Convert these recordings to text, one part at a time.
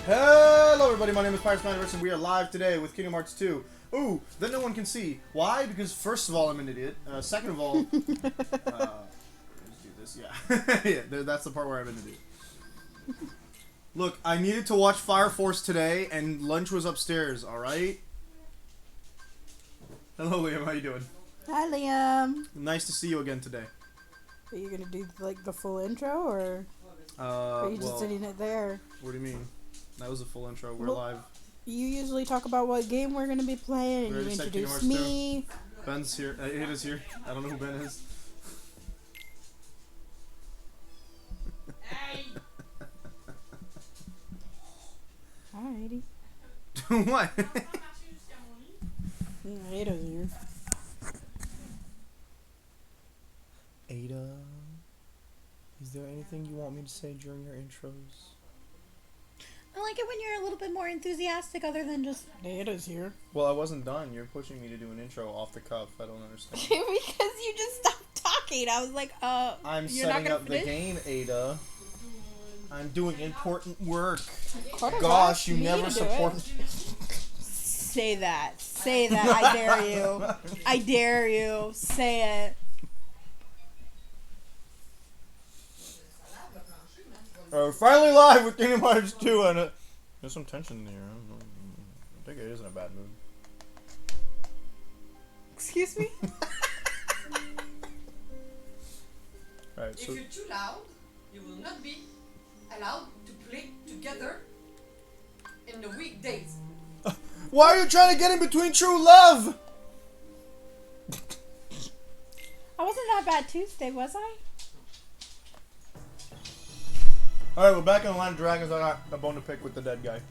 Hello everybody, my name is Pirates Universe and we are live today with Kingdom Hearts 2. Ooh, that no one can see. Why? Because first of all, I'm an idiot. Second of all, let's do this, yeah. Yeah, that's the part where I'm an idiot. Look, I needed to watch Fire Force today and lunch was upstairs, alright? Hello Liam, how you doing? Hi Liam. Nice to see you again today. Are you gonna do like the full intro or are you just sitting it there? What do you mean? That was a full intro. We're live. You usually talk about what game we're gonna be playing, and you introduce me. Ben's here. It is here. I don't know who Ben is. Alrighty. What? Ada's here. Ada, is there anything you want me to say during your intros? I like it when you're a little bit more enthusiastic other than just... Ada's here. Well, I wasn't done. You're pushing me to do an intro off the cuff. I don't understand. Because you just stopped talking. I was like, I'm you're not setting gonna up finish? the game, Ada. I'm doing important work. Carter's Gosh, asked you me never to do support... Say that. Say that. I dare you. I dare you. Say it. Finally live with Kingdom Hearts 2, and there's some tension here. I think it is in a bad mood. Excuse me? Alright, so... If you're too loud, you will not be allowed to play together in the weekdays. Why are you trying to get in between true love? I wasn't that bad Tuesday, was I? Alright, we're back in the line of dragons. I got a bone to pick with the dead guy.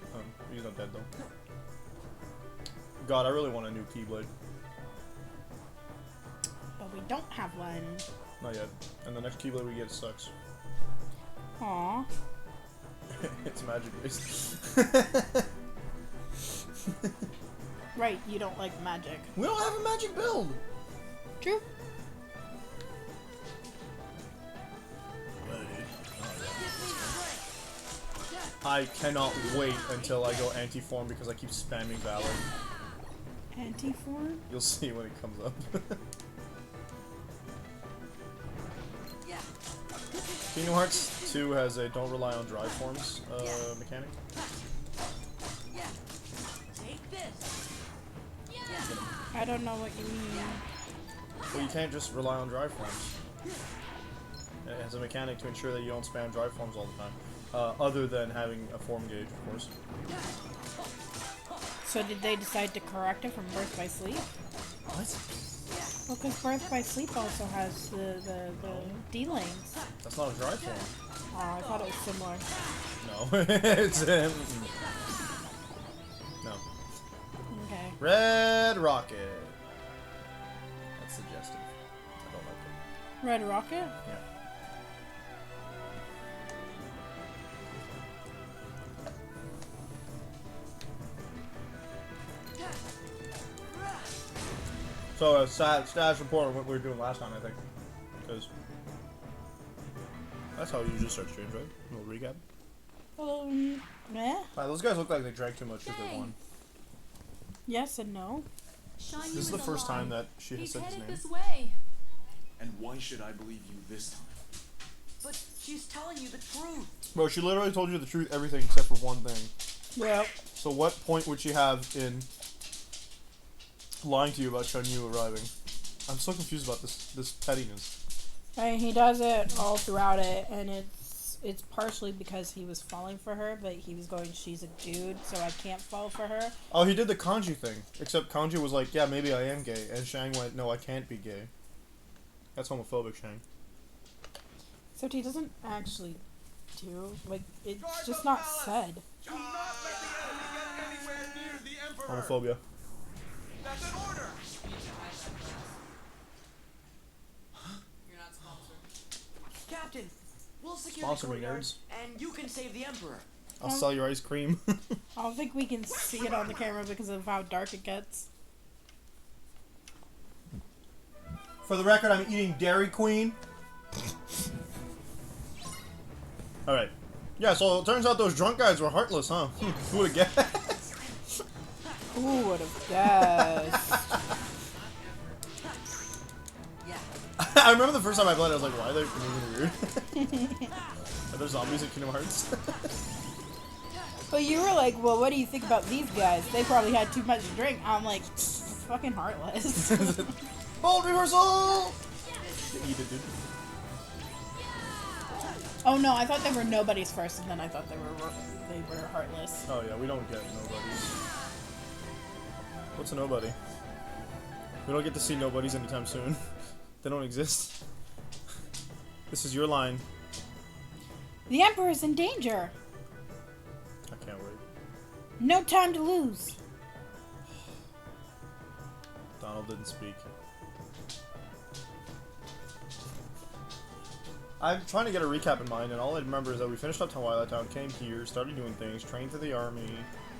He's not dead though. God, I really want a new Keyblade. But we don't have one. Not yet. And the next Keyblade we get sucks. Aww. It's magic based. Right, you don't like magic. We don't have a magic build! True. I cannot wait until I go anti-form because I keep spamming Valor. Anti-form? You'll see when it comes up. Kingdom Hearts 2 has a don't rely on drive forms mechanic. I don't know what you mean. Well, you can't just rely on drive forms. It has a mechanic to ensure that you don't spam drive forms all the time. Other than having a form gauge, of course. So did they decide to correct it from Birth by Sleep? What? Well, because Birth by Sleep also has the D-Lings. That's not a drive form. Oh, I thought it was similar. No. It's no. Okay. Red Rocket. That's suggestive. I don't like it. Red Rocket? Yeah. So a status report on what we were doing last time, I think, because that's how you usually start streams, right? A little recap. Yeah. Those guys look like they drank too much because they won. Yes and no. This is the first time that she has said his name. This way. And why should I believe you this time? But she's telling you the truth. Bro, she literally told you the truth, everything except for one thing. Yep. So what point would she have in lying to you about Chun Yu arriving? I'm so confused about this pettiness. And he does it all throughout it, and it's partially because he was falling for her, but he was going, she's a dude, so I can't fall for her. Oh, he did the kanji thing. Except kanji was like, yeah, maybe I am gay. And Shang went, no, I can't be gay. That's homophobic, Shang. Except he doesn't actually do, like, it's just not said. Do not let the enemy get anywhere near the Emperor! Homophobia. That's an order! You're not sponsored. Captain, we'll secure Sponsor the me, courtyard, nerds. and you can save the Emperor. I'll sell your ice cream. I don't think we can see it on the camera because of how dark it gets. For the record, I'm eating Dairy Queen. Alright. Yeah, so it turns out those drunk guys were heartless, huh? Who would have guessed? Who would have guessed? I remember the first time I played, I was like, why are they moving weird? Are there zombies in Kingdom Hearts? But you were like, well, what do you think about these guys? They probably had too much to drink. I'm like, fucking heartless. Bold reversal! Eat it, dude. Oh no, I thought they were nobodies first, and then I thought they were heartless. Oh yeah, we don't get nobodies. What's a nobody? We don't get to see nobodies anytime soon. They don't exist. This is your line. The Emperor's in danger. I can't wait. No time to lose. Donald didn't speak. I'm trying to get a recap in mind, and all I remember is that we finished up Twilight Town, came here, started doing things, trained for the army.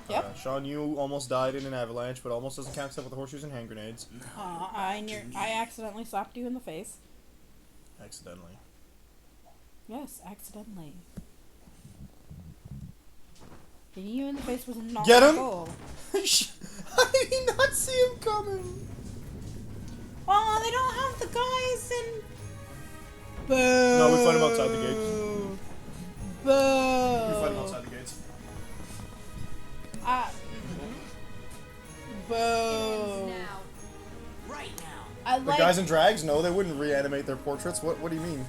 Yep. Sean Yu almost died in an avalanche, but almost doesn't count except with the horseshoes and hand grenades. I accidentally slapped you in the face. Accidentally. Yes, accidentally. Hitting you in the face was not Get my him? goal. How did he not see him coming? Oh, they don't have the guys in. Boo! No, we fight him outside the gates. Boo! We fight him outside the gates. Boo! Right now. I The like. guys in drags? No, they wouldn't reanimate their portraits. What do you mean?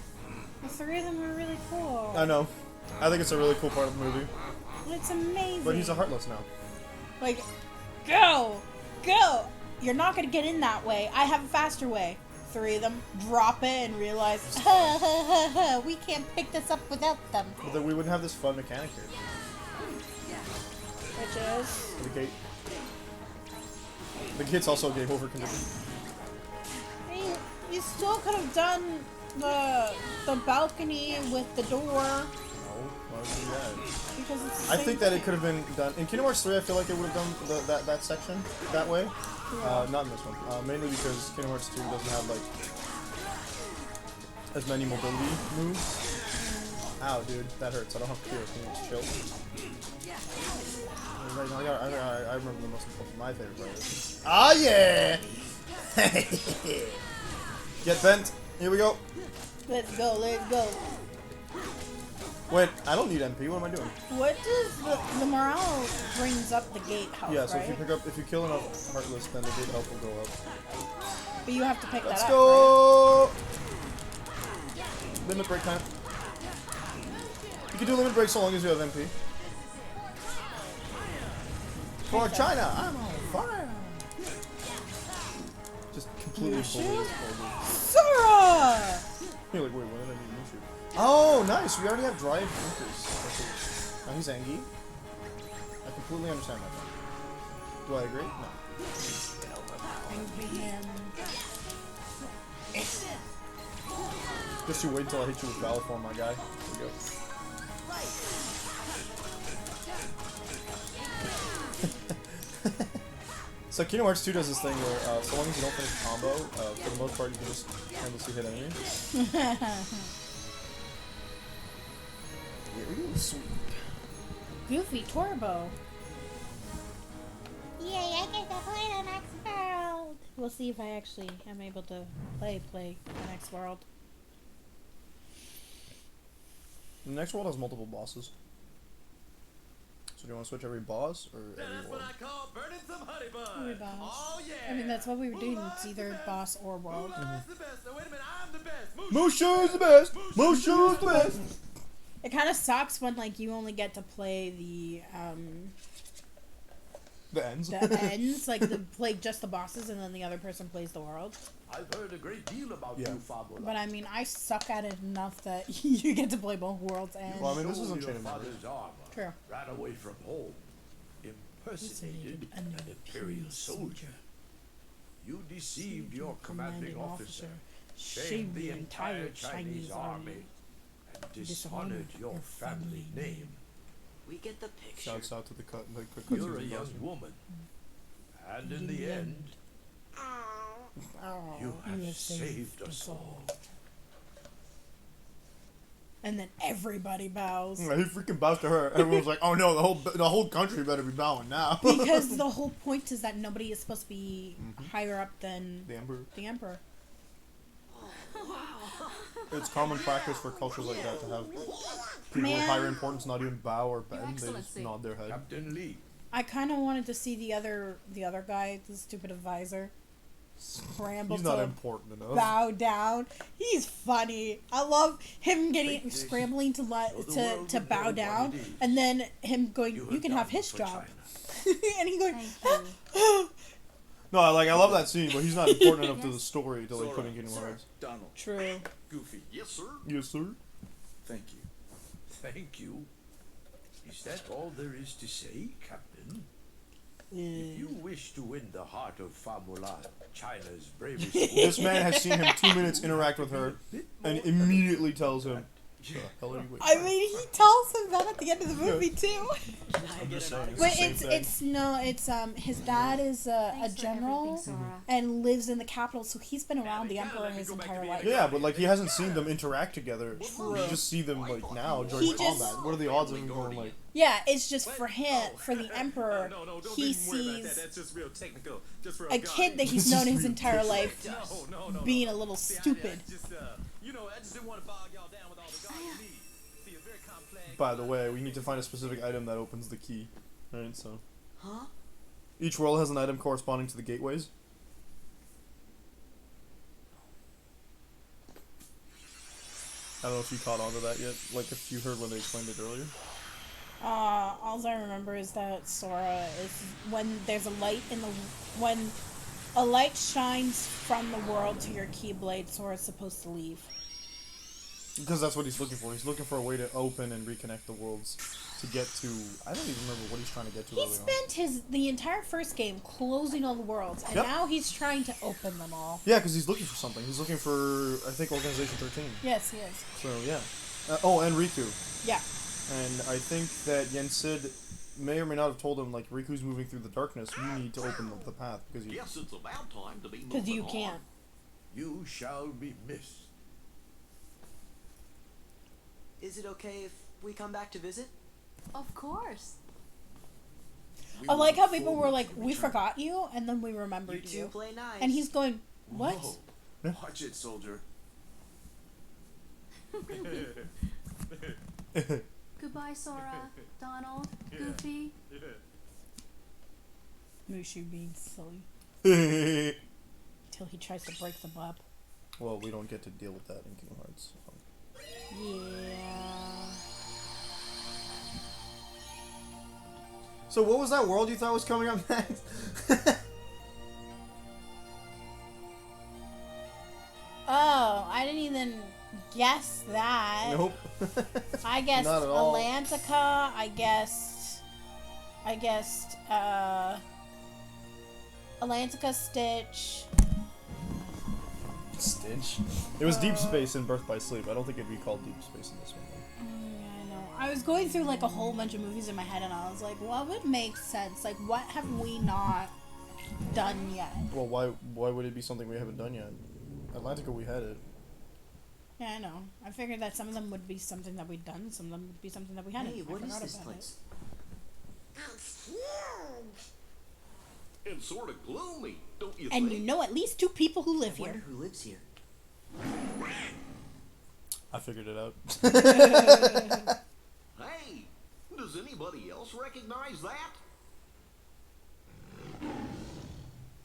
The three of them are really cool. I know. I think it's a really cool part of the movie. It's amazing. But he's a heartless now. Like, go! Go! You're not gonna get in that way. I have a faster way. Three of them drop it and realize, we can't pick this up without them. But then we wouldn't have this fun mechanic here. Which is? The gate. The gate's also a game over condition. I mean, you still could have done the balcony with the door No, why would we do that? because it's. The I same think that it thing. could have been done in Kingdom Hearts 3. I feel like it would have done that section that way. Not in this one. Mainly because Kingdom Hearts 2 doesn't have like as many mobility moves. Ow, dude, that hurts. I don't have fear. Can you just chill? Right now, I remember the most important, my favorite part of this. Ah, yeah! Get bent. Here we go. Let's go, let's go. Wait, I don't need MP. What am I doing? What does the morale brings up the gatehouse, Yeah, so right? if you kill enough Heartless, then the gate health will go up. But you have to pick Let's that up. go! Limit break time. You can do limit break so long as you have MP. For China, I'm on fire! Just completely bullied. Right? Sora! You're like, wait, when did I need Mushu? Oh, nice! We already have Drive Increase. Now he's Angie. I completely understand that. Do I agree? No. Just you wait until I hit you with Valor Form, my guy. Here we go. So Kingdom Hearts 2 does this thing where, so long as you don't finish a combo, for the most part you can just endlessly hit enemies. Sweet. Goofy Turbo. Yay, I get to play the next world. We'll see if I actually am able to play the next world. The next world has multiple bosses. So do you want to switch every boss or That's every what world? I call burning some honey bun. Every boss. Oh yeah. I mean, that's what we were doing. It's Moonlight's either the best. boss or world. Moonlight's the best. Oh, wait a minute, I'm the best. Mushu's the best! Mushu's the best! It kind of sucks when like you only get to play The ends. the ends, like play just the bosses, and then the other person plays the world. I've heard a great deal about Yeah. you, Fabula. But I mean, I suck at it enough that you get to play both worlds and. Well, I mean, this is Stole Unchained your Memories. father's armor, True. ran away from home, impersonated an imperial soldier. You deceived your commanding officer, shamed the entire Chinese army, and dishonored your family name. We get the picture. Shouts out to the cut. You're a young woman, and in the end, you have saved us all. And then everybody bows. Yeah, he freaking bows to her. Everyone's like, "Oh no, the whole country better be bowing now." Because the whole point is that nobody is supposed to be higher up than the emperor. the emperor. It's common practice for cultures like that to have people Man. with higher importance not even bow or bend; they just Excellency. nod their head. Captain Lee. I kind of wanted to see the other guy, the stupid advisor, scramble He's not to important enough. bow down. He's funny. I love him getting scrambling to to bow down, and then him going. You can have his job, and he going. Thank you. No, I love that scene, but he's not important enough to the story to like put in Kingdom Hearts. Donald. True. Goofy. Yes, sir. Yes, sir. Thank you. Thank you. Is that all there is to say, Captain? If you wish to win the heart of Fa Mulan, China's bravest This man has seen him 2 minutes interact with her, and immediately tells him, "The hell are you waiting I for?" mean, he tells him that at the end of the movie too. I'm just saying, it's But the same thing. it's his dad is a Thanks for general everything, Sora. and lives in the capital, so he's been around the emperor his entire life. Yeah, but like he hasn't seen them interact together. You just see them like now during He just- combat. What are the odds of him going like? Yeah, it's just for him, for the emperor. Don't He even worry about that. sees That's just real technical. Just real a kid that he's known his entire life No. being a little stupid. I just didn't want to bog y'all down with all the God you need. See, it's very complex. By the way, we need to find a specific item that opens the key. Alright, so. Huh? Each world has an item corresponding to the gateways. I don't know if you caught on to that yet. Like if you heard when they explained it earlier. All I remember is that Sora is when there's a light when a light shines from the world to your Keyblade, Sora's supposed to leave. Because that's what he's looking for. He's looking for a way to open and reconnect the worlds to get to. I don't even remember what he's trying to get to. He early spent the entire first game closing all the worlds, and Yep. now he's trying to open them all. Yeah, because he's looking for something. He's looking for, I think, Organization 13. Yes, he is. So yeah. Oh, and Riku. Yeah. And I think that Yensid may or may not have told him like Riku's moving through the darkness. You need to open the path because you. Yes, it's about time to be moving Because you on. can't. You shall be missed. Is it okay if we come back to visit? Of course. We I like will how people look were forward like, to "We return. forgot you," and then we You remembered two you. play nice. And he's going, "What?" Whoa. Watch it, soldier. Goodbye, Sora, Donald, Goofy. Mushu being silly till he tries to break them up. Well, we don't get to deal with that in Kingdom Hearts. So. Yeah. So what was that world you thought was coming up next? Oh, I didn't even guess that. Nope. I guessed Not at all. Atlantica. I guessed Atlantica, Stitch. Stitch. It was Deep Space in Birth by Sleep. I don't think it'd be called Deep Space in this one. I know. I was going through like a whole bunch of movies in my head, and I was like, what would make sense? Like, what have we not done yet? Well, why would it be something we haven't done yet? Atlantica, we had it. Yeah, I know. I figured that some of them would be something that we'd done, some of them would be something that we hadn't. Hey, I what is forgot this about place? And sort of gloomy, don't you And think? you know at least 2 people who live I wonder here. who lives here. I figured it out. Hey, does anybody else recognize that?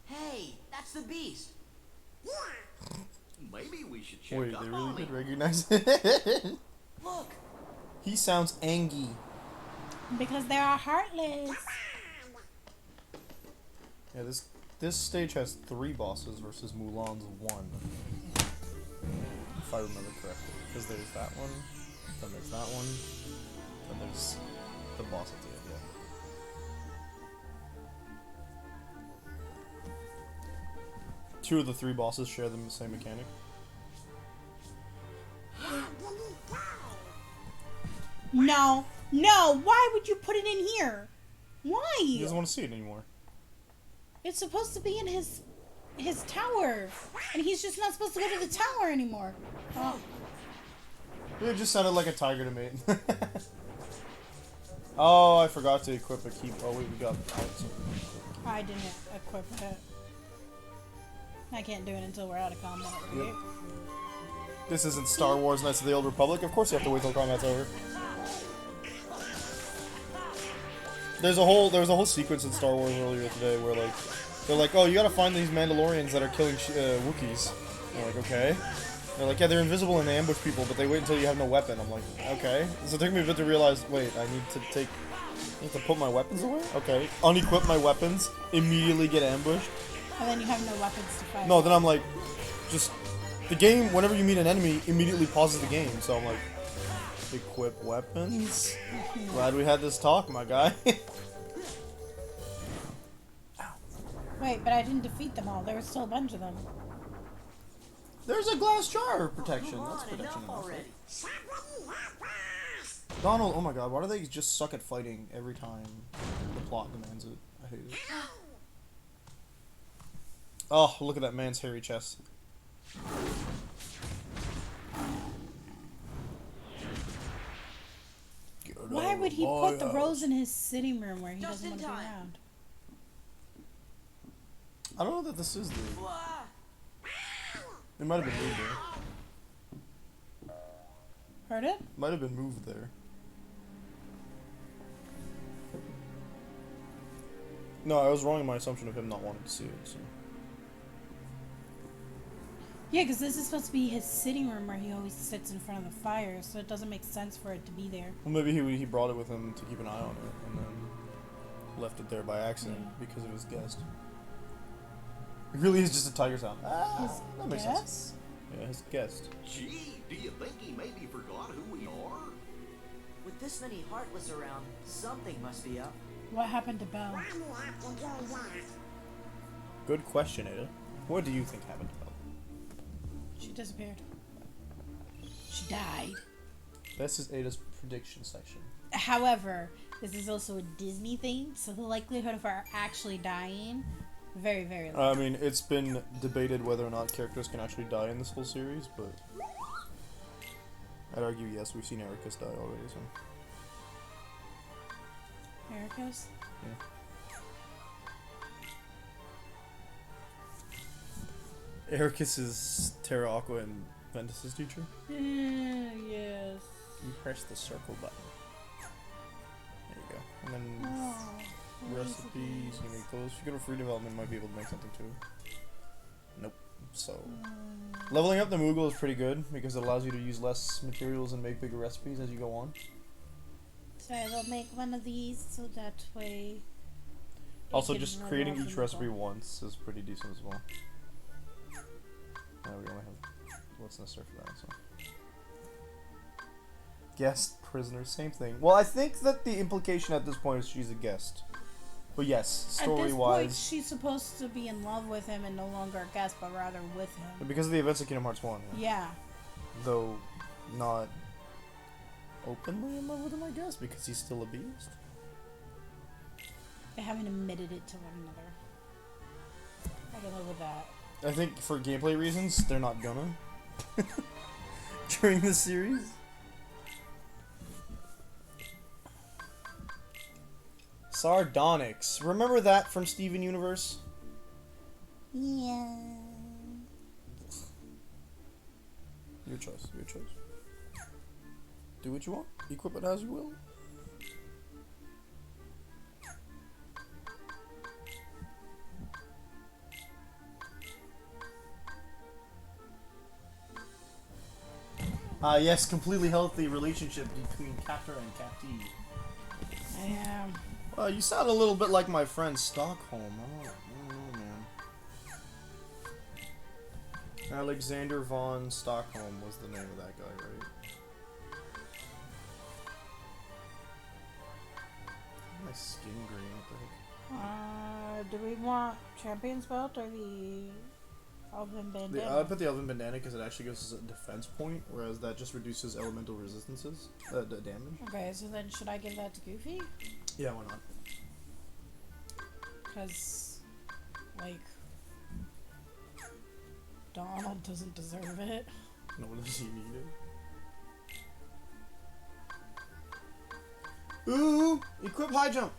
Hey, that's the beast. Maybe we should check Wait, up they really on did him. recognize it? Look. He sounds angry. Because they are heartless. Yeah, this stage has 3 bosses versus Mulan's 1. If I remember correctly. Because there's that one, then there's that one, then there's the boss at the end, yeah. Two of the 3 bosses share the same mechanic. No. No, why would you put it in here? He Why? doesn't want to see it anymore. It's supposed to be in his tower. And he's just not supposed to go to the tower anymore. Oh. It just sounded like a tiger to me. Oh, I forgot to equip a keep. Oh wait, we got. I didn't equip it. I can't do it until we're out of combat, right? Yep. This isn't Star Wars Knights of the Old Republic. Of course you have to wait till combat's over. There was a whole sequence in Star Wars earlier today where like they're like, oh, you gotta find these Mandalorians that are killing Wookiees. I'm like, okay. They're like, yeah, they're invisible and they ambush people, but they wait until you have no weapon. I'm like, okay. So it took me a bit to realize, wait, I need to put my weapons away? Okay. Unequip my weapons, immediately get ambushed. And then you have no weapons to fight. No, then I'm like, just, the game, whenever you meet an enemy, immediately pauses the game. So I'm like, equip weapons? Glad we had this talk, my guy. Wait, but I didn't defeat them all. There was still a bunch of them. There's a glass jar of protection. Come That's on, protection enough enough. already. Donald, oh my god, why do they just suck at fighting every time the plot demands it? I hate it. Oh, look at that man's hairy chest. Why would he put the rose in his sitting room where he Just doesn't want to in be time. around? I don't know that this is the... It might have been moved there. Heard it? Might have been moved there. No, I was wrong in my assumption of him not wanting to see it, so... Yeah, because this is supposed to be his sitting room where he always sits in front of the fire, so it doesn't make sense for it to be there. Well, maybe he brought it with him to keep an eye on it, and then left it there by accident because of his guest. It really is just a tiger sound. Ah, that makes sense. Yes? Yeah, his guest. Gee, do you think he maybe forgot who we are? With this many Heartless around, something must be up. What happened to Belle? Good question, Ada. What do you think happened to Belle? She disappeared. She died. This is Ada's prediction section. However, this is also a Disney thing, so the likelihood of her actually dying, very, very low. I mean, it's been debated whether or not characters can actually die in this whole series, but I'd argue yes. We've seen Ericus die already, so Ericus? yeah. Ericus is Terra Aqua and Ventus's teacher. Yes. You press the circle button. There you go. And then Oh, recipes, you make those. If you go to free development, you might be able to make something too. Nope. So, leveling up the Moogle is pretty good because it allows you to use less materials and make bigger recipes as you go on. So I will make one of these so that way. it Also, can just run creating off each in the recipe bowl. once is pretty decent as well. We only have what's necessary for that, so. Guest prisoner, same thing. Well, I think that the implication at this point is she's a guest. But yes, At this point, story-wise, she's supposed to be in love with him and no longer a guest, but rather with him. because of the events of Kingdom Hearts 1, Yeah. though not openly in love with him, I guess, because he's still a beast. They haven't admitted it to one another. I can live with that. I think for gameplay reasons, they're not gonna during this series. Sardonyx. Remember that from Steven Universe? Yeah. Your choice. Your choice. Do what you want. Equip it as you will. Yes, completely healthy relationship between captor and captee. I am. Well, you sound a little bit like my friend Stockholm. I don't know, man. Alexander von Stockholm was the name of that guy, right? My skin green, what the heck? Do we want Champion's Belt or the Elven Bandana? I would put the Elven Bandana because it actually gives us a defense point, whereas that just reduces elemental resistances, the damage. Okay, so then should I give that to Goofy? Yeah, why not? Because, like, Donald doesn't deserve it. No, does he need it? Ooh! Equip high jump!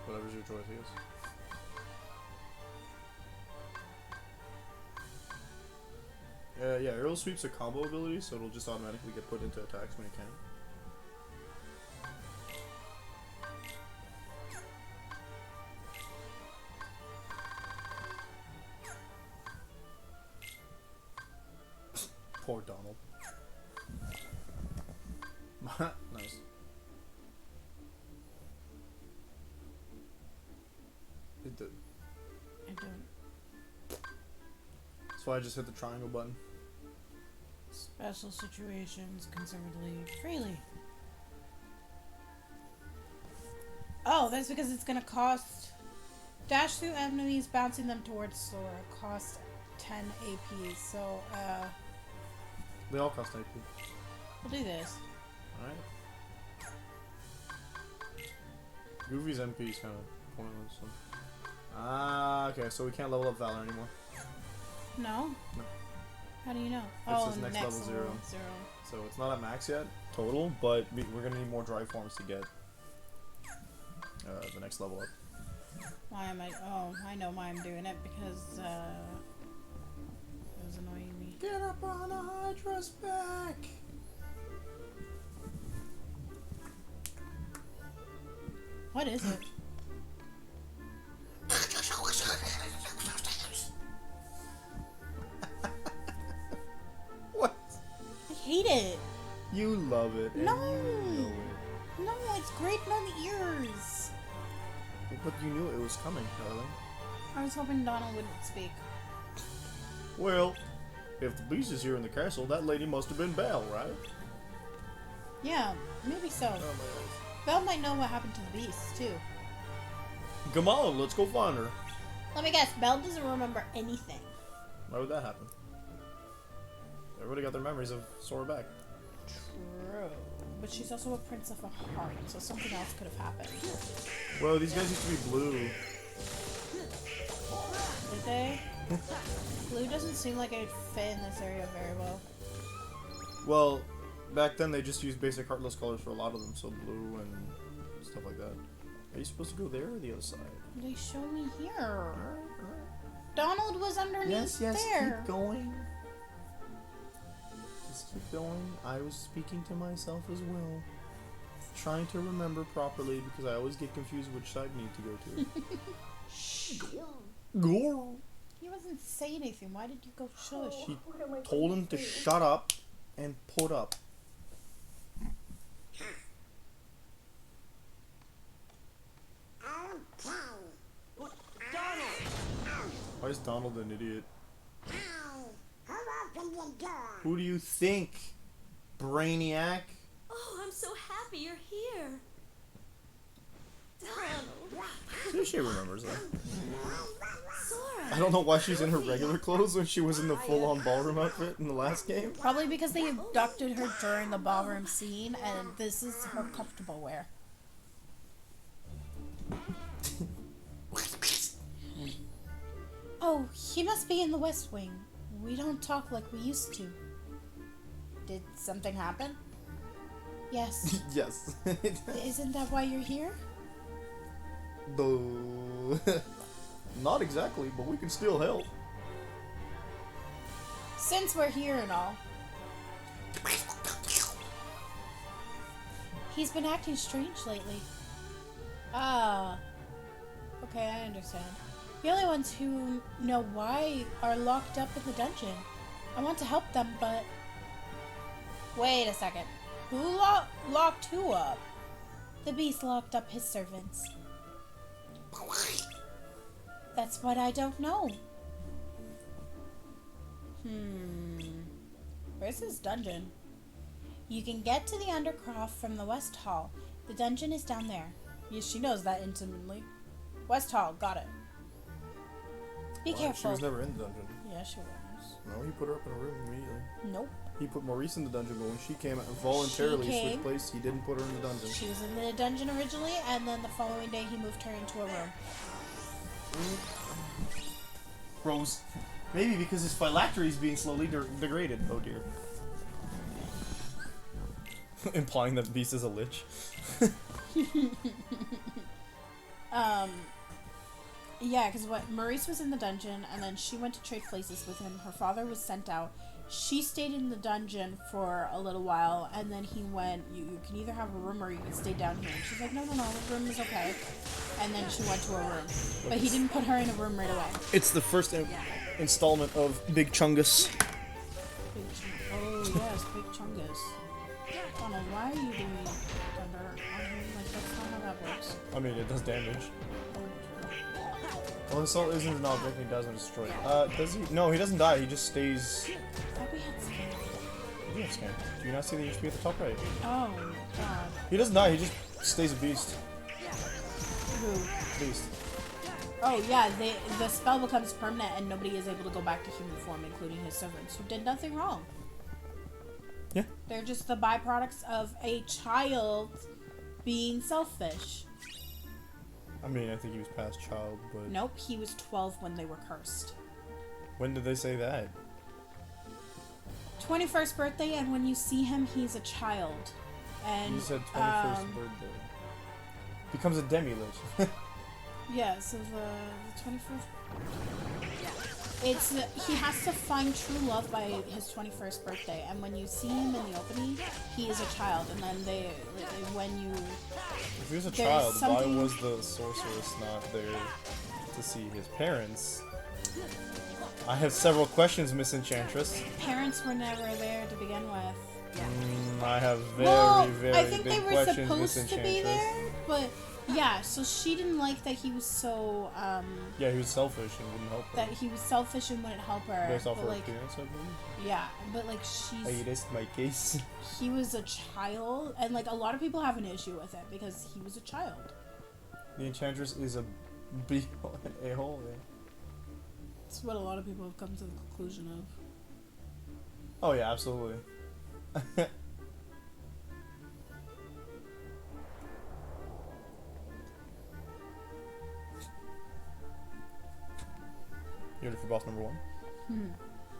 Whatever's your choice, I guess. Yeah, Aerial Sweep's a combo ability, so it'll just automatically get put into attacks when it can. Poor Donald. Nice. It did. I don't. That's why I just hit the triangle button. Special situations, conservatively, freely. Oh, that's because it's gonna cost. Dash through enemies, bouncing them towards Sora. Cost 10 AP. So, They all cost AP. we'll do this. Alright. Goofy's MP is kind of pointless. So. Ah, okay, so we can't level up Valor anymore. No? No. How do you know? It says next level 0. So it's not at max yet, total, but we're gonna need more drive forms to get the next level up. Why am I? Oh, I know why I'm doing it because it was annoying me. Get up on the Hydra's back! What is it? What? I hate it. You love it. and No. You know it. No, it's grating on the ears. But you knew it was coming, darling. I was hoping Donald wouldn't speak. Well, if the beast is here in the castle, that lady must have been Belle, right? Yeah, maybe so. Oh my eyes. Belle might know what happened to the beast, too. Come on, let's go find her. Let me guess, Belle doesn't remember anything. Why would that happen? Everybody got their memories of Sora back. True. But she's also a prince of a heart, so something else could have happened. Well, these guys used to be blue. Did they? Blue doesn't seem like it'd fit in this area very well. Well, back then they just used basic heartless colors for a lot of them, so blue and stuff like that. Are you supposed to go there or the other side? They show me here. Donald was underneath Yes, there. keep going. Just keep going. I was speaking to myself as well. Trying to remember properly because I always get confused which side I need to go to. Gore. He wasn't saying anything. Why did you go shush? He told him to shut up and put up. Why is Donald an idiot? Who do you think? Brainiac? Oh, I'm so happy you're here. Donald. See, she remembers that. Sora. I don't know why she's in her regular clothes when she was in the full-on ballroom outfit in the last game. Probably because they abducted her during the ballroom scene, and this is her comfortable wear. Oh, he must be in the West Wing. We don't talk like we used to. Did something happen? Yes. Yes. Isn't that why you're here? Though... Not exactly, but we can still help. Since we're here and all. He's been acting strange lately. Ah. Okay, I understand. The only ones who know why are locked up in the dungeon. I want to help them, but... Wait a second. Who locked who up? The beast locked up his servants. That's what I don't know. Where's this dungeon? You can get to the Undercroft from the West Hall. The dungeon is down there. Yes, she knows that intimately. West Hall, got it. Be Why? careful. She was never in the dungeon. Yeah, she was. No, he put her up in a room immediately. Nope. He put Maurice in the dungeon, but when she came out voluntarily She came. switched place, he didn't put her in the dungeon. She was in the dungeon originally, and then the following day he moved her into a room. Rose. Maybe because his phylactery is being slowly degraded. Oh dear. Implying that Beast is a lich. Yeah, because what Maurice was in the dungeon, and then she went to trade places with him. Her father was sent out. She stayed in the dungeon for a little while, and then he went, you can either have a room or you can stay down here. And she's like, no, the room is okay. And then she went to a room. But he didn't put her in a room right away. It's the first installment of Big Chungus. Oh, yes, Big Chungus. Donald, why are you doing thunder on him? Like, that's not how that works. I mean, it does damage. Well, Assault isn't an object and he doesn't destroy it. Does he? No, he doesn't die, he just stays... I thought we had scan. You have scan. Do you not see the HP at the top right? Oh, God. He doesn't die, he just stays a beast. Who? Beast. Oh, yeah, the spell becomes permanent and nobody is able to go back to human form, including his servants, who did nothing wrong. Yeah. They're just the byproducts of a child being selfish. I mean, I think he was past child, but... Nope, he was 12 when they were cursed. When did they say that? 21st birthday, and when you see him, he's a child. And You said 21st birthday. Becomes a demi-lich. yeah, so the 21st... It's he has to find true love by his 21st birthday, and when you see him in the opening, he is a child, and then when you... If he was a There's child, something- why was the sorceress not there to see his parents? I have several questions, Miss Enchantress. Parents were never there to begin with. I have very, Well, very I think big they were questions, Miss supposed to Enchantress. be there, but yeah, so she didn't like that he was so, Yeah, he was selfish and wouldn't help her. that he was selfish and wouldn't help her. Based off but her like, appearance, I believe. yeah, but like I rest my case. he was a child, and like a lot of people have an issue with it because he was a child. The Enchantress is a b-hole, an a-hole. Yeah. That's what a lot of people have come to the conclusion of. Oh yeah, absolutely. You ready for boss number 1?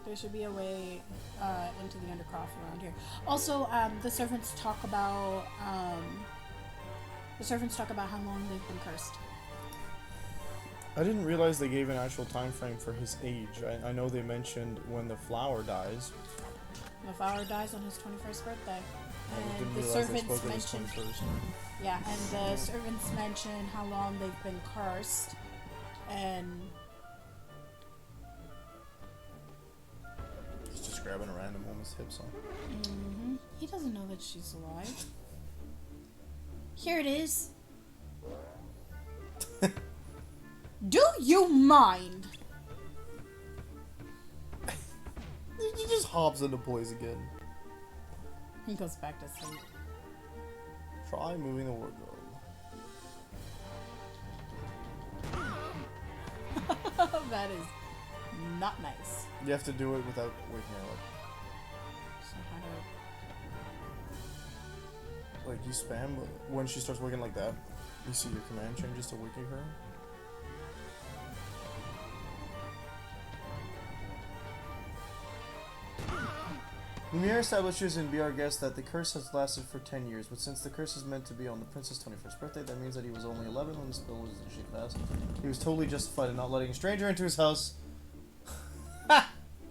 There should be a way into the Undercroft around here. Also, the servants talk about how long they've been cursed. I didn't realize they gave an actual time frame for his age. I know they mentioned when the flower dies. The flower dies on his 21st birthday. I And didn't the realize they servants spoke of his mentioned 21st. yeah, and the servants mention how long they've been cursed, and He's just grabbing a random woman's hips on. he doesn't know that she's alive. Here it is. Do you mind? He just hops into place again. He goes back to sleep. Try moving the wardrobe. That is not nice. You have to do it without waking her up. So how do Like, you spam, but when she starts working like that, you see your command changes to waking her. Lumiere establishes in Be Our Guest that the curse has lasted for 10 years, but since the curse is meant to be on the prince's 21st birthday, that means that he was only 11 when the spell was initially cast. He was totally justified in not letting a stranger into his house.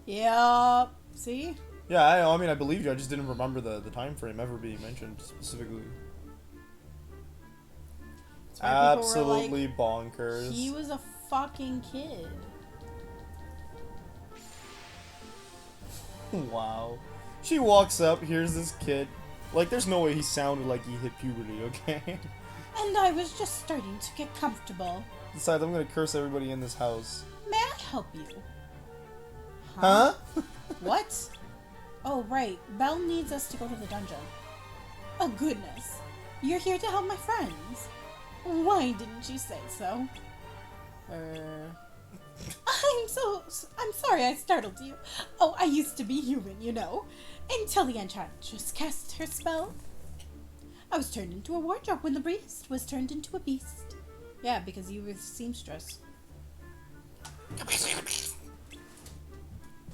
Yep. See? Yeah, I mean, I believe you, I just didn't remember the time frame ever being mentioned specifically. That's why people were like, Absolutely bonkers. he was a fucking kid. Wow. She walks up, here's this kid. Like, there's no way he sounded like he hit puberty, okay? And I was just starting to get comfortable. Besides, I'm gonna curse everybody in this house. May I help you? Huh? What? Oh, right. Belle needs us to go to the dungeon. Oh, goodness. You're here to help my friends. Why didn't you say so? I'm sorry I startled you. Oh, I used to be human, you know. Until the Enchantress cast her spell. I was turned into a wardrobe when the priest was turned into a beast. Yeah, because you were seamstress.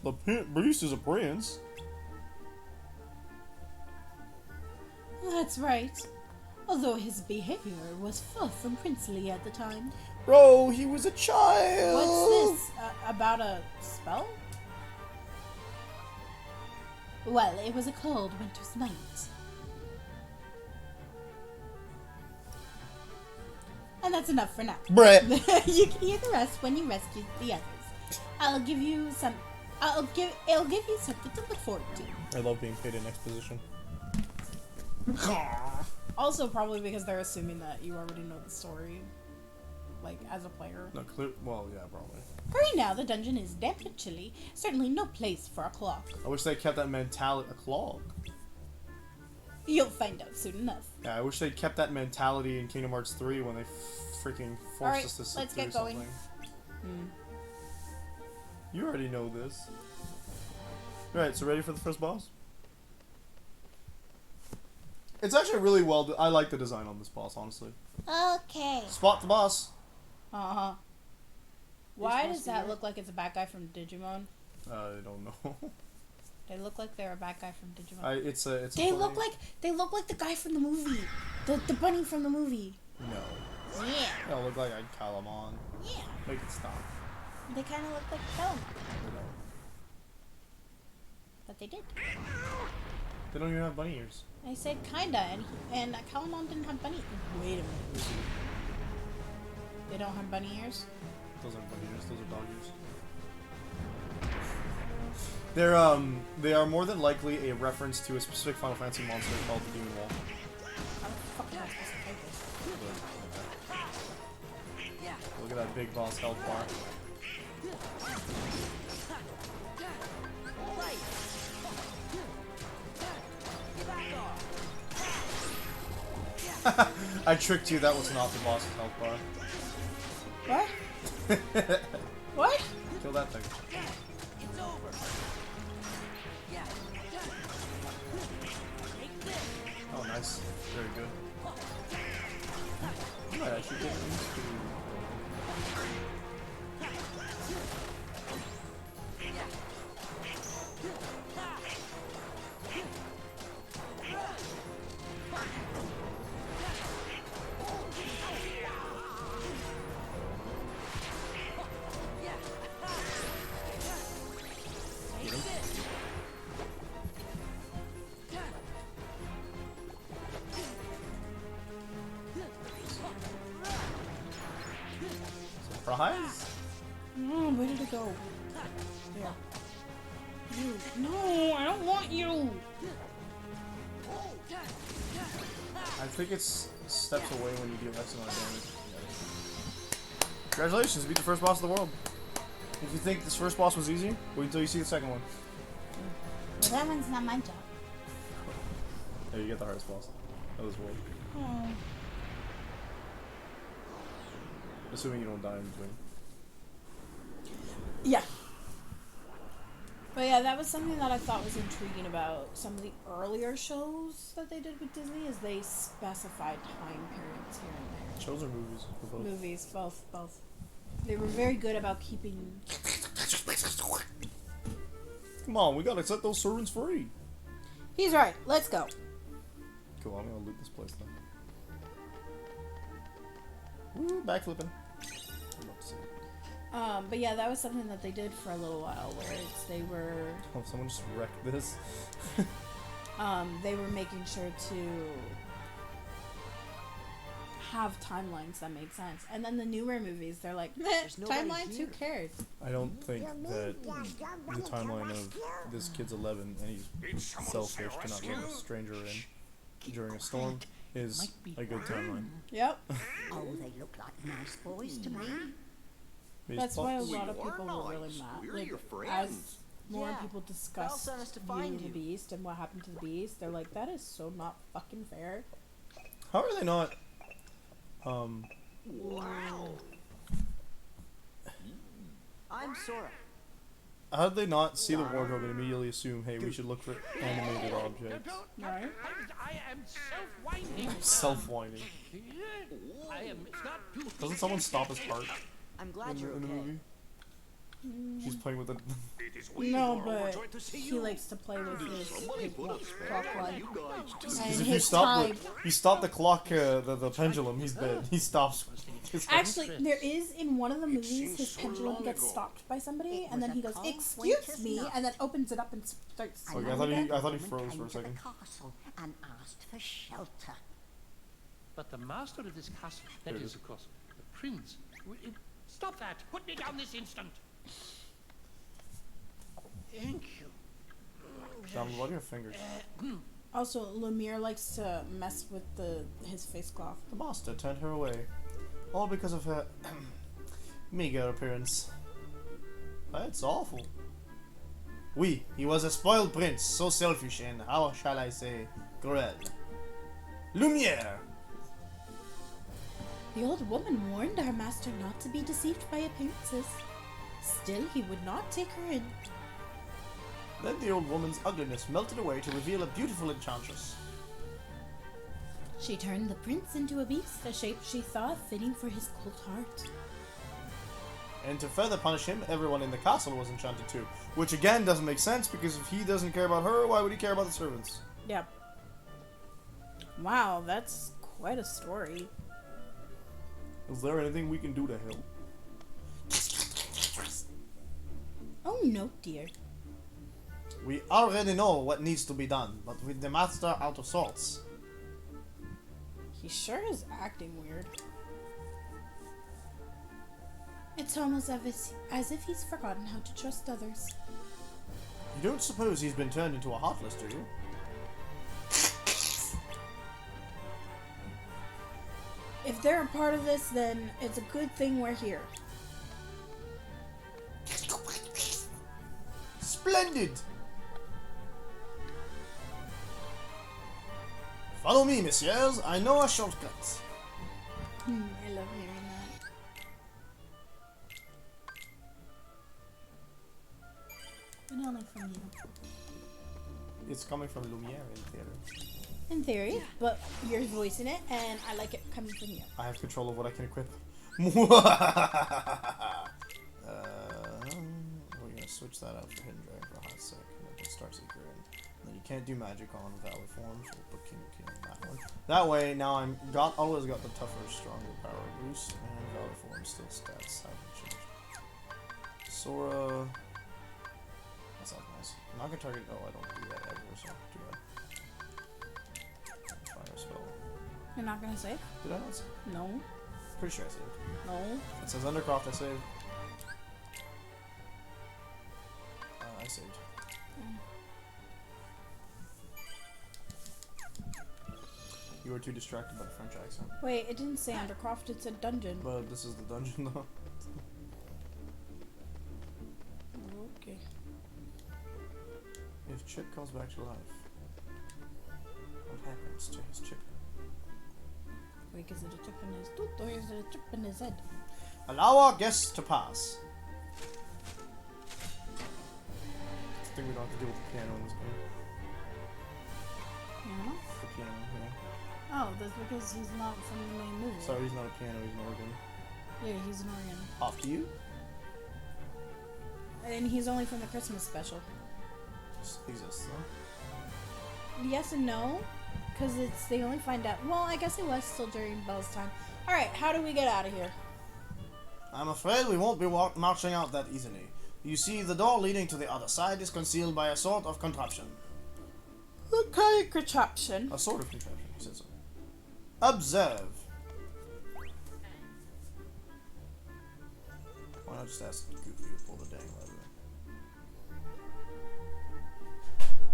The beast is a prince. That's right. Although his behavior was far from princely at the time. Bro, he was a child. What's this? About a spell? Well, it was a cold winter's night. And that's enough for now. Brett. You can hear the rest when you rescue the others. I'll give you some. It'll give you something to look forward to. I love being paid in exposition. Also, probably because they're assuming that you already know the story, like as a player. No, clear. Well, yeah, probably. Hurry now, the dungeon is damp and chilly. Certainly no place for a clock. I wish they kept that mentality. A clog. You'll find out soon enough. Yeah, I wish they kept that mentality in Kingdom Hearts 3 when they freaking forced Alright, us to sit let's through get going. something. You already know this. Alright, so ready for the first boss? It's actually really well. I like the design on this boss, honestly. Okay. Spot the boss. Uh-huh. Why does that look like it's a bad guy from Digimon? I don't know. They look like they're a bad guy from Digimon. It's a. They look like the guy from the movie. The bunny from the movie. No. Yeah. They don't look like I'd call them on. Yeah. Make it stop. They kind of look like Calamon. They don't. But they did. They don't even have bunny ears. I said kinda, and Calamon didn't have bunny. Wait a minute. They don't have bunny ears? Those aren't bunny ears. Those are dog ears. They are more than likely a reference to a specific Final Fantasy monster called the Demon Wall. How the fuck am I supposed to take this? Look at that big boss health bar. I tricked you, that was not the boss's health bar. What? What? Kill that thing. Oh, nice. Very good. I might actually get used to... Surprise? Where did it go? There. You. No, I don't want you. I think it's steps away when you deal X amount of damage. Congratulations, beat the first boss of the world. If you think this first boss was easy, wait until you see the second one. Well, that one's not my job. There, you get the hardest boss of this world. Oh. Assuming you don't die in between. Yeah. But yeah, that was something that I thought was intriguing about some of the earlier shows that they did with Disney, is they specified time periods here and there. Shows or movies? Or both? Movies, both. They were very good about keeping... Come on, we gotta set those servants free. He's right, let's go. Cool, I'm gonna loot this place then. Woo, backflipping. I'd love to see it. But yeah, that was something that they did for a little while, where they were... Oh, someone just wrecked this. they were making sure to have timelines that made sense. And then the newer movies, they're like, meh, There's nobody timelines, who here. cares? I don't think that the timeline of this kid's 11 and he's selfish to not let a stranger in during a storm is a good timeline. Yep. Oh, they look like nice boys to me. That's why a These lot of You are people were really nice. mad. We're like, your friends. as more Yeah. people Val discuss sent us to Beauty find and the you. Beast and what happened to the Beast, they're like, that is so not fucking fair. How are they not? Wow. I'm Sora. How did they not see the wardrobe and immediately assume, hey, we should look for animated objects? Right? I am self-winding. Self-whining. I am. It's not too. Doesn't someone stop his heart I'm glad in you're the okay. movie? She's playing with the. No, but he likes to play with his clockwise. Because And if his time. you stop the clock, the pendulum, he's dead. He stops. Actually, there is in one of the movies, his pendulum gets stopped by somebody, and then he goes, "Excuse me," and then opens it up and starts. Okay, I thought he froze for a second. Castle and asked for shelter. But the master of this castle, that is, of course, the prince. Stop that! Put me down this instant! Thank you. John, what are your fingers? Also, Lumiere likes to mess with his face cloth. The master turned her away. All because of her meager appearance. That's awful. Oui, he was a spoiled prince, so selfish and, how shall I say, cruel. Lumiere! The old woman warned our master not to be deceived by appearances. Still, he would not take her in. Then the old woman's ugliness melted away to reveal a beautiful enchantress. She turned the prince into a beast, a shape she thought fitting for his cold heart. And to further punish him, everyone in the castle was enchanted too. Which again doesn't make sense, because if he doesn't care about her, why would he care about the servants? Yep. Wow, that's quite a story. Is there anything we can do to help? Oh no, dear. We already know what needs to be done, but with the master out of sorts. He sure is acting weird. It's almost as if he's forgotten how to trust others. You don't suppose he's been turned into a heartless, do you? If they're a part of this, then it's a good thing we're here. Splendid! Follow me, messieurs. I know a shortcut. I love hearing that. But only from you. It's coming from Lumiere in theater. In theory, but you're voicing it, and I like it coming from you. I have control of what I can equip. We're gonna switch that out for Hidden Dragon for a hot sec. And then put Starseeker in. And then you can't do magic on Valor Form, so we'll put King of King on that one. That way, now always got the tougher, stronger power boost, and Valor Form still stats haven't changed. Sora. That's not nice. I'm not gonna target. Oh, I don't do that ever, so too bad. Fire spell. You're not gonna save? Did I not save? No. Pretty sure I saved. No. It says Undercroft, I saved. I saved. You were too distracted by the French accent. Wait, it didn't say Undercroft, it said dungeon. But this is the dungeon, though. Okay. If Chip comes back to life, what happens to his chip? Wait, is it a chip in his tooth or is it a chip in his head? Allow our guests to pass. I think we don't have to deal with the piano in this game. Piano? The piano, yeah. Oh, that's because he's not from the main movie. Sorry, he's not a piano, he's an organ. Yeah, he's an organ. Off to you? And he's only from the Christmas special. Just exists, though. Yes and no, because they only find out. Well, I guess it was still during Belle's time. All right, how do we get out of here? I'm afraid we won't be marching out that easily. You see, the door leading to the other side is concealed by a sort of contraption. What kind of contraption? A sort of contraption, he said so. Observe. Why not just ask Goofy to pull the dang lever?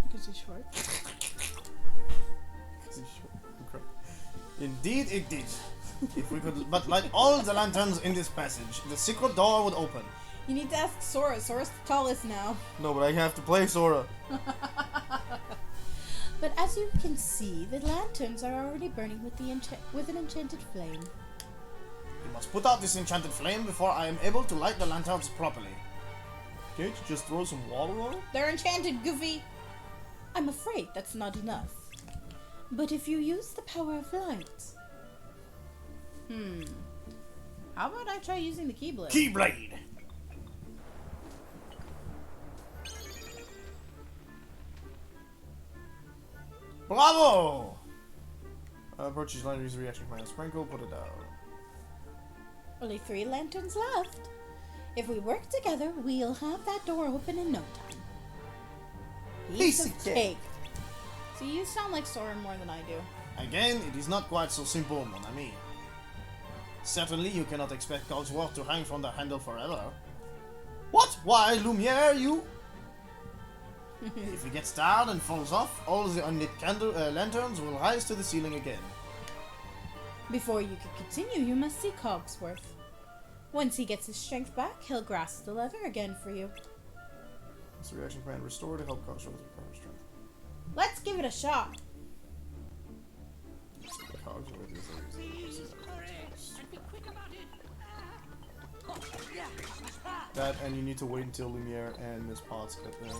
Because he's short. Because he's short. Okay. Indeed it did. If we could but light all the lanterns in this passage, the secret door would open. You need to ask Sora. Sora's the tallest now. No, but I have to play Sora. But as you can see, the lanterns are already burning with an enchanted flame. You must put out this enchanted flame before I am able to light the lanterns properly. Can't you just throw some water on them? They're enchanted, Goofy! I'm afraid that's not enough. But if you use the power of light... How about I try using the Keyblade? Keyblade! Bravo! Approach each lantern, use the reaction command. Sprinkle, put it down. Only 3 lanterns left. If we work together, we'll have that door open in no time. Piece of cake. See, you sound like Soren more than I do. Again, it is not quite so simple, mon ami. Certainly, you cannot expect Cogsworth to hang from the handle forever. What? Why, Lumiere, you? If he gets down and falls off, all the unlit lanterns will rise to the ceiling again. Before you can continue, you must see Cogsworth. Once he gets his strength back, he'll grasp the lever again for you. This reaction command restore to help Cogsworth recover strength. Let's give it a shot. Cogsworth is that, and you need to wait until Lumiere and Miss Potts get there.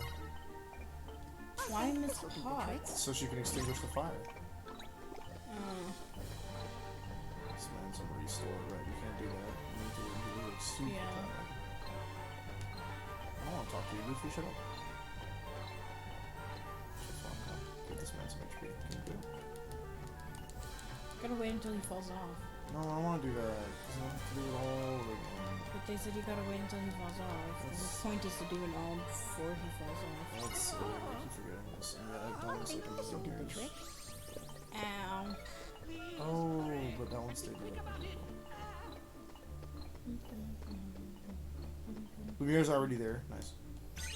Why Miss Potts? So she can extinguish the fire. This man's on restore, right? You can't do that. You need to do it super tired. I don't want to talk to you. Goofy, shut up. Give this man some HP. Can you do it? Gotta wait until he falls off. No, I don't want to do that. I have to do it all over again. But they said you gotta wait until he falls off. The point is to do it all before he falls off. That's silly. I keep forgetting this. And yeah, I've done this like a million years. Ow. Oh, but that one stayed good. Lumiere's already there. Nice.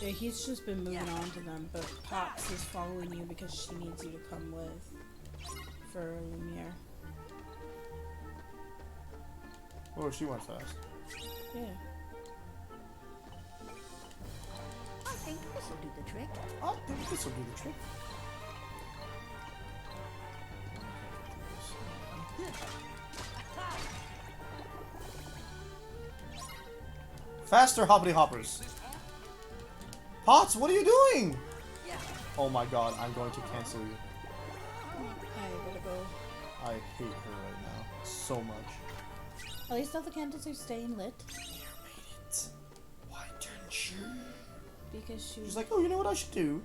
Yeah, he's just been moving on to them, but Potts is following you because she needs you to come with for Lumiere. Oh, she went fast. Yeah. I think this'll do the trick. I think this will do the trick. Faster, hoppity hoppers. Potts, what are you doing? Oh my god, I'm going to cancel you. I gotta go. I hate her right now so much. At least all the candles are staying lit. Why didn't you? Because She's like, oh, you know what I should do?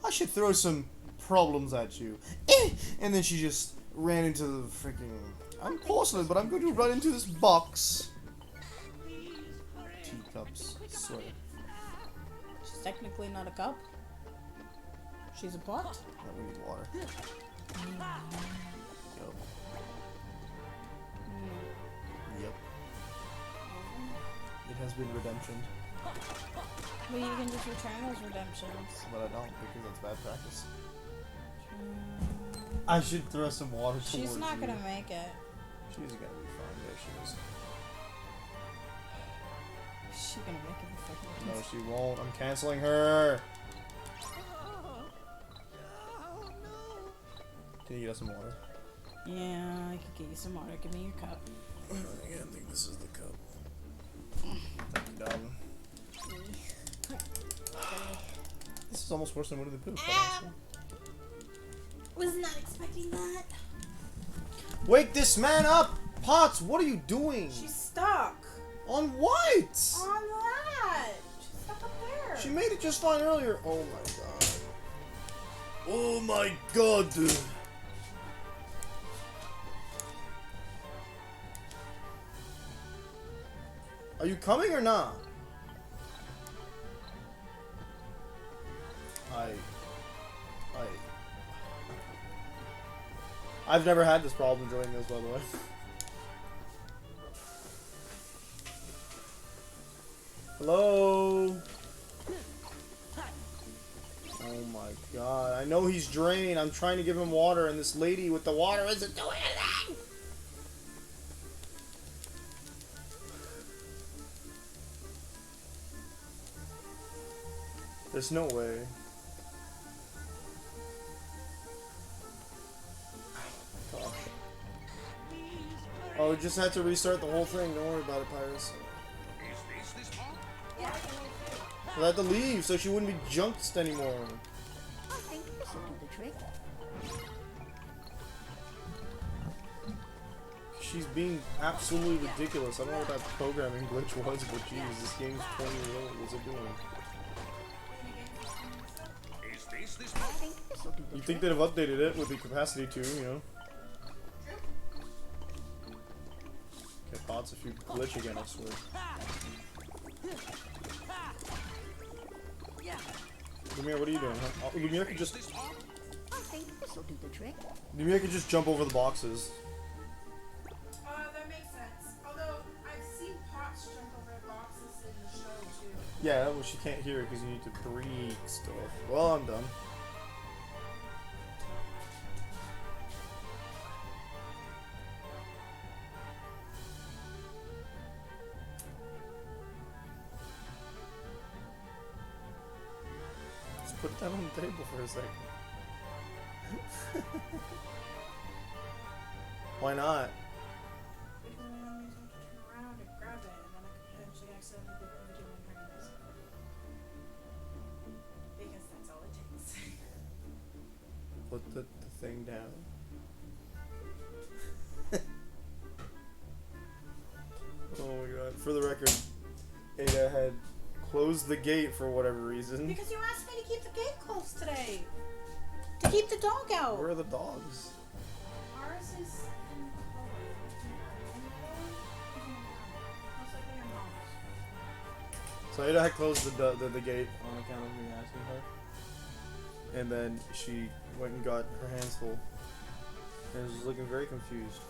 I should throw some problems at you. And then she just ran into the freaking... I'm porcelain, but I'm going to run into this box. Teacups. Swear. she's technically not a cup. She's a pot. No, we need water. Yup. Yep. It has been redemptioned. Well, you can just return those redemptions. But I don't, because that's bad practice. I should throw some water towards She's not you. gonna make it. She's gonna be fine. There she is. She's gonna make it before he No, does. she won't. I'm canceling her. Can you get us some water? Yeah, I could get you some water. Give me your cup. I think this is the cup. Thank you, darling. This is almost worse than Winnie the Pooh. quite honestly. Was not expecting that. Wake this man up! Potts, what are you doing? She's stuck. On what? On that. She's stuck up there. She made it just fine earlier. Oh my god. Oh my god. Are you or not? I've never had this problem doing this, by the way. Hello? Oh my god. I know he's drained. I'm trying to give him water, and this lady with the water isn't doing anything! There's no way. Gosh. Oh, we just had to restart the whole thing. Don't worry about it, Pirates. We had to leave so she wouldn't be junked anymore. I think this'll do the trick. She's being absolutely ridiculous. I don't know what that programming glitch was, but Jesus, this game's 20 years old. What's it doing? I think this'll do You think they'd have updated it with the capacity too, you know? Okay, bots, if you glitch again, I swear. Lumir, what are you doing, huh? Oh, Lumir could just... I think this'll do the trick. Lumir could just jump over the boxes. That makes sense. Although, I've seen Pots jump over boxes in the show, too. Yeah, well, she can't hear it because you need to breathe stuff. Well, I'm done. Just put that on the table for a second. Why not? Because I don't need to turn around and grab it, and then I could potentially accidentally be overdoing my hands. Because that's all it takes. Put the thing down. Oh my god. For the record, Ada had closed the gate for whatever reason. Because you asked me to keep the gate closed today. To keep the dog out. Where are the dogs? Ours is in the hallway. And the other one is in the garden. Most likely your mom's. So Ada had closed the gate on account of me asking her. And then she went and got her hands full. And was looking very confused.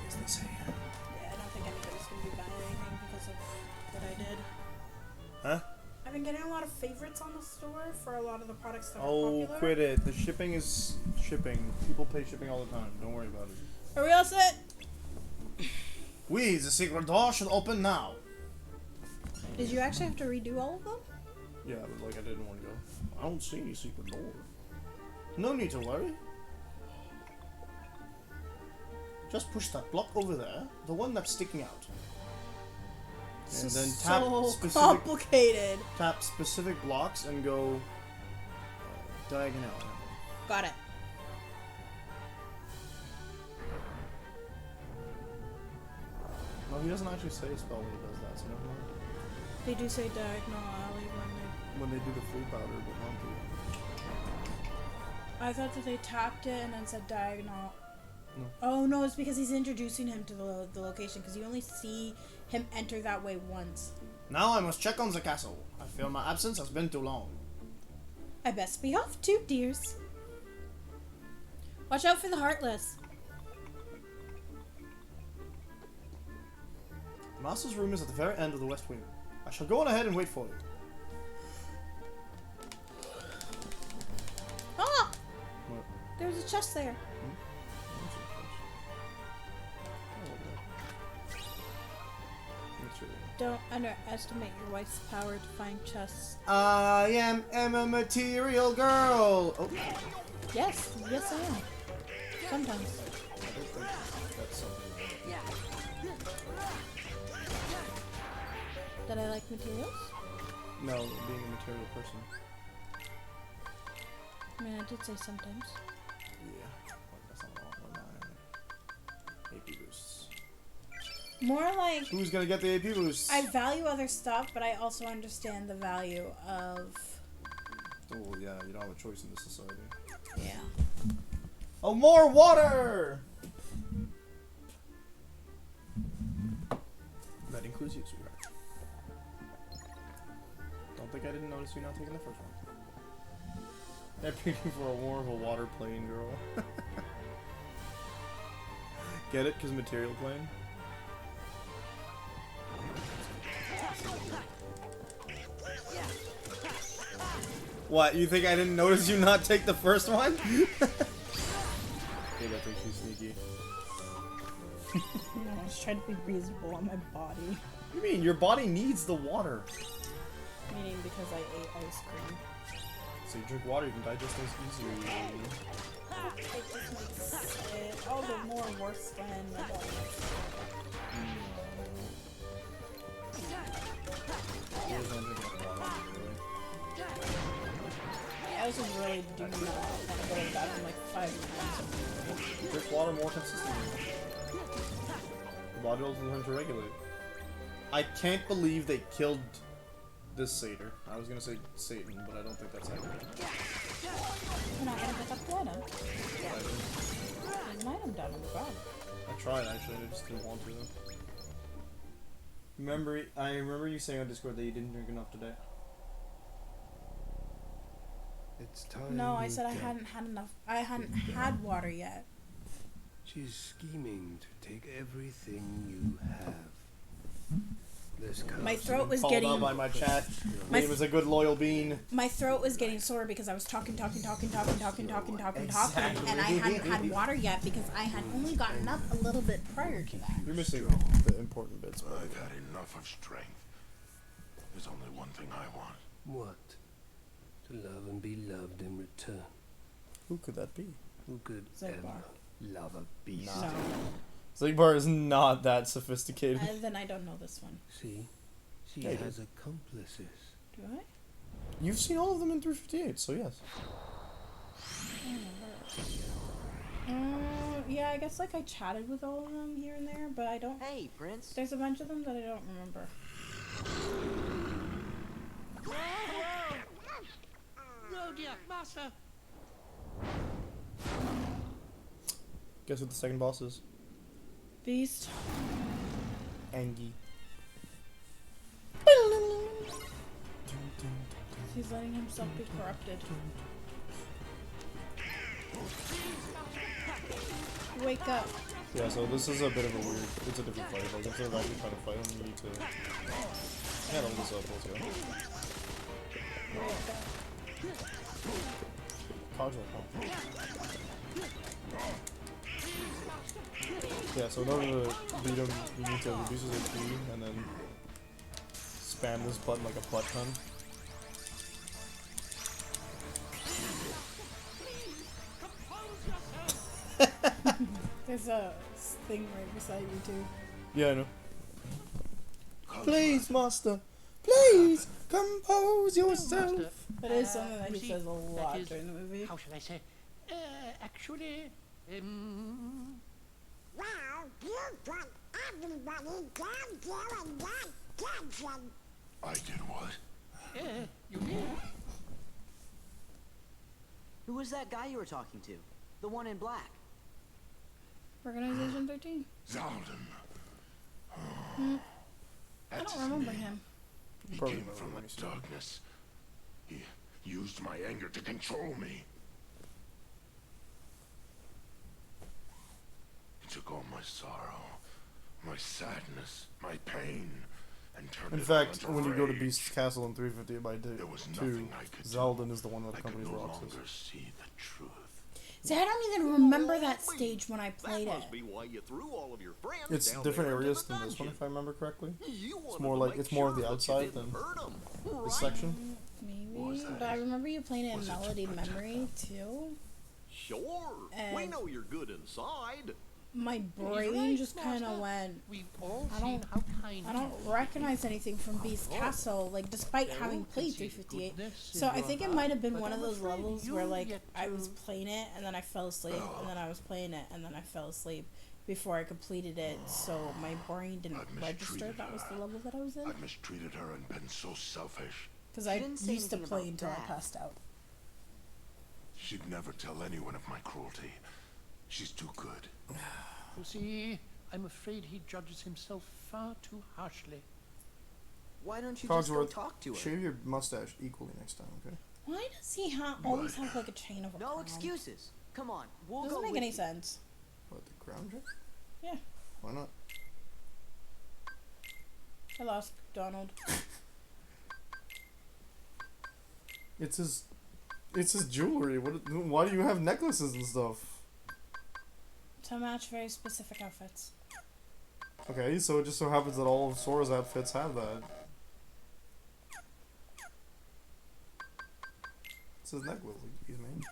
As they say. Yeah, I don't think anybody's gonna be buying anything because of what I did. Huh? I've been getting a lot of favorites on the store for a lot of the products that are Oh, popular. quit it. The shipping is shipping. People pay shipping all the time. Don't worry about it. Are we all set? We, the secret door should open now. Did you actually have to redo all of them? Yeah, but like I didn't want to go. I don't see any secret door. No need to worry. Just push that block over there, the one that's sticking out. And then tap so specific complicated. tap specific blocks and go diagonal. Got it. No, he doesn't actually say a spell when he does that, so never mind. They do say diagonal alley When they do the flea powder, but not the... I thought that they tapped it and then said diagonal. No. Oh no, it's because he's introducing him to the location because you only see him enter that way once. Now I must check on the castle. I feel my absence has been too long. I best be off too, dears. Watch out for the Heartless. The master's room is at the very end of the west wing. I shall go on ahead and wait for you. Ah! What? There's a chest there. Don't underestimate your wife's power to find chests. I am a material girl. Oh. Yes, yes I am. Sometimes. That's something. Yeah. That I like materials? No, being a material person. I mean, I did say sometimes. Yeah. That's not wrong. AP boosts. More like... Who's gonna get the AP boosts? I value other stuff, but I also understand the value of... Oh, yeah, you don't have a choice in this society. Yeah. Oh, more water! That includes you, sweetheart. Don't think I didn't notice you not taking the first one. I'm picking for more of a water plane girl. Get it? Because material plane? What, you think I didn't notice you not take the first one? Okay, that thinks she's sneaky. No, I was trying to be reasonable on my body. What do you mean? Your body needs the water. Meaning because I ate ice cream. So you drink water, you can digest things easier. It just makes it all the more worse when my body makes I was just really doing that. I would have gotten like 5 times. Drink water more consistently. The body will learn to regulate. I can't believe they killed this satyr. I was gonna say Satan, but I don't think that's accurate. We're not gonna pick up the item. There's an item down on the ground. I tried actually, I just didn't want to though. I remember you saying on Discord that you didn't drink enough today. It's time. No, I said I to hadn't had enough. I hadn't had water yet. She's scheming to take everything you have. This My throat was Called getting. out by my chat. My Name is a good loyal bean. My throat was getting sore because I was talking, and I hadn't had water yet because I had only gotten up a little bit prior to that. You're missing the important bits. I've had enough of strength. There's only one thing I want. What? To love and be loved in return. Who could that be? Who could Zegbar. ever love a beast? No. Zegbar is not that sophisticated. Then I don't know this one. See? She Yeah, you has accomplices. Do I? You've seen all of them in 358, so yes. Yeah, I guess like I chatted with all of them here and there, but I don't. Hey, Prince. There's a bunch of them that I don't remember. Oh dear, Master. Guess what the second boss is? Beast. Angie. He's letting himself be corrupted. Wake up. Yeah, so this is a bit of a weird. It's a different fight. Like instead of actually trying to fight him, you need to handle this up. Let's go. Cogs will come. Yeah, so in order to beat him, you need to reduce his HP and then spam this button like a butt ton. There's a thing right beside you too. Yeah, I know. Please, master. Please compose yourself. That is something that he see, says a lot that is- during the movie. How should I say? Actually, Well, you put everybody down there in that dungeon. I did what? you did. Who was that guy you were talking to? The one in black. Organization 13. Zaldin. I That's don't remember his name. him. He Probably came not from when the he started. darkness. He used my anger to control me. He took all my sorrow, my sadness, my pain, and turned In it fact, all when into you go to rage. Beast's Castle in 358 by There was 2, nothing I could do. Zaldin is the one that I could accompanies no Roxas. longer see the truth. See, I don't even remember that stage when I played That it. must be why you threw all of your friends It's down different there into areas the than this one, dungeon. if I remember correctly. You wanted more to like- make it's more of sure the that you outside didn't than hurt 'em, This right? section. Maybe, but I remember you playing it in Was it to Melody protect Memory too. Sure. We And- know you're good inside. My brain right, just kind of Master. went. We've all I seen don't- how kind I don't recognize anything from Beast Castle, like despite They having all played can see the 358. goodness in So I your think it heart, might have been but one of I'm those afraid levels you where like yet I was to- playing it and then I fell asleep and then I was playing it and then I fell asleep before I completed it. So my brain didn't I've register mistreated that was the her. level that I was in. I've mistreated her and been so selfish. Because She I didn't say used to anything play about until I that. passed out. She'd never tell anyone of my cruelty. She's too good. You see, I'm afraid he judges himself far too harshly. Why don't you just go Cogsworth, talk to her? shave your mustache equally next time, okay? Why does he always have like a chain of a No crown? excuses. Come on, we'll Doesn't go make with any you. sense. What, the crown trick? Yeah, Why not? I lost Donald. It's his jewelry. Why do you have necklaces and stuff? To match very specific outfits. Okay, so it just so happens that all of Sora's outfits have that. It's his necklace he's made.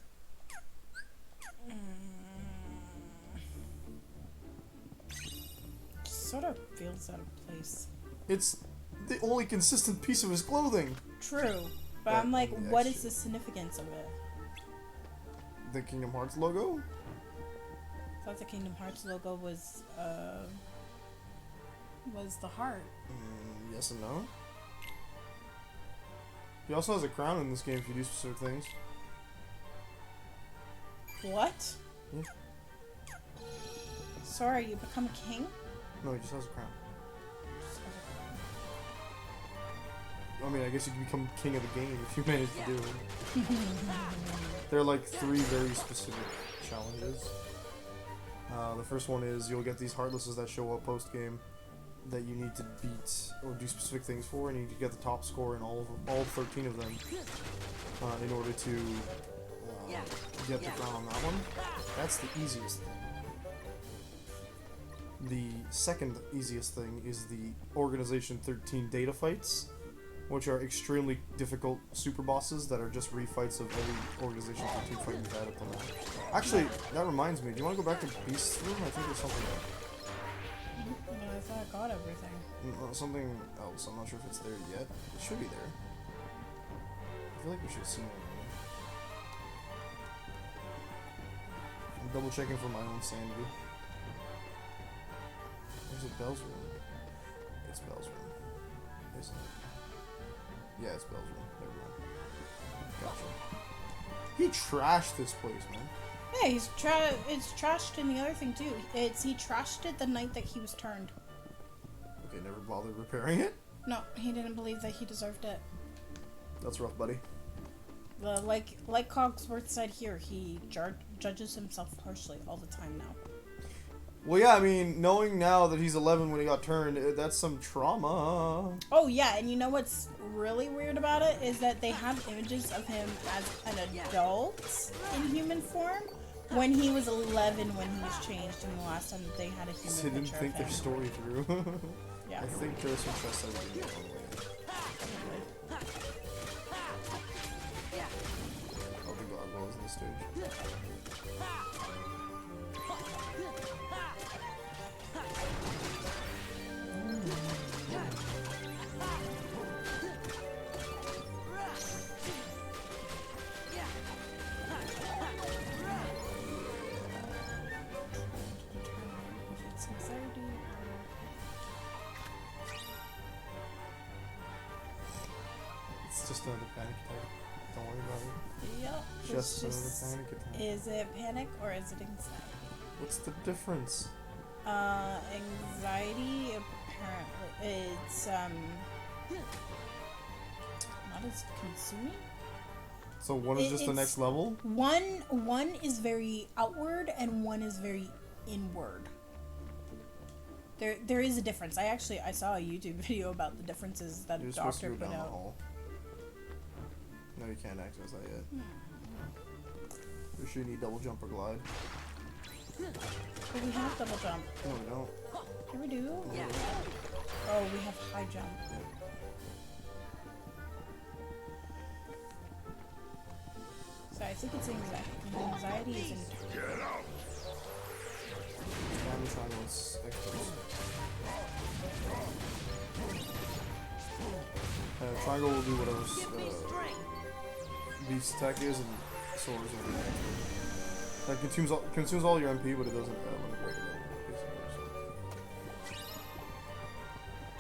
Sort of feels out of place. It's the only consistent piece of his clothing. True, but That I'm like, and the what is extra. the significance of it? The Kingdom Hearts logo? I thought the Kingdom Hearts logo was the heart. Yes and no. He also has a crown in this game if you do specific things. What? Yeah. Sorry, you become a king? No, he just has a crown. I mean, I guess you can become king of the game if you manage to do it. There are like 3 very specific challenges. The first one is you'll get these heartlesses that show up post-game that you need to beat or do specific things for, and you need to get the top score in all 13 of them in order to get the crown on that one. That's the easiest thing. The second easiest thing is the Organization 13 data fights, which are extremely difficult super bosses that are just refights of every Organization 13 fight you've had up to now. Actually, that reminds me, do you want to go back to Beast's room? I think there's something there. No, I thought I got everything. Something else, I'm not sure if it's there yet. It should be there. I feel like we should have seen it already. I'm double checking for my own sanity. Where's it? Bell's room? It's Bell's room. Isn't it? Yeah, it's Bell's room. Never mind. Gotcha. He trashed this place, man. Yeah, it's trashed in the other thing too. He trashed it the night that he was turned. Okay, never bothered repairing it? No, he didn't believe that he deserved it. That's rough, buddy. Like Cogsworth said here, he judges himself harshly all the time now. Well, yeah, I mean, knowing now that he's 11 when he got turned, that's some trauma. Oh, yeah, and you know what's really weird about it is that they have images of him as an adult in human form when he was 11 when he was changed, and the last time that they had a human They didn't picture think of their him. story through. Yeah. I think there's some trust that we didn't get one way. Oh, the gargoyle is on the stage. It's just another panic attack. Don't worry about it. Yep. Just another panic attack. Is it panic or is it anxiety? What's the difference? Anxiety apparently it's not as consuming. So one is just the next level? One is very outward and one is very inward. There is a difference. I saw a YouTube video about the differences that You're a supposed to doctor go put down the out. hall. No, you can't access that yet. For sure you need double jump or glide. But we have double jump. No, we don't. Here we do? Yeah. Oh, we have high jump. So I think it's anxiety. Anxiety is in. I'm trying to expose. Triangle will do whatever beast attack is, and sword is everything. That consumes all your MP, but it doesn't let it break it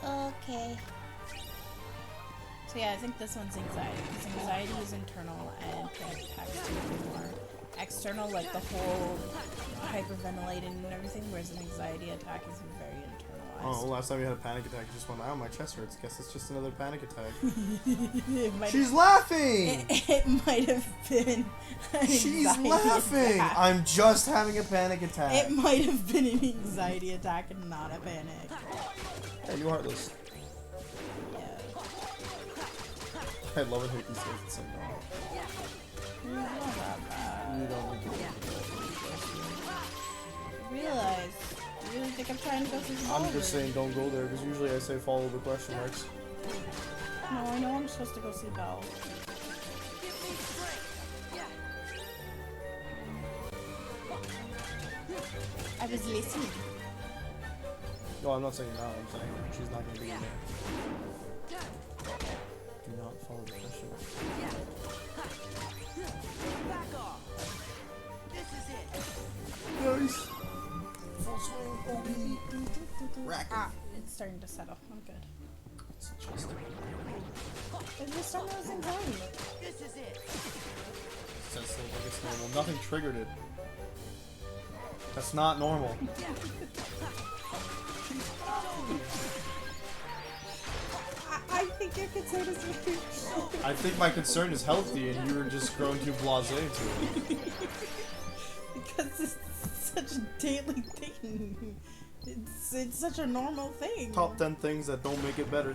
up. Okay. So yeah, I think this one's anxiety, because anxiety is internal and panic attacks tend to be more external, like the whole hyperventilating and everything, whereas an anxiety attack is very internalized. Oh, last time you had a panic attack, you just went, "Ow, my chest hurts." Guess it's just another panic attack. She's laughing! It might have been an She's anxiety laughing! attack. I'm just having a panic attack. It might have been an anxiety attack and not a panic. Hey, you heartless. Yeah. I love it how he says the same thing. You don't need to Realize. You really think I'm trying to go through the I'm ball just saying don't go there, because usually I say follow the question marks. No, I know I'm supposed to go see Belle. I was listening. No, I'm not saying now, I'm saying she's not going to be in there. Do not follow the question marks. Back off. This is it. Nice! Full swing, OP! Racket. Ah, it's starting to settle. I'm good. It's just... Should just start noticing pain. This is it. Says like it's normal. Nothing triggered it. That's not normal. I think your concern is very I think my concern is healthy, and you were just growing too blasé to it. because it's such a daily thing. It's such a normal thing. Top 10 things that don't make it better.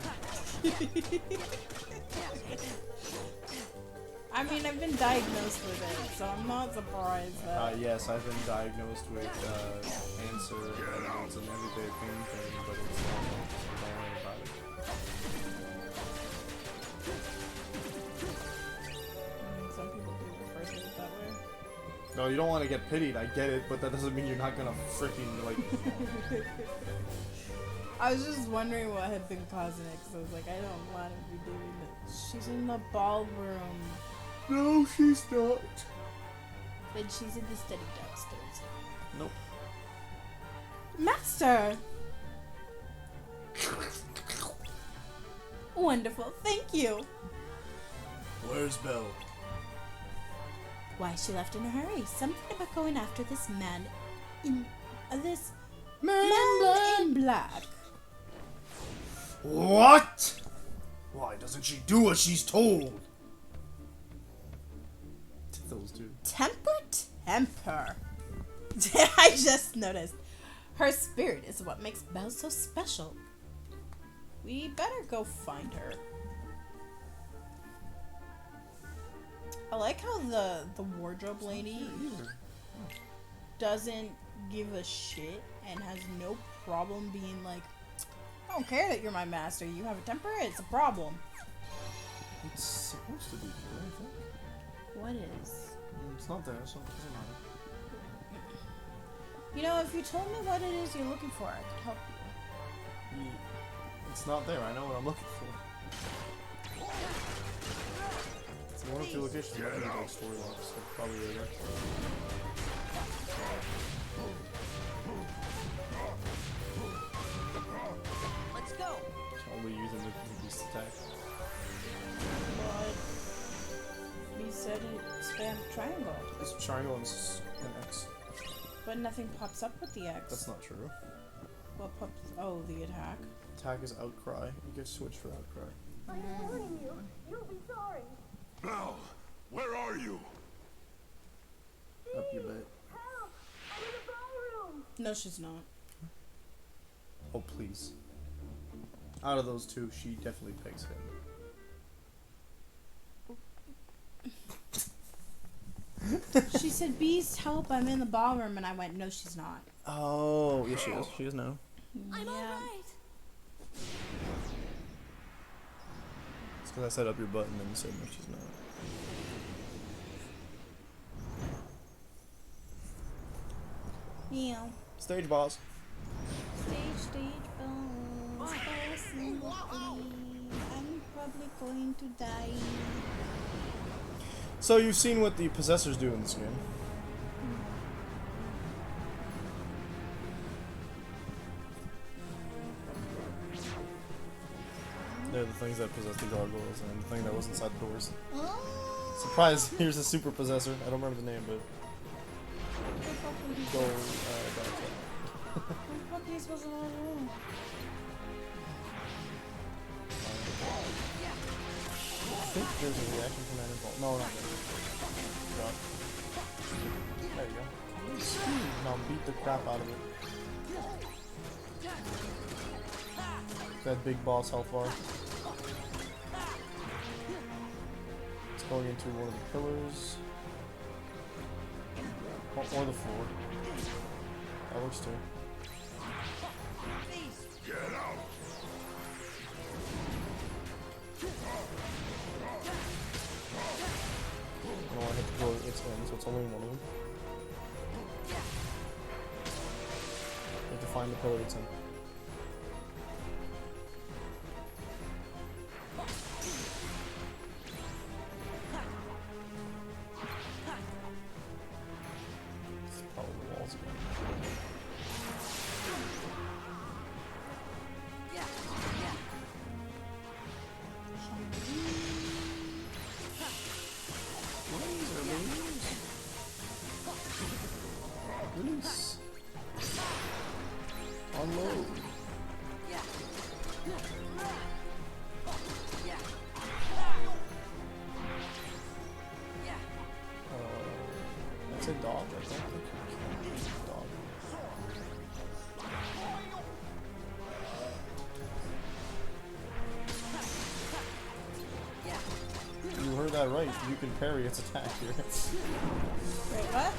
I mean, I've been diagnosed with it, so I'm not surprised that. Yes, I've been diagnosed with cancer, and it's an everyday pain thing, but it's normal, so don't worry about it. Some people do refer to it that way. No, you don't want to get pitied, I get it, but that doesn't mean you're not gonna freaking, like... I was just wondering what had been causing it, because I was like, I don't want to be doing it. She's in the ballroom. No, she's not. Then she's in the study downstairs. Nope. Master! Wonderful, thank you! Where's Belle? Why, she left in a hurry. Something about going after this man in... this... man in black. What? Why doesn't she do what she's told? Those two. Temper? I just noticed. Her spirit is what makes Belle so special. We better go find her. I like how the wardrobe lady doesn't give a shit and has no problem being like, I don't care that you're my master. You have a temper, it's a problem. It's supposed to be true, I think. What is? It's not there, so it doesn't matter. You know, if you told me what it is you're looking for, I could help you. It's not there, I know what I'm looking for. It's one of two locations, I think it's like story locks, so probably later. Let's go. Only using the beast attack. But you said it spam triangle, It's triangle and an X. but nothing pops up with the X. That's not true. What pops? Oh, the attack. Attack is outcry. You get switch for outcry. I'm warning you. You'll be sorry. Belle, where are you? Up your butt. Help! I'm in the ballroom. No, she's not. Oh, please. Out of those two, she definitely picks him. She said, Beast, help, I'm in the ballroom, and I went, no, she's not. Oh, yes, she is. She is now. I'm alright. It's because I said up your butt and then you said no, she's not. Yeah. Stage boss. Stage bones. I'm probably going to die. So you've seen what the possessors do in this game. They're the things that possess the gargoyles and the thing that was inside the doors. Surprise! Here's a super possessor. I don't remember the name, but go Puppies wasn't all alone. I think there's a reaction from that involved. No, not there. There you go. Now beat the crap out of it. That big boss health bar. It's going into one of the pillars. Or the floor. That works too. Get out! I don't want to hit the floor it's in, so it's only one of them. You have to find the pillar it's in. It's probably the walls again. say dog? I don't think you can use dog. You heard that right. You can parry its attack here. Wait, what?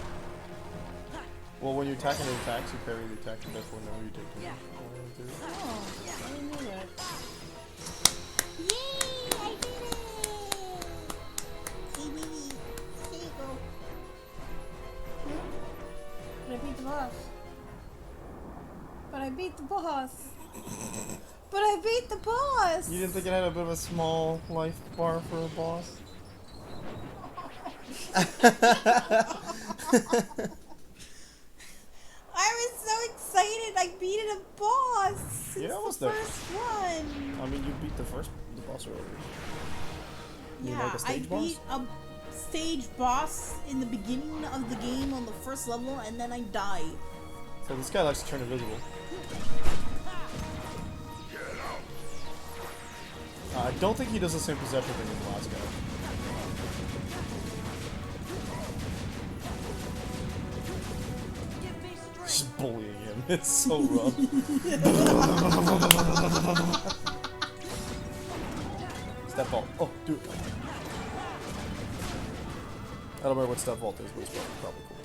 Well, when you're attacking the attacks, you parry the attack, and therefore now you take two. Yeah. Oh, I didn't know that. Yay! I did it! See, baby. There you go. But I beat the boss. But I beat the boss. But I beat the boss! You didn't think it had a bit of a small life bar for a boss? I was so excited! I beat a boss! Yeah, It's almost the there. first one! I mean, you beat the boss earlier. You Yeah, like a I stage boss? beat a stage boss in the beginning of the game on the first level, and then I died. So this guy likes to turn invisible. I don't think he does the same perception thing as the last guy. Just bullying him. It's so rough. Step vault. Oh, do it. I don't remember what step vault is, but it's probably cool.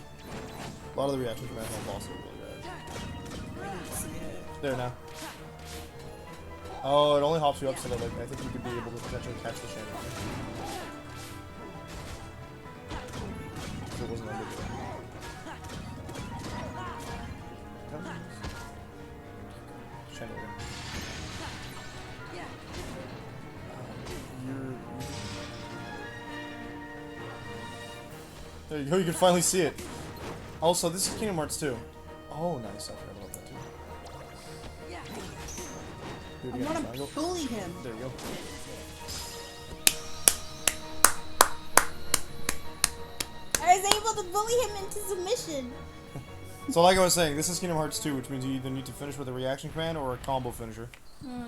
A lot of the reactions from Animal Boss are really bad. There now. Oh, it only hops you up so that like I think you could be able to potentially catch the shiny. If it wasn't under there. Shiny again. There you go, you can finally see it. Also, this is Kingdom Hearts 2. Oh, nice. I forgot about that too. Do it I again, want triangle. to bully him. There you go. I was able to bully him into submission. So like I was saying, this is Kingdom Hearts 2, which means you either need to finish with a reaction command or a combo finisher. Okay.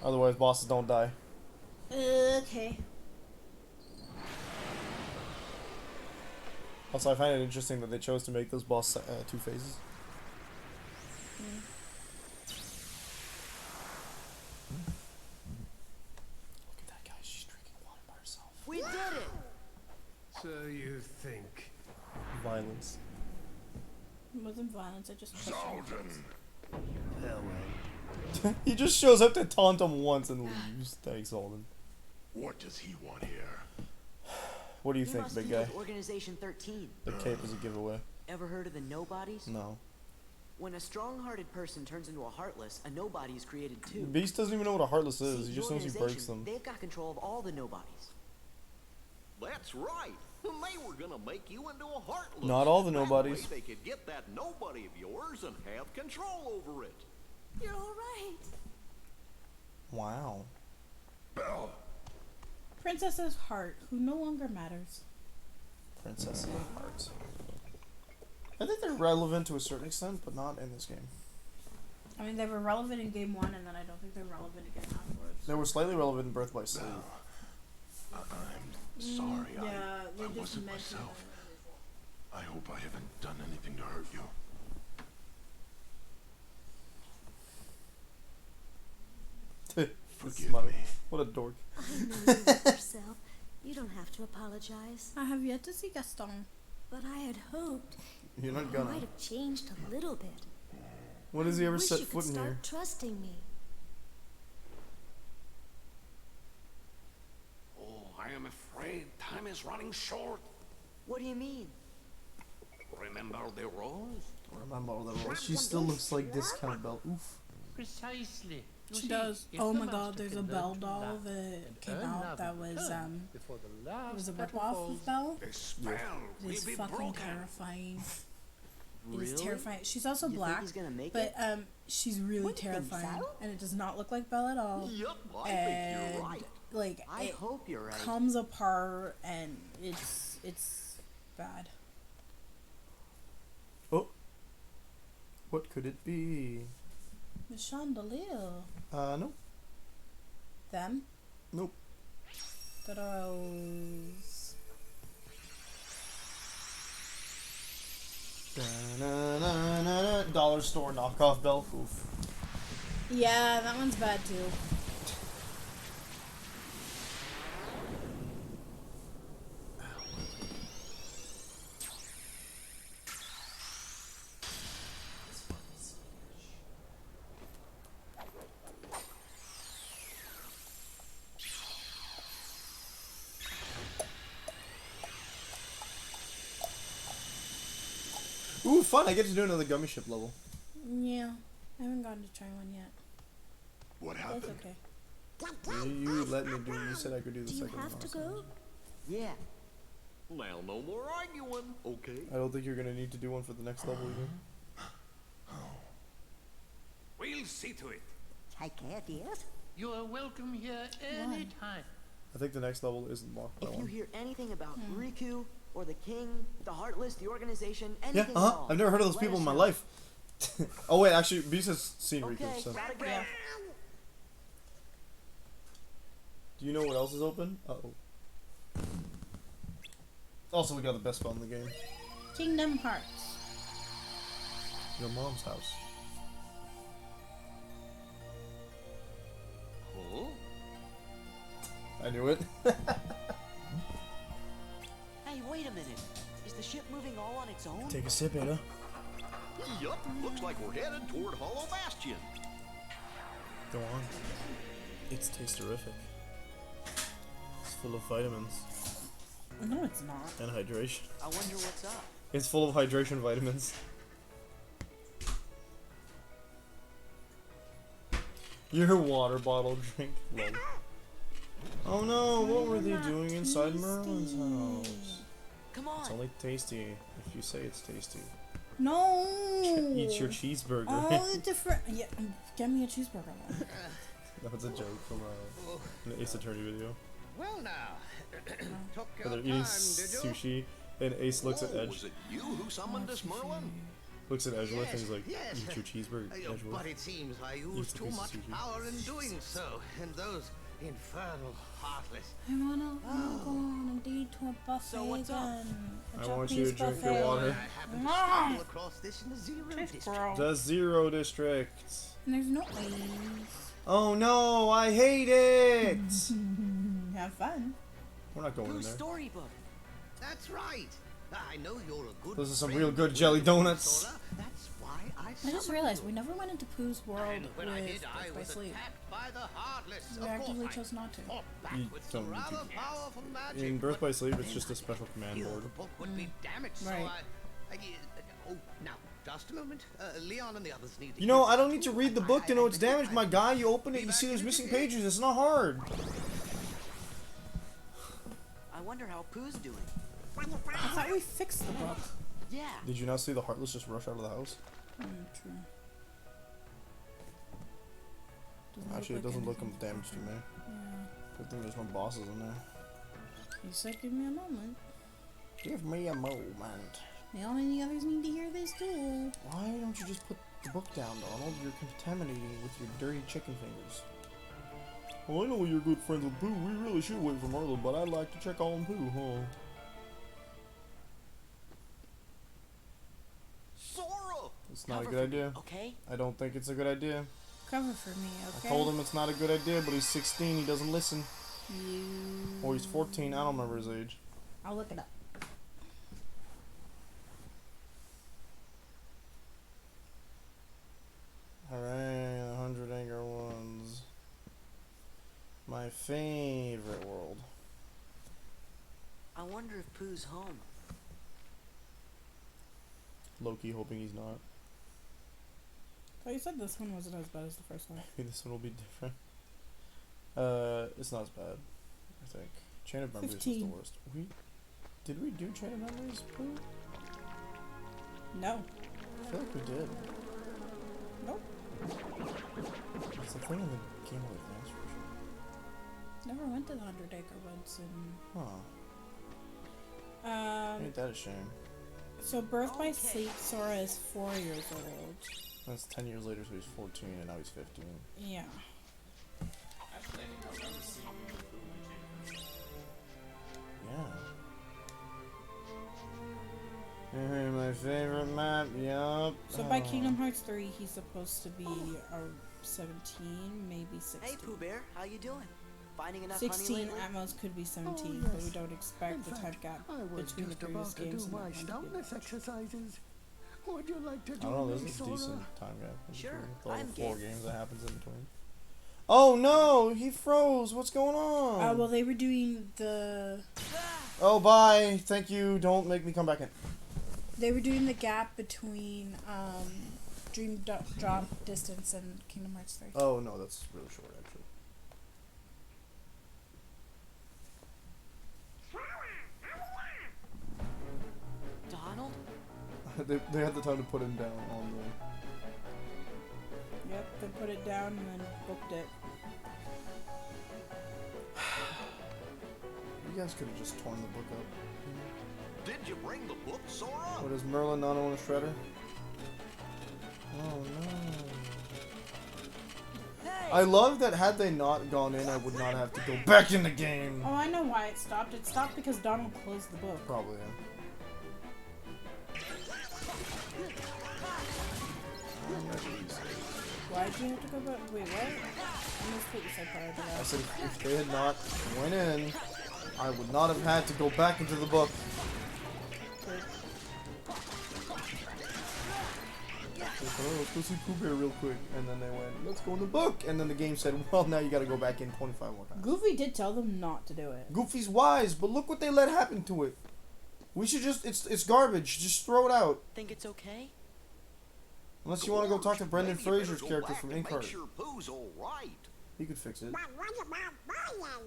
Otherwise, bosses don't die. Okay. Also, I find it interesting that they chose to make those boss two phases. Look at that guy, she's drinking water by herself. We did it! So you think? Violence. It wasn't violence, I just pushed him. Farewell. He just shows up to taunt him once and leaves. Thanks, Alden. What does he want here? What do you He think, must big be guy? with Organization 13. The cape is a giveaway. Ever heard of the Nobodies? No. When a strong-hearted person turns into a Heartless, a Nobody is created too. Beast doesn't even know what a Heartless See, is. He just the knows he breaks organization, them. They've got control of all the Nobodies. That's right. They were gonna make you into a Heartless. Not all the That Nobodies. way they could get that nobody of yours and have control over it. You're all right. Wow. Belle! Princess's heart, who no longer matters. Princess of Hearts. I think they're relevant to a certain extent, but not in this game. I mean, they were relevant in game 1, and then I don't think they're relevant again afterwards. They were slightly relevant in Birth by Sleep. I'm sorry. Yeah, they I just wasn't mentioned myself. I hope I haven't done anything to hurt you. Forgive Smile. me. What a dork. I know you love yourself. You don't have to apologize. I have yet to see Gaston. But I had hoped You're not you gonna. might have changed a little bit. When has he ever Wish set you could foot in start here? trusting me. Oh, I am afraid time is running short. What do you mean? Remember the rules? Remember all the rules. She still looks like Discount Belle. Oof. Precisely. You She see, does. if Oh the my god, master there's a can Belle learn to doll laugh that and came earn out love that in was, return before the last it was a battle ripoff falls, of Belle. The spell will It's be fucking broken. terrifying. It Really? is terrifying. She's also You think black, he's gonna make but it? she's really What do you think, terrifying, so? and it does not look like Belle at all. Yep, I think And you're right. like I it hope you're right. comes apart, and it's bad. Oh. What could it be? The chandelier. No. Them. Nope. Those. Da-na-na-na-na. Dollar store knockoff bell. Oof. Yeah, that one's bad too. Ooh, fun! I get to do another gummy ship level. Yeah, I haven't gotten to try one yet. What That's happened? okay. You let me do. You said I could do the Do you second have one. to also. go? Yeah. Now, no more arguing, okay? I don't think you're gonna need to do one for the next level either. We'll see to it. Take care, dears. You're welcome here anytime. I think the next level isn't locked by If you one. hear anything about Riku or the King, the Heartless, the organization, Yeah, anything at all, I've never heard of those let people us in my know. life. Oh wait, actually, Beast has seen Okay, Riku. So. gotta go. Yeah. Do you know what else is open? Uh-oh. Also, we got the best spell in the game. Kingdom Hearts. Your mom's house. Huh? I knew it. Hey, wait a minute. Is the ship moving all on its own? Take a sip, Ada. Yup, looks like we're headed toward Hollow Bastion. Go on. It's tasterific. It's full of vitamins No, it's not. and hydration. I wonder what's up. It's full of hydration vitamins. Your water bottle drink. Lol. Oh no, what were they doing inside Merlin's house? Come on. It's only tasty if you say it's tasty. No. Eat your cheeseburger. All the different. Yeah, get me a cheeseburger. That was a joke from an Ace Attorney video. Well now, took Where your they're time, eating did you? sushi, and Ace looks at Oh, Edge. was it you who summoned this Merlin? Looks at Edgeworth and he's like, yes. eat your cheeseburger, Edgeworth. But it seems I Eats used a too piece of much sushi. power in doing so, and those infernal heartless. I wanna go on a detour buffet So what's up? again. A I want you to Japanese drink your buffet. water. I happened to Ah! stumble across this in the Zero Tastes District. gross. The Zero District. And there's no A's. Oh no, I hate it! Have fun. We're not going in Pooh's there. storybook. That's right. I know you're a good Those are some friend real good of jelly Riku, donuts. Sora. That's why I I just summoned realized you. we never went into Pooh's world And when I with did, I Birth by was Sleep. attacked by the heartless. We Of actively course, chose not to. I fought back You with don't some need rather to. powerful magic. In Birth but by Sleep, it's then just a special command knew board. The book would be damaged, so Right. oh, now, just a moment. Leon and the others need to You know, hear I don't this need to too. read the book to know it's I- damaged, my guy. You open it, you see there's missing pages. It's not hard. I wonder how Pooh's doing. I thought we fixed the book. Yeah. Did you not see the Heartless just rush out of the house? True. Actually, it doesn't look damaged to me. Yeah. Good thing there's no bosses in there. You said give me a moment. Give me a moment. The only others need to hear this too. Why don't you just put the book down, Donald? You're contaminating it with your dirty chicken fingers. Well, I know you're good friends with Pooh. We really should wait for Merlin, but I'd like to check on Pooh, huh? Sora! It's not a Cover good for idea. me, okay? I don't think it's a good idea. Cover for me, okay? I told him it's not a good idea, but he's 16. He doesn't listen. You... Or he's 14. I don't remember his age. I'll look it up. Hooray, 100 Anger Ones. My favorite world. I wonder if Pooh's home. Loki hoping he's not. Oh, you said this one wasn't as bad as the first one. Maybe this one will be different. It's not as bad, I think. Chain of Memories was the 15. worst. Did we do Chain of Memories, Pooh? No. I feel like we did. Nope. It's the thing in the Game Boy Advance version. Never went to the 100 Acre Woods and... Huh. Ain't that a shame? So Birth by Sleep, Sora is 4 years old. That's 10 years later, so he's 14, and now he's 15. Yeah. Yeah. Hey, my favorite map. Yup. So by Kingdom Hearts 3, he's supposed to be 17, maybe 16. Hey, Pooh Bear, how you doing? Finding enough honey 16 lately? at most could be 17, Oh, but we yes. don't expect In the fact, time gap I was between the just previous about to games do and my that one to be stoutness much. exercises. Would you like to I join don't know. me, This is a Sora? decent time gap. in Sure, between, with all I'm the 4 game. games that happens in between. Oh no! He froze. What's going on? Well, they were doing the... Oh, bye. Thank you. Don't make me come back in. They were doing the gap between Dream Drop Distance and Kingdom Hearts 3. Oh no, that's really short actually. Donald? they had the time to put him down on the. Yep, they put it down and then booked it. You guys could have just torn the book up. Did you bring the book, Sora? What is Merlin not on a shredder? Oh no. I love that had they not gone in, I would not have to go back in the game. Oh, I know why it stopped. It stopped because Donald closed the book. Probably, yeah. Why'd you have to go back? Wait, what? I missed what you said prior to I that. said if they had not went in, I would not have had to go back into the book. Oh, let's go see Pooh Bear real quick. And then they went, let's go in the book. And then the game said, well, now you gotta go back in 25 more times. Goofy did tell them not to do it. Goofy's wise, but look what they let happen to it. We should just, it's garbage. Just throw it out. Think it's okay? Unless you want to go talk to Brendan Maybe you better Fraser's go character back from and Inkheart. Make sure Pooh's all right. He could fix it. But what about Brian?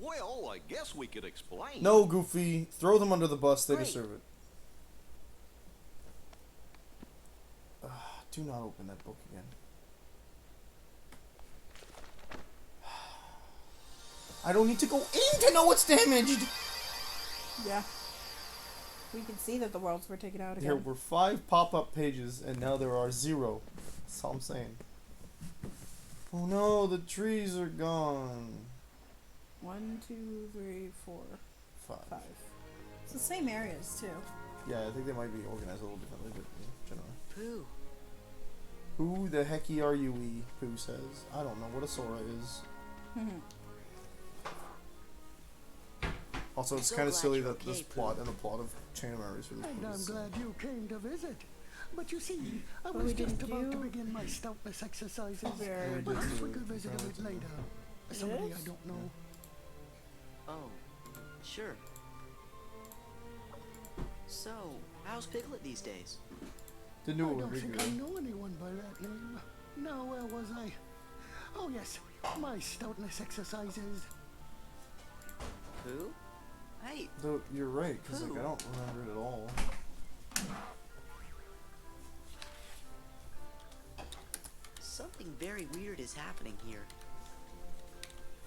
Well, I guess we could explain. No, Goofy. Throw them under the bus. They Great. deserve it. Do not open that book again. I don't need to go in to know it's damaged. Yeah. We can see that the worlds were taken out again. There were 5 pop-up pages, and now there are 0. That's all I'm saying. Oh no, the trees are gone. 1, 2, 3, 4, 5. 5. It's the same areas too. Yeah, I think they might be organized a little differently, but generally. Pooh. Who the hecky are you, Pooh says. I don't know what a Sora is. Also, it's So kind of glad silly you're that okay, this Pooh. plot and the plot of Chain of Memories for this And movie I'm is glad you came to visit. But you see, I But was we just didn't about to do- begin my stoutness exercises. Very Perhaps we good. could visit a bit later. Somebody I don't know. Oh, sure. So, how's Piglet these days? Didn't do I it with don't think I Riku. know anyone by that name. Now, where was I? Oh yes, my stoutness exercises. Pooh? Hey, Though you're right, because like Pooh. I don't remember it at all. something very weird is happening here.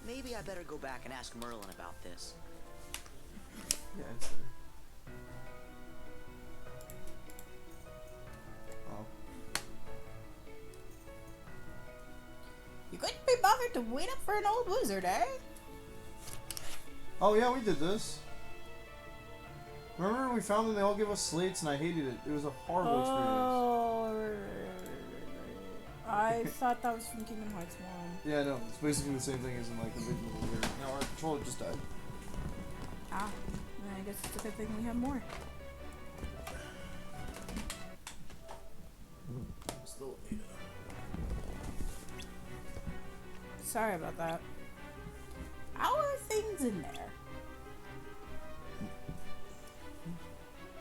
Maybe I better go back and ask Merlin about this. Yeah, it's there. Oh. You couldn't be bothered to wait up for an old wizard, eh? Oh yeah, we did this. Remember we found them, they all gave us slates and I hated it. It was a horrible experience. Oh, I thought that was from Kingdom Hearts 1. Yeah, no, it's basically the same thing as in like the original here. Now our controller just died. Ah, I guess it's a good thing we have more. Still ate it. Sorry about that. How are things in there?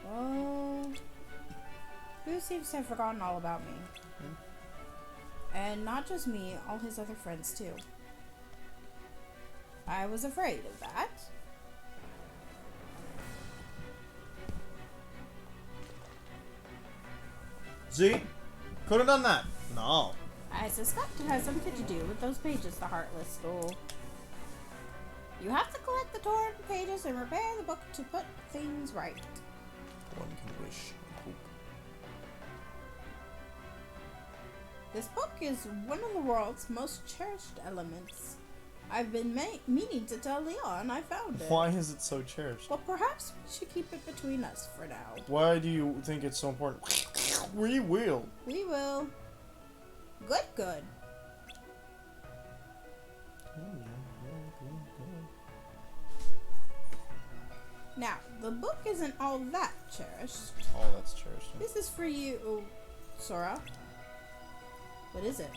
Oh, who seems to have forgotten all about me? And not just me, all his other friends too. I was afraid of that. See? Could have done that. No. I suspect it has something to do with those pages the Heartless stole. You have to collect the torn pages and repair the book to put things right. One can wish and hope. This book is one of the world's most cherished elements. I've been meaning to tell Leon I found it. Why is it so cherished? Well, perhaps we should keep it between us for now. Why do you think it's so important? We will. We will. Good, good. Now, the book isn't all that cherished. Oh, that's cherished. This is for you, Sora. What is it?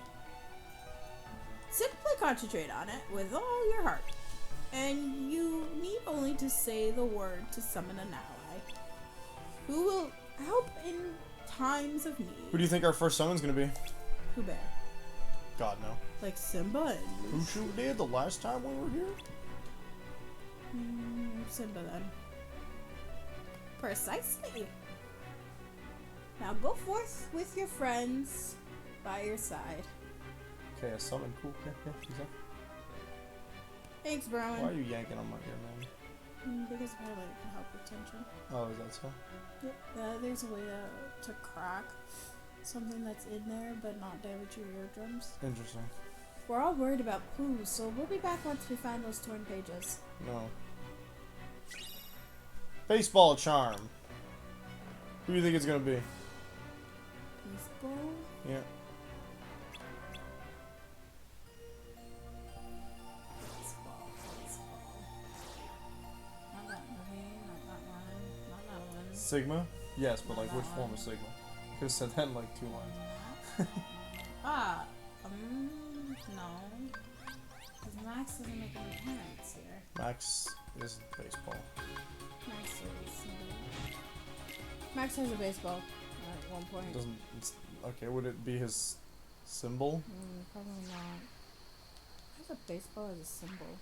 Simply concentrate on it with all your heart. And you need only to say the word to summon an ally who will help in times of need. Who do you think our first summon's gonna be? Who bear? God, no. Like Simba and Mushu did the last time we were here? Simba then. Precisely. Now go forth with your friends by your side. Okay, a summon. Cool. Yeah, she's up. Thanks, Brown. Why are you yanking on my ear, man? Because I like to help retention. Oh, is that so? Yep. There's a way to crack something that's in there but not damage your eardrums. Interesting. We're all worried about Pooh, so we'll be back once we find those torn pages. No. Baseball charm. Who do you think it's gonna be? Baseball? Yeah. Sigma? Yes, but like which form of Sigma? Could have said that in like 2 lines. No. Because Max doesn't make any appearance here. Max is baseball. Max has a baseball at one point. Doesn't it's, okay, would it be his symbol? Probably not. Has a baseball as a symbol.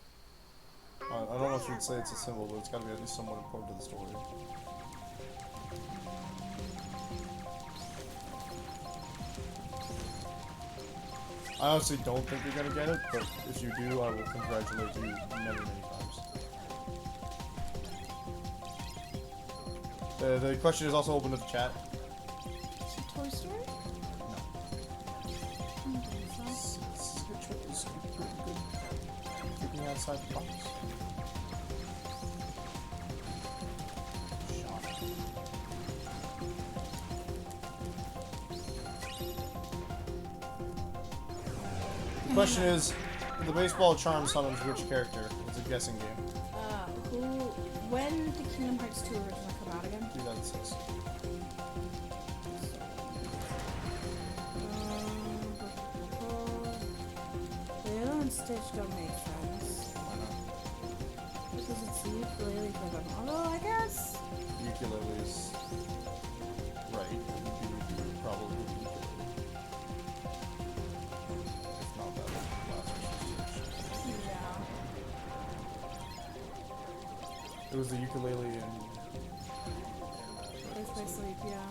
I don't know if you'd say it's a symbol, but it's gotta be at least somewhat important to the story. I honestly don't think you're gonna get it, but if you do, I will congratulate you many, many times. The question is also open to the chat. Is it Toy Story? No. Switch is pretty good. Keeping outside the box. The question is, the baseball charm summons which character? It's a guessing game. When did Kingdom Hearts 2 originally come out again? 2006. Lilo and Stitch don't make sense. Why not? Because it's the ukulele for them. Although, I guess... Ukulele is right. It would be probably ukulele. If not that, last one. Yeah. It was the ukulele and Place by Sleep, yeah.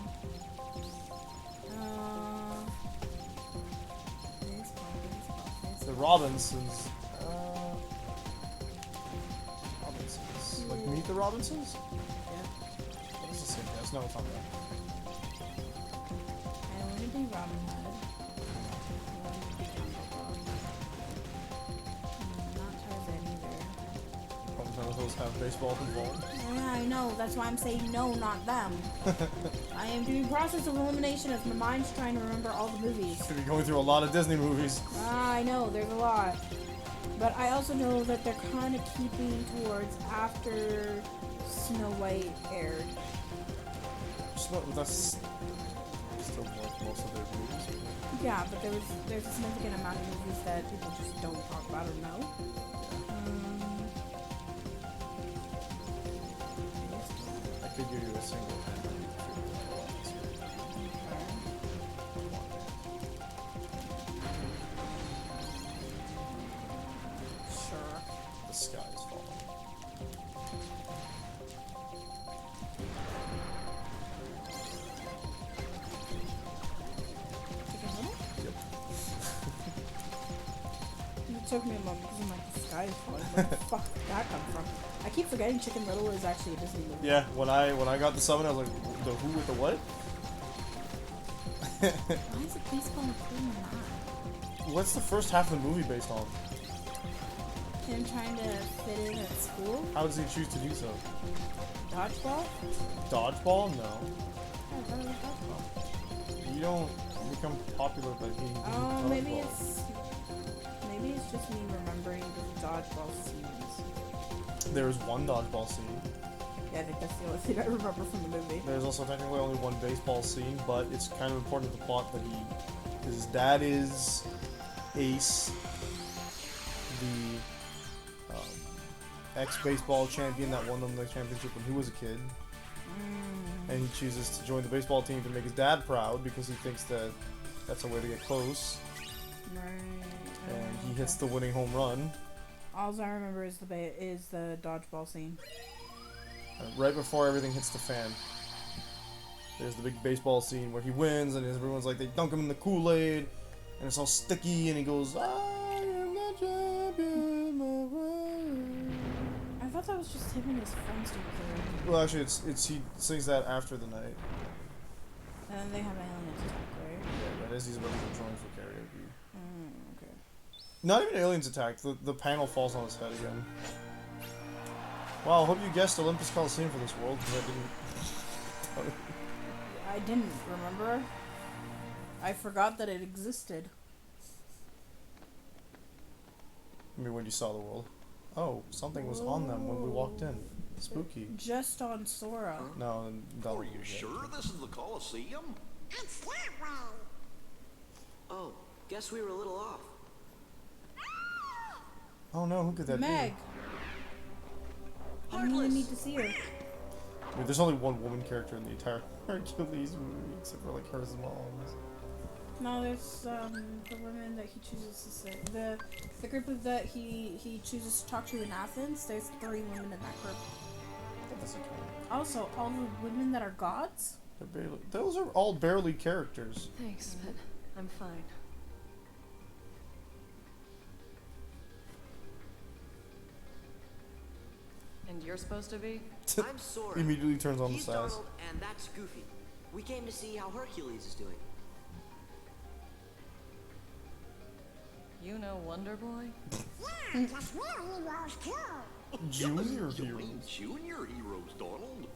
the Robinsons. Robinsons. Like Meet the Robinsons? Yeah. That's the same guess. No, it's not that. And wouldn't it be Robin Hood? Not Tarzan either. None of those have baseball involved. Yeah, I know. That's why I'm saying no, not them. I am doing process of elimination as my mind's trying to remember all the movies. Should be going through a lot of Disney movies. I know, there's a lot. But I also know that they're kind of keeping towards after Snow White aired. That's still like most of their movies. Yeah, but there's a significant amount of movies that people just don't talk about or know. I could give you a single hand. Sure. The sky is falling. Chicken Little? Yep. It took me a moment because I'm like, the sky is falling. Where the fuck did that come from? I keep forgetting Chicken Little is actually a Disney movie. Yeah, when I got the summon, I was like, the who with the what? Why is it baseball including that? What's the first half of the movie based on? Him trying to fit in at school? How does he choose to do so? Dodgeball? Dodgeball? No. I thought it was dodgeball. You don't become popular by being good at Oh, maybe dodgeball. it's just me remembering the dodgeball scenes. There's one dodgeball scene. Yeah, I think that's the only thing I remember from the movie. There's also technically only one baseball scene, but it's kind of important to the plot that his dad is Ace, the ex-baseball champion that won them the championship when he was a kid. And he chooses to join the baseball team to make his dad proud because he thinks that that's a way to get close. Right. And he hits the winning home run. All I remember is the dodgeball scene. Right before everything hits the fan. There's the big baseball scene where he wins and everyone's like, they dunk him in the Kool-Aid and it's all sticky and he goes, I am the champion, my world. I thought that was just him and his friends doing karaoke. Well, actually, it's he sings that after the night. And then they have aliens attack, right? Yeah, right as he's about to go join for karaoke. Okay. Not even aliens attack. The panel falls on his head again. Wow, I hope you guessed Olympus Coliseum for this world, because I didn't. I didn't remember. I forgot that it existed. I mean, when you saw the world. Oh, something was on them when we walked in. Spooky. Just on Sora. No, Are you sure this is the Colosseum? It's that way. Oh, guess we were a little off. Oh no, who could that Meg. I really need to see her. be? I mean, there's only one woman character in the entire Hercules movie, except for like hers moms. No, there's the women that he chooses to say. The group of that he chooses to talk to in Athens. There's 3 women in that group. That doesn't count. Also, all the women that are gods. They're barely, those are all barely characters. Thanks, but I'm fine. And you're supposed to be? I'm Sora. Immediately turns on He's the sass. Donald, and that's Goofy. We came to see how Hercules is doing. You know Wonder Boy? Yeah, that's real heroes too. Junior You mean heroes. junior heroes, Donald?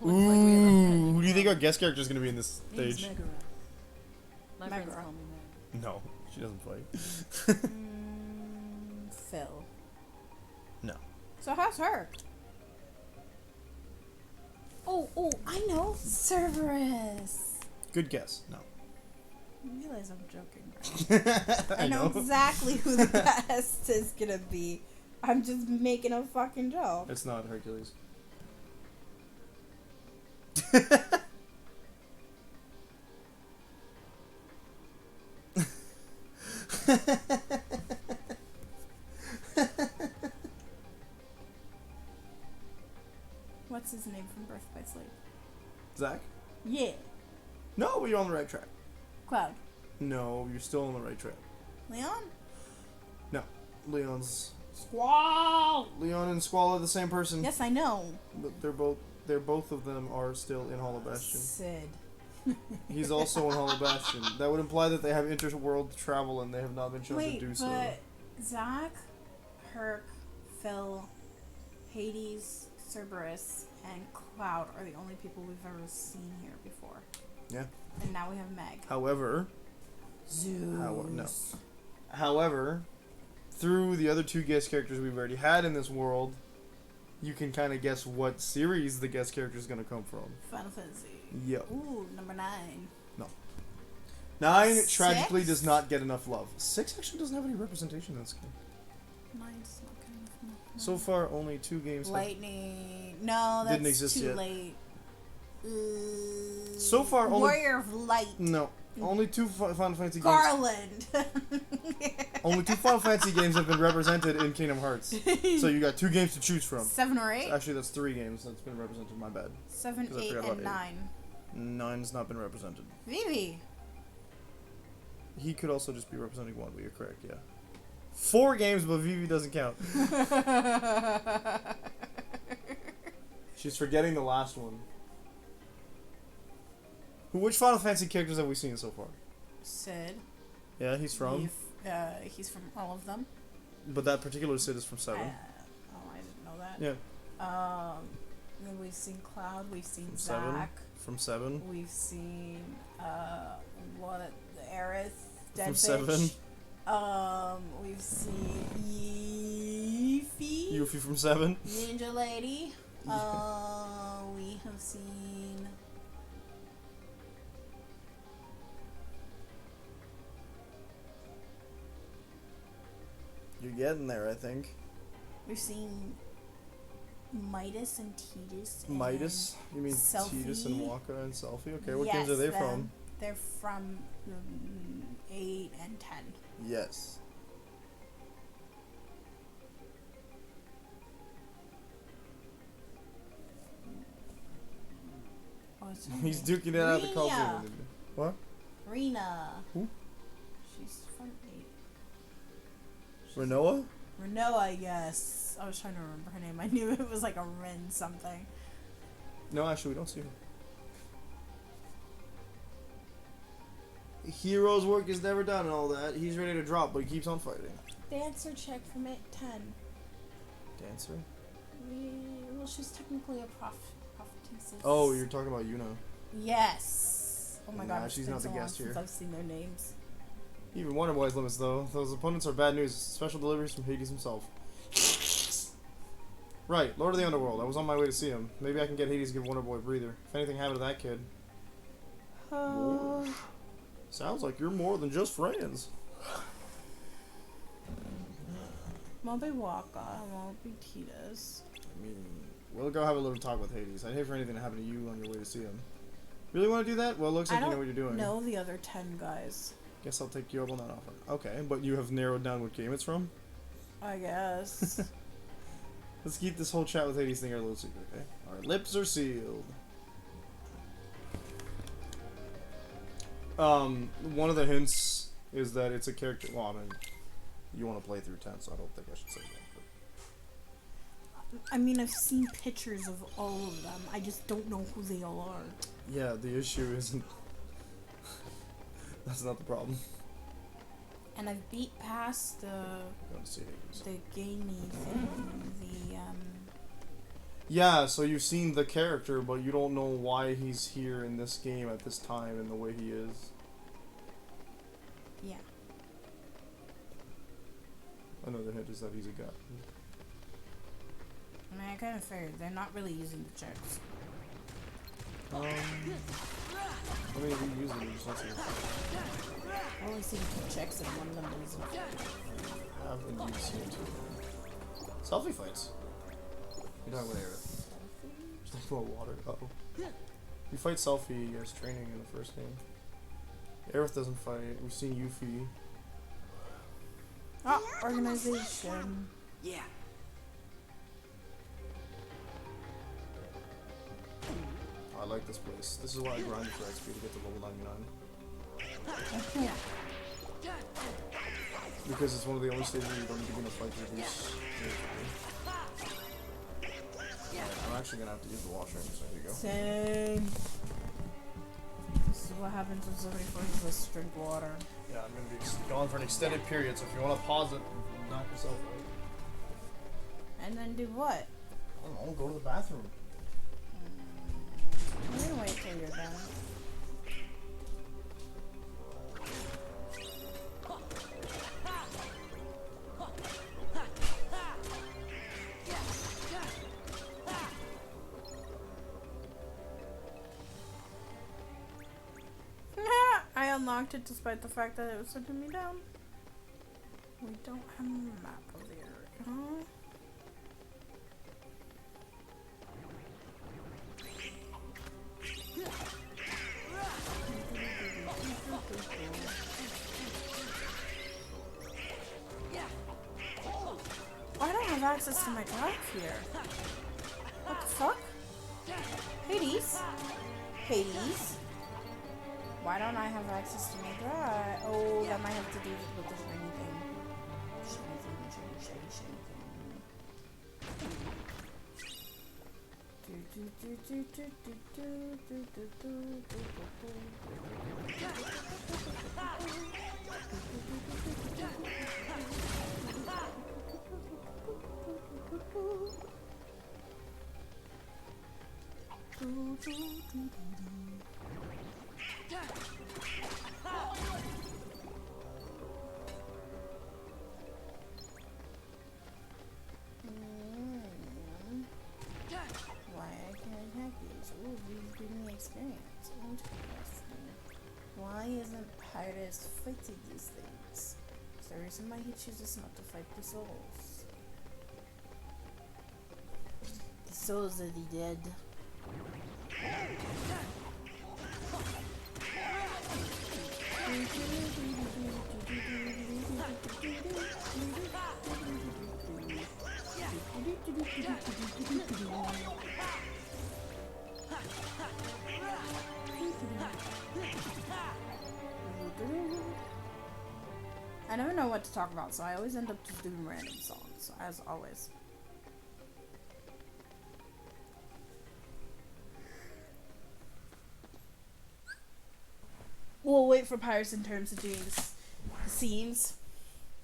Ooh, who do you think our guest character is going to be in this Name's stage? Megara. My friends Megara. call me Meg. No, she doesn't play. Phil. No. So how's her? Oh, I know. Cerberus. Good guess. No. You realize I'm joking, right? I know exactly who the guest is gonna be. I'm just making a fucking joke. It's not Hercules. What's his name from Birth by Sleep? Zach? Yeah. No, but you're on the right track. Cloud. No, you're still on the right track. Leon? No, Leon's. Squall! Leon and Squall are the same person. Yes, I know. But they're both of them are still in Hollow Bastion. Sid. He's also in Hollow Bastion. That would imply that they have interworld travel and they have not been shown Wait, to do so. but Zach, Herc, Phil, Hades, Cerberus, and Cloud are the only people we've ever seen here before. Yeah. And now we have Meg. However, Zeus. However, through the other 2 guest characters we've already had in this world, you can kind of guess what series the guest character is going to come from. Final Fantasy. Yep. Ooh, number 9. No. 9 tragically 6? does not get enough love. 6 actually doesn't have any representation in this game. 9's not good enough. No. So far, only 2 games Lightning. No, that's didn't exist too yet. late. So far, only Warrior of Light. No, only 2 Final Fantasy games. Garland. Only 2 Final Fantasy games have been represented in Kingdom Hearts. So you got 2 games to choose from. 7 or 8? Actually, that's 3 games that's been represented. My bad. 7, 'Cause I 8, forgot about and 9. 9's not been represented. Vivi. He could also just be representing 1, but you're correct. Yeah. 4 games, but Vivi doesn't count. She's forgetting the last one. Which Final Fantasy characters have we seen so far? Sid. Yeah, he's from. He's from all of them. But that particular Sid is from 7. Oh, I didn't know that. Yeah. Then we've seen Cloud. We've seen From 7. Zack. From 7. We've seen what? Aerith. Dead From bitch. 7. We've seen Yuffie. Yuffie from 7. Ninja Lady. We have seen. You're getting there, I think. We've seen Midas and Tidus. And Midas? You mean Selphie. Tidus and Waka and Selphie? Okay, what Yes, games are they them. from? They're from 8 and 10. Yes. What's her He's name? duking it out of the Rina. culture. What? Rena. Who? She's from 8. Renoa? Renoa, yes. I was trying to remember her name. I knew it was like a Rin something. No, actually, we don't see her. Hero's work is never done and all that. He's ready to drop, but he keeps on fighting. Dancer check from 8-10. Dancer? Well, she's technically a prophetess. Oh, you're talking about Yuna. Yes. Oh my Nah, god, it's she's been not so the long guest since here. I've seen their names. Even Wonder Boy's limits, though. Those opponents are bad news. Special deliveries from Hades himself. Right, Lord of the Underworld. I was on my way to see him. Maybe I can get Hades to give Wonder Boy a breather. If anything happened to that kid. Sounds like you're more than just friends. Won't be Waka, won't be Tidus. I mean, we'll go have a little talk with Hades. I'd hate for anything to happen to you on your way to see him. Really want to do that? Well, it looks like you know what you're doing. I don't know the other 10 guys. Guess I'll take you up on that offer. Okay, but you have narrowed down what game it's from? I guess. Let's keep this whole chat with Hades thing a little secret, okay? Our lips are sealed. One of the hints is that it's a character. Well, I mean, you want to play through 10, so I don't think I should say that. But I mean, I've seen pictures of all of them. I just don't know who they all are. yeah, the issue isn't. That's not the problem. And I've beat past the See Hades. the gamey thing, Yeah, so you've seen the character, but you don't know why he's here in this game at this time and the way he is. yeah. Another hint is that he's a guy. I mean, I kind of figured they're not really using the checks. I mean, we use them, we just don't see it. I only seen 2 checks and one of them is. I have indeed seen it too. Selfie fights. You're talking about Aerith. Just talking about water. Uh-oh. You fight Selfie as training in the first game. Aerith doesn't fight. We've seen Yuffie. Ah, organization. Yeah. I like this place. This is why I grinded for XP to get to level 99. Because it's one of the only stages where you don't begin to fight to reduce. I'm actually gonna have to use the washroom, so here you go. Same. This is what happens when somebody forces us to drink water. Yeah, I'm gonna be gone for an extended period, so if you want to pause it, knock yourself out. And then do what? I don't know, go to the bathroom. I'm gonna wait till you're done. I unlocked it despite the fact that it was sending me down. We don't have a map of the area, huh? I don't have access to my drive here. What the fuck? Hades? Hades? Why don't I have access to my drive? Oh, that might have to do with the shiny thing. Shiny thing, shiny thing. Why I can't hack these? Ooh, these give me experience. Interesting. Why isn't Pyrus fighting these things? Is there a reason why he chooses not to fight the souls? The souls of the dead. I never know what to talk about, so I always end up just doing random songs, as always. We'll wait for Pirates in terms of doing the scenes.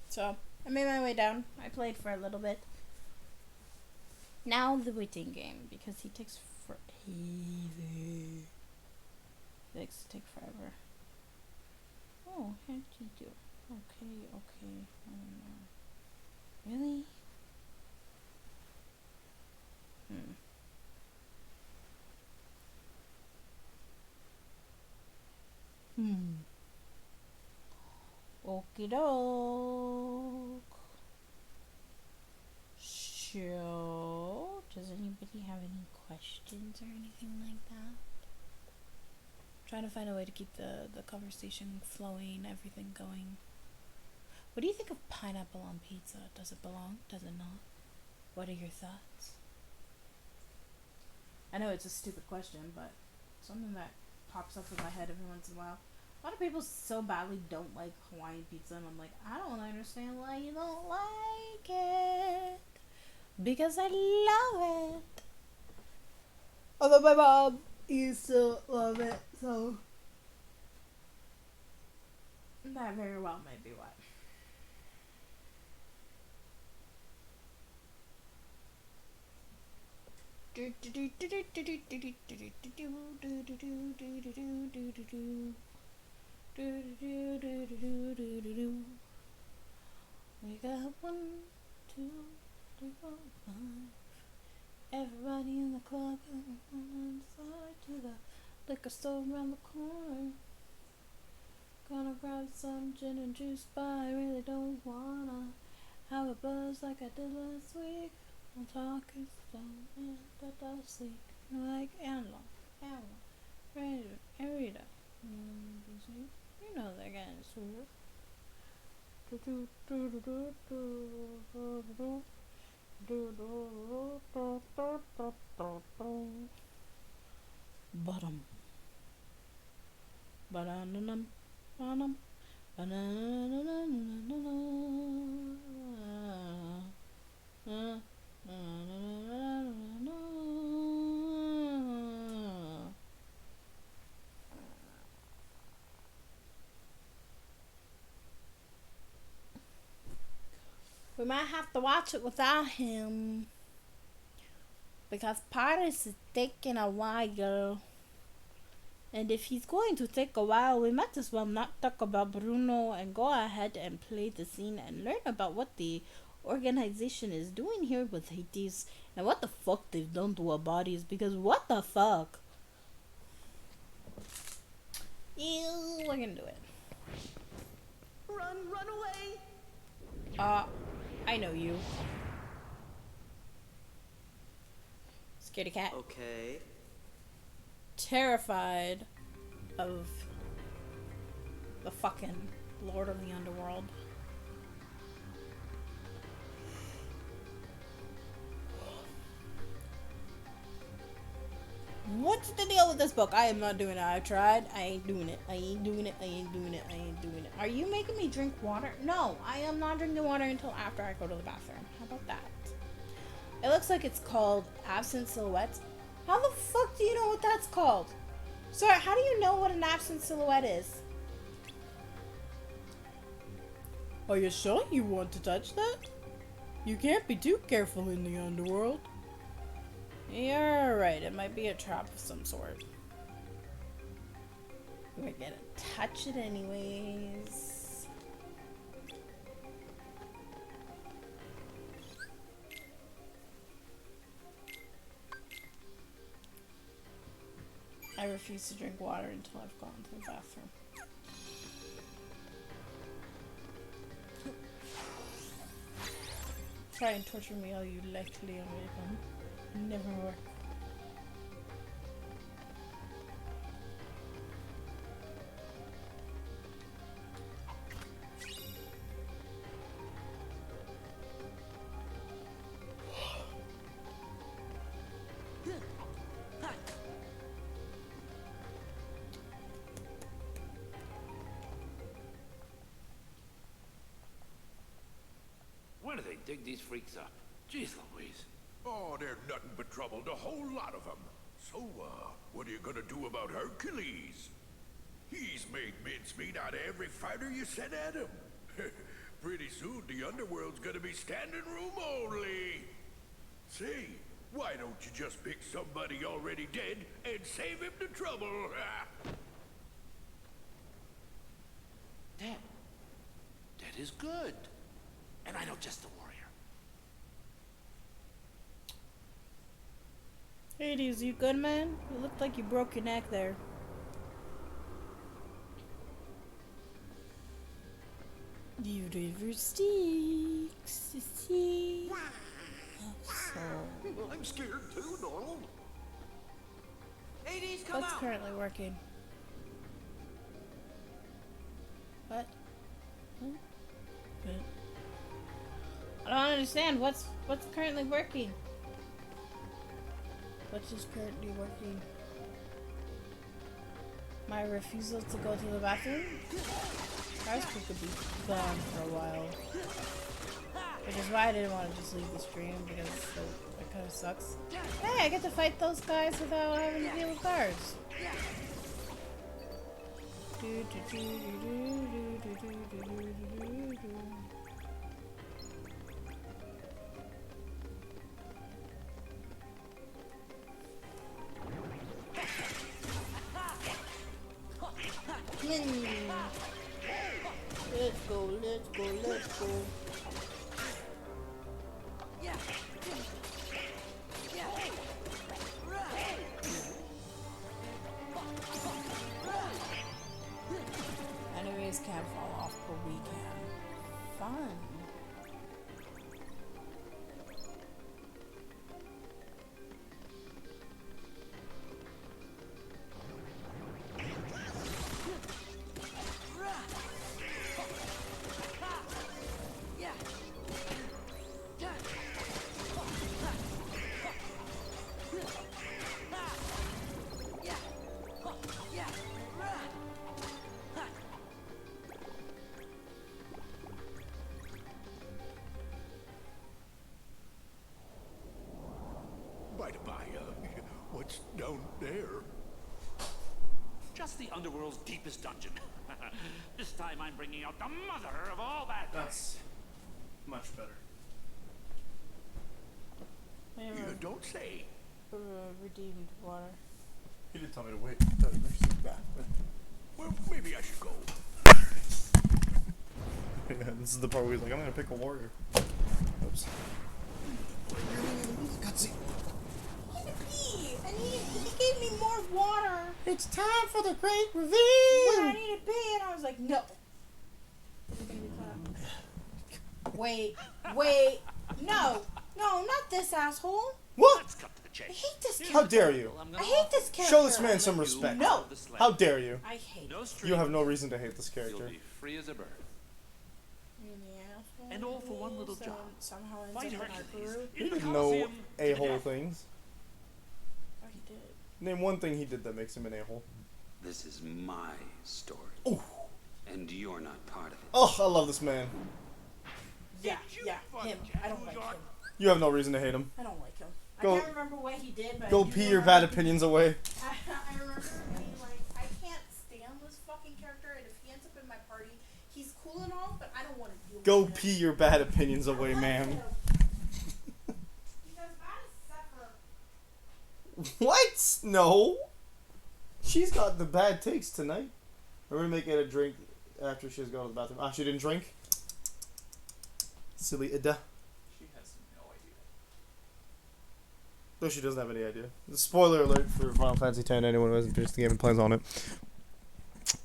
So, I made my way down. I played for a little bit. Now the waiting game, because he takes forever. He likes to take forever. Oh, how did you do? Okay. I don't know. Really? Okie doke. So, does anybody have any questions or anything like that? Trying to find a way to keep the conversation flowing, everything going. What do you think of pineapple on pizza? Does it belong? Does it not? What are your thoughts? I know it's a stupid question, but something that pops up in my head every once in a while. A lot of people so badly don't like Hawaiian pizza, and I'm like, I don't understand why you don't like it. Because I love it. Although my mom used to love it, so that very well might be why. We got 1, 2, 3, 4, 5. Everybody in the club inside to the liquor store around the corner. Gonna grab some gin and juice, but I really don't wanna have a buzz like I did last week. I'm talking slow and that does sleep like Angela, Rita. You know they're getting sweet. Bottom. Bananum. Bananum. We might have to watch it without him because Paris is taking a while. And if he's going to take a while, we might as well not talk about Bruno and go ahead and play the scene and learn about what the organization is doing here with Hades and what the fuck they've done to our bodies, because what the fuck? Ew, we're gonna do it. Run away! I know you. Scaredy cat. Okay. Terrified of the fucking Lord of the Underworld. What's the deal with this book? I am not doing it. I've tried. I ain't doing it. I ain't doing it. I ain't doing it. I ain't doing it. Are you making me drink water? No, I am not drinking water until after I go to the bathroom. How about that? It looks like it's called Absent Silhouettes. How the fuck do you know what that's called? Sir, how do you know what an absent silhouette is? Are you sure you want to touch that? You can't be too careful in the underworld. You're right. right. It might be a trap of some sort. We're gonna touch it anyways. I refuse to drink water until I've gone to the bathroom. Try and torture me all you like, Leon Wickham. Never work. Where do they dig these freaks up? Jeez Louise. Oh, they're nothing but trouble, the whole lot of them. So, what are you gonna do about Hercules? He's made mincemeat out of every fighter you sent at him. Pretty soon, the underworld's gonna be standing room only. Say, why don't you just pick somebody already dead and save him the trouble? Dead. Dead is good. And I know just the warrior. Hades, you good, man? You looked like you broke your neck there. You river sticks. See? So. I'm scared too, Donald. Hades, come What's out. currently working? What? Huh? What? I don't understand. What's currently working? What is currently working? My refusal to go to the bathroom? I was could be gone for a while. Which is why I didn't want to just leave the stream, because it kind of sucks. Hey, I get to fight those guys without having to deal with guards. Let's go, let's go, let's go. Enemies can't fall off, but we can. Fun. By the by, what's down there? Just the underworld's deepest dungeon. This time I'm bringing out the mother of all bad guys. That's much better. You don't say. Redeemed water. He didn't tell me to wait. Well, maybe I should go. Yeah, this is the part where he's like, I'm gonna pick a warrior. Oops. Gutsy. And he gave me more water. It's time for the great reveal. When I needed pee, and I was like, no. Wait, no, not this asshole. What? Let's cut to the chase. I hate this character. How dare you? I hate this character. Show this man some respect. No. How dare you? I hate it. You have no reason to hate this You'll character. be free as a bird. And all for one little job. Somehow Fight ends up in Hercules Peru. He didn't know a-hole things. Oh, he did. Name one thing he did that makes him an a-hole. This is my story. Ooh. And you're not part of it. Oh, I love this man. Yeah, him. I don't like him. You have no reason to hate him. I don't like him. Go- I can't remember what he did, but Go I do pee your remember- bad opinions away. I remember being like, I can't stand this fucking character, and if he ends up in my party, he's cool and all, but I don't want to deal Go with him. pee your bad opinions away, ma'am. Because I suffer. What? No. She's got the bad takes tonight. We're gonna make it a drink after she's gone to the bathroom. Ah, she didn't drink? Silly Ida. She has no idea. No, she doesn't have any idea. Spoiler alert for Final Fantasy X, anyone who hasn't finished the game and plans on it.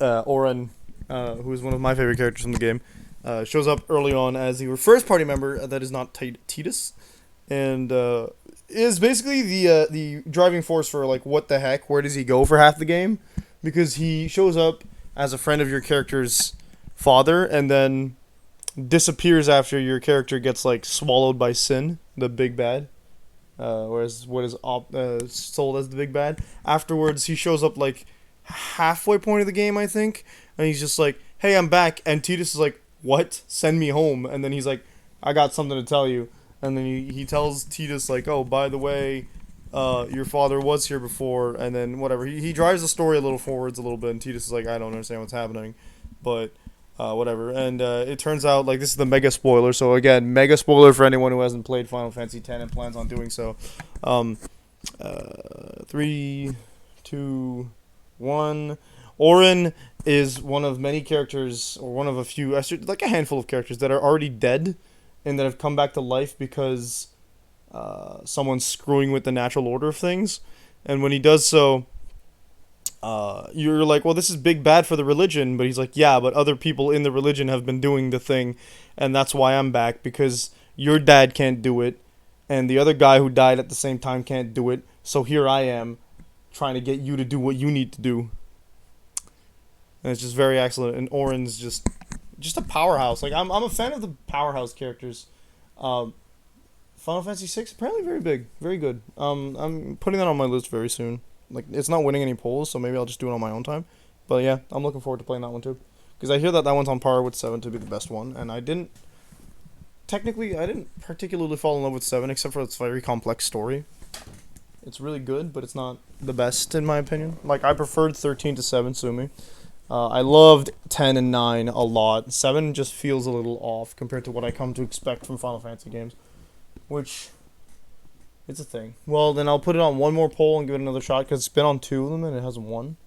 Auron, who is one of my favorite characters in the game, shows up early on as the first party member that is not Tidus, and is basically the driving force for, like, what the heck, where does he go for half the game? Because he shows up as a friend of your character's father, and then disappears after your character gets, like, swallowed by Sin, the big bad. Whereas what is sold as the big bad. Afterwards, he shows up, like, halfway point of the game, I think, and he's just like, hey, I'm back, and Tidus is like, what? Send me home. And then he's like, I got something to tell you. And then he tells Tidus, like, oh, by the way, your father was here before, and then whatever. He drives the story a little forwards a little bit, and Tidus is like, I don't understand what's happening, but whatever. And it turns out, like, this is the mega spoiler, so again, mega spoiler for anyone who hasn't played Final Fantasy X and plans on doing so. 3, 2, 1. Auron is one of many characters, or one of a few, like a handful of characters that are already dead, and that have come back to life because someone's screwing with the natural order of things. And when he does so, you're like, well, this is big bad for the religion. But he's like, yeah, but other people in the religion have been doing the thing, and that's why I'm back, because your dad can't do it, and the other guy who died at the same time can't do it, so here I am, trying to get you to do what you need to do. And it's just very excellent, and Auron's just a powerhouse. Like, I'm a fan of the powerhouse characters. Final Fantasy VI, apparently very big, very good. I'm putting that on my list very soon. Like, it's not winning any polls, so maybe I'll just do it on my own time. But yeah, I'm looking forward to playing that one too, because I hear that one's on par with 7 to be the best one, and I didn't particularly fall in love with 7, except for its very complex story. It's really good, but it's not the best in my opinion. Like, I preferred 13 to 7, sue me. I loved 10 and 9 a lot. 7 just feels a little off compared to what I come to expect from Final Fantasy games, which, it's a thing. Well, then I'll put it on one more poll and give it another shot, because it's been on 2 of them and it hasn't won.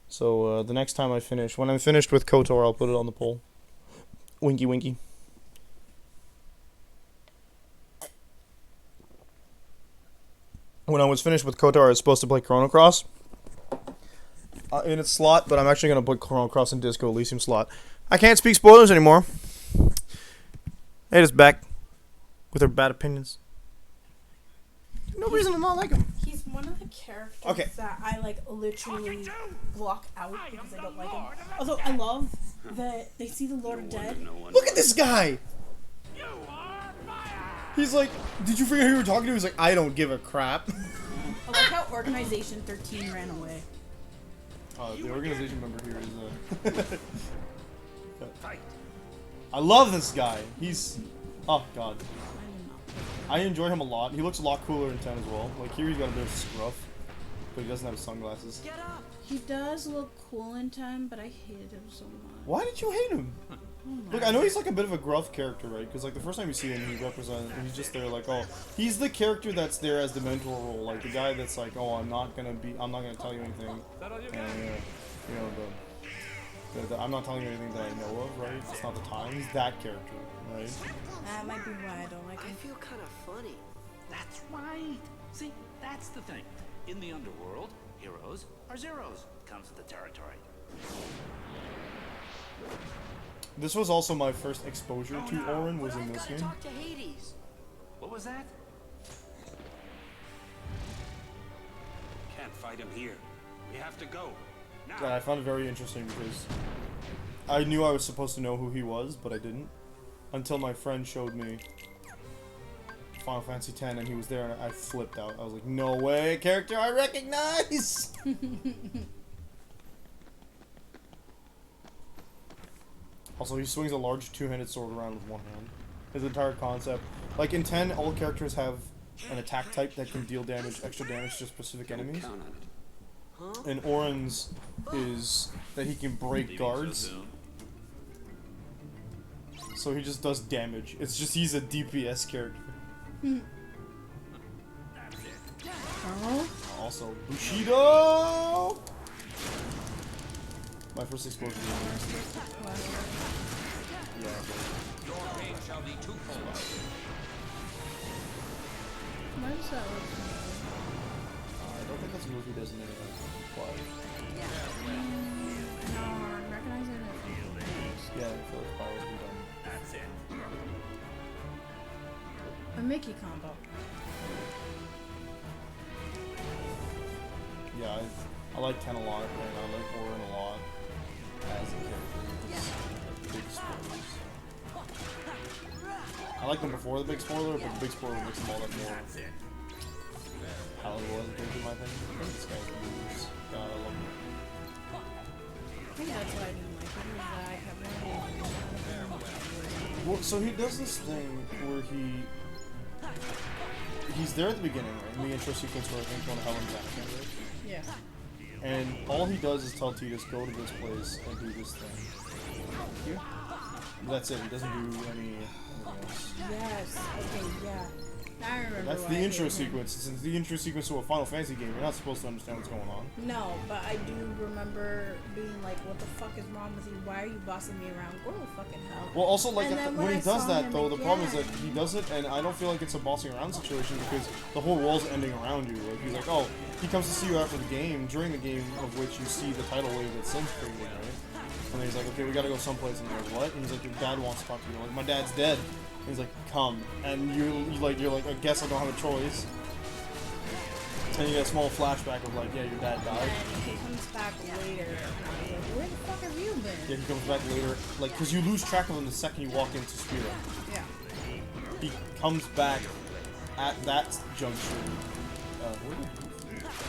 So the next time when I'm finished with KOTOR, I'll put it on the poll. Winky winky. When I was finished with KOTOR, I was supposed to play Chrono Cross in its slot, but I'm actually going to put Chrono Cross in Disco Elysium slot. I can't speak spoilers anymore. Ada's back with her bad opinions. No reason to not like him. He's one of the characters that I, like, literally block out because I don't like him. Although I love that they see the Lord of Dead. Look at this guy! He's like, did you forget who you were talking to? He's like, I don't give a crap. I like how Organization 13 ran away. The organization member here is I love this guy. He's, oh god, I enjoy him a lot. He looks a lot cooler in 10 as well. Like, here he's got a bit of scruff, but he doesn't have sunglasses. He does look cool in 10, but I hated him so much. Why did you hate him? Look, I know he's like a bit of a gruff character, right? Because, like, the first time you see him, he's just there like, oh, he's the character that's there as the mentor role, like the guy that's like, oh, I'm not gonna tell you anything, and you know, I'm not telling you anything that I know of, right? It's not the time. He's that character, right? That might be why I don't like him. I feel kind of funny. That's right. See, that's the thing. In the underworld, heroes are zeros. Comes with the territory. This was also my first exposure to Auron, was in this game. Talk to Hades. What was that? Can't fight him here. We have to go. Now. Yeah, I found it very interesting because I knew I was supposed to know who he was, but I didn't. Until my friend showed me Final Fantasy X and he was there and I flipped out. I was like, no way, character I recognize! Also, he swings a large two-handed sword around with one hand. His entire concept. Like, in 10, all characters have an attack type that can deal damage, extra damage to specific enemies. And Auron's is that he can break guards. So he just does damage. It's just he's a DPS character. So Bushido. My first exposure. Yeah. Your pain shall be twofold. Why does that look familiar? I don't think that's a movie designated as quiet. No, I'm recognizing it from the movies. Yeah, I feel like quiet was done. That's it. A Mickey combo. Yeah, I like Ken a lot, and I like Orin a lot as a character. Big spoilers. I like them before the big spoiler, but the big spoiler makes them all that more palatable, in my opinion. This guy moves. I love him. I think that's why I didn't like him, is that I have no idea. Well, so he does this thing where he's there at the beginning, right? In the intro sequence where I think one of Helen's acting, right? Yeah. And all he does is tell Tidus, go to this place and do this thing. Here? That's it. He doesn't do anything else. Yes. Okay, yeah. I remember. That's why the I intro hate him. sequence. Since the intro sequence to a Final Fantasy game, you're not supposed to understand what's going on. No, but I do remember being like, what the fuck is wrong with you? Why are you bossing me around? Go to fucking hell. Well, also, like, And then when he I does saw that, him though, the problem is again- that he does it, and I don't feel like it's a bossing around situation because the whole world's ending around you. Like, he's like, oh, he comes to see you after the game, during the game of which you see the tidal wave that Sin's created, right? And then he's like, okay, we gotta go someplace, and you're like, what? And he's like, your dad wants to talk to you. Like, my dad's dead. And he's like, come. And you're like, I guess I don't have a choice. And you get a small flashback of like, yeah, your dad died. And he comes back later. And I'm like, where the fuck have you been? Yeah, he comes back later, like, because you lose track of him the second you walk into Spira. Yeah. He comes back at that juncture. Where did he?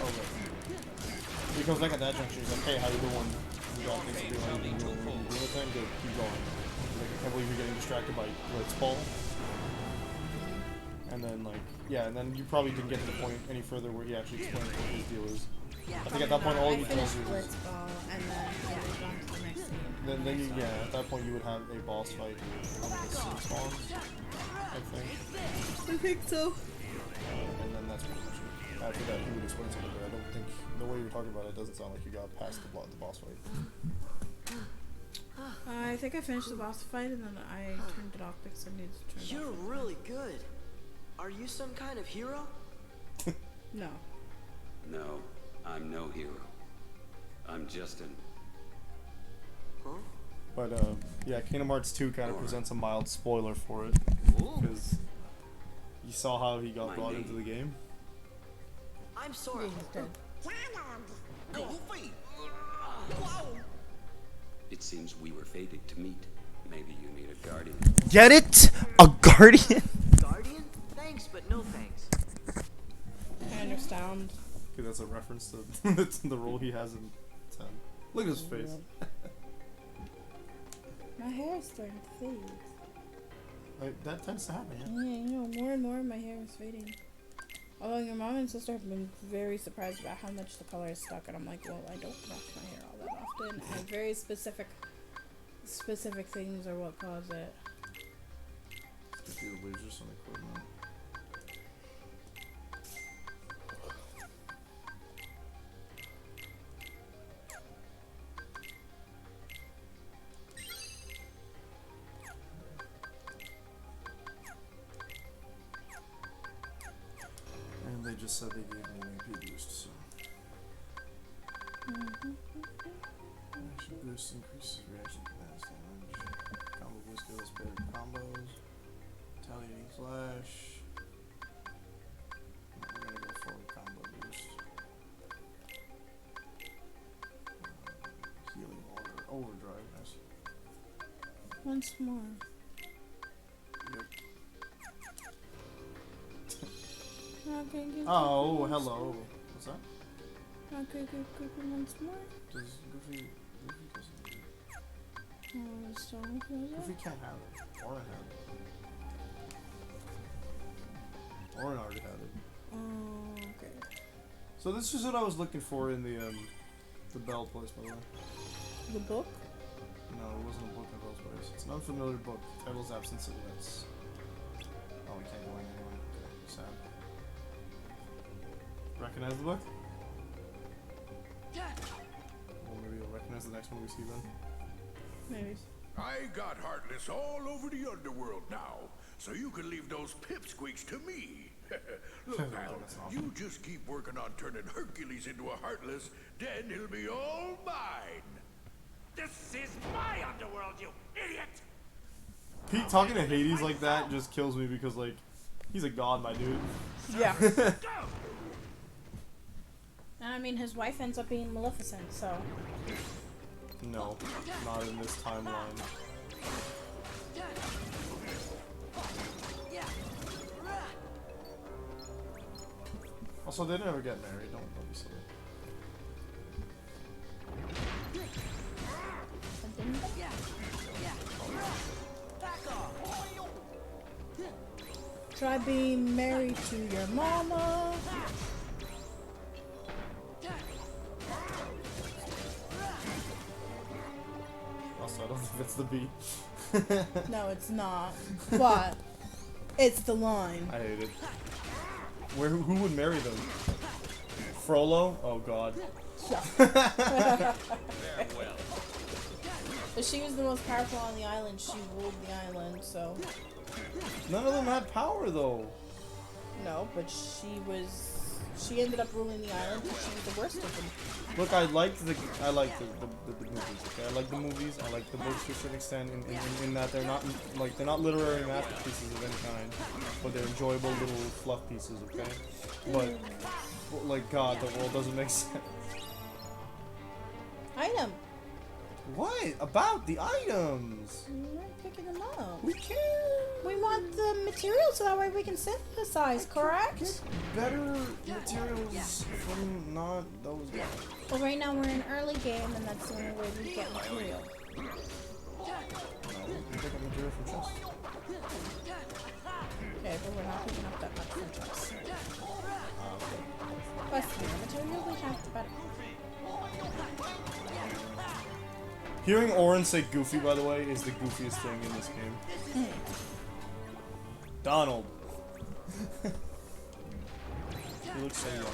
Oh, right. He comes back at that juncture. He's like, hey, how you doing? You got things to do. How you doing? You doing the thing? Good. Keep going. He's like, I can't believe you're getting distracted by Blitzball. And then, like, yeah, and then you probably didn't get to the point any further where he actually explains what his deal is. I think at that point all I he tells finished you is... Blitzball, and then I moved on to the next scene. Then you, yeah, at that point you would have a boss fight with one of the Sin spawns, I think. I think so. And then that's pretty much it. After that, he would explain something, but I don't think the way you're talking about it doesn't sound like you got past the boss fight. I think I finished the boss fight, and then I turned it off because I needed to turn it You're off. really good. Are you some kind of hero? No. No, I'm no hero. I'm just an... But, yeah, Kingdom Hearts 2 kind of presents a mild spoiler for it. Because you saw how he got brought into the game. I'm sorry. Goofy! It seems we were fated to meet. Maybe you need a guardian. Get it? A guardian? Guardian? Thanks, but no thanks. I understand. Okay, that's a reference to the role he has in 10. Look at his face. My hair is starting to fade. That tends to happen, yeah. Yeah, you know, more and more my hair is fading. Although your mom and sister have been very surprised about how much the color is stuck, and I'm like, well, I don't wash my hair all that often, and very specific things are what cause it. Computer lasers on equipment. And they just said they gave me an AP boost, so. Action boost increases reaction capacity damage. Combo boost skills, better combos. Retaliating flash. We're gonna go for a combo boost. Healing water. Overdrive, nice. Once more. Yep. Okay, give Oh, Goofy hello. What's that? Okay, give Goofy once more. Does Goofy doesn't do it. Oh, so was it? Goofy can't have it. Orin had it. Orin already had it. Oh, okay. So this is what I was looking for in the Bell place, by the way. The book? No, it wasn't a book in Bell's place. It's an unfamiliar book. Title's Absent Silhouettes. Oh, we can't go in anyway. Okay, sad. Recognize the book? Well, maybe you'll recognize the next one we see then. Maybe. I got Heartless all over the underworld now, so you can leave those pipsqueaks to me. Look, pal, you just keep working on turning Hercules into a Heartless, then he'll be all mine. This is my underworld, you idiot! Pete talking to Hades like that just kills me because, like, he's a god, my dude. Yeah. And I mean, his wife ends up being Maleficent, so. No, not in this timeline. Also, they never get married. Don't be silly. Try being married to your mama. Also, I don't think that's the beat. No, it's not. But it's the line. I hate it. Who would marry them? Frollo? Oh god. Farewell. But she was the most powerful on the island. She ruled the island, so. None of them had power though. No, but she ended up ruling the island because she was the worst of them. Look, I like the movies. Okay, I like the movies. I like the books to a certain extent. In that they're not literary masterpieces of any kind, but they're enjoyable little fluff pieces. Okay, but like God, the world doesn't make sense. Item. What about the items? We're not picking them up. We can. We want the materials so that way we can synthesize, correct? Get better materials from not those guys. Well, right now we're in early game, and that's the only way we get material. No, we can pick up material from chests. Okay, but we're not picking up that much from chests. Plus, the more material we have, the better. Hearing Orin say Goofy, by the way, is the goofiest thing in this game. Donald. He looks so young.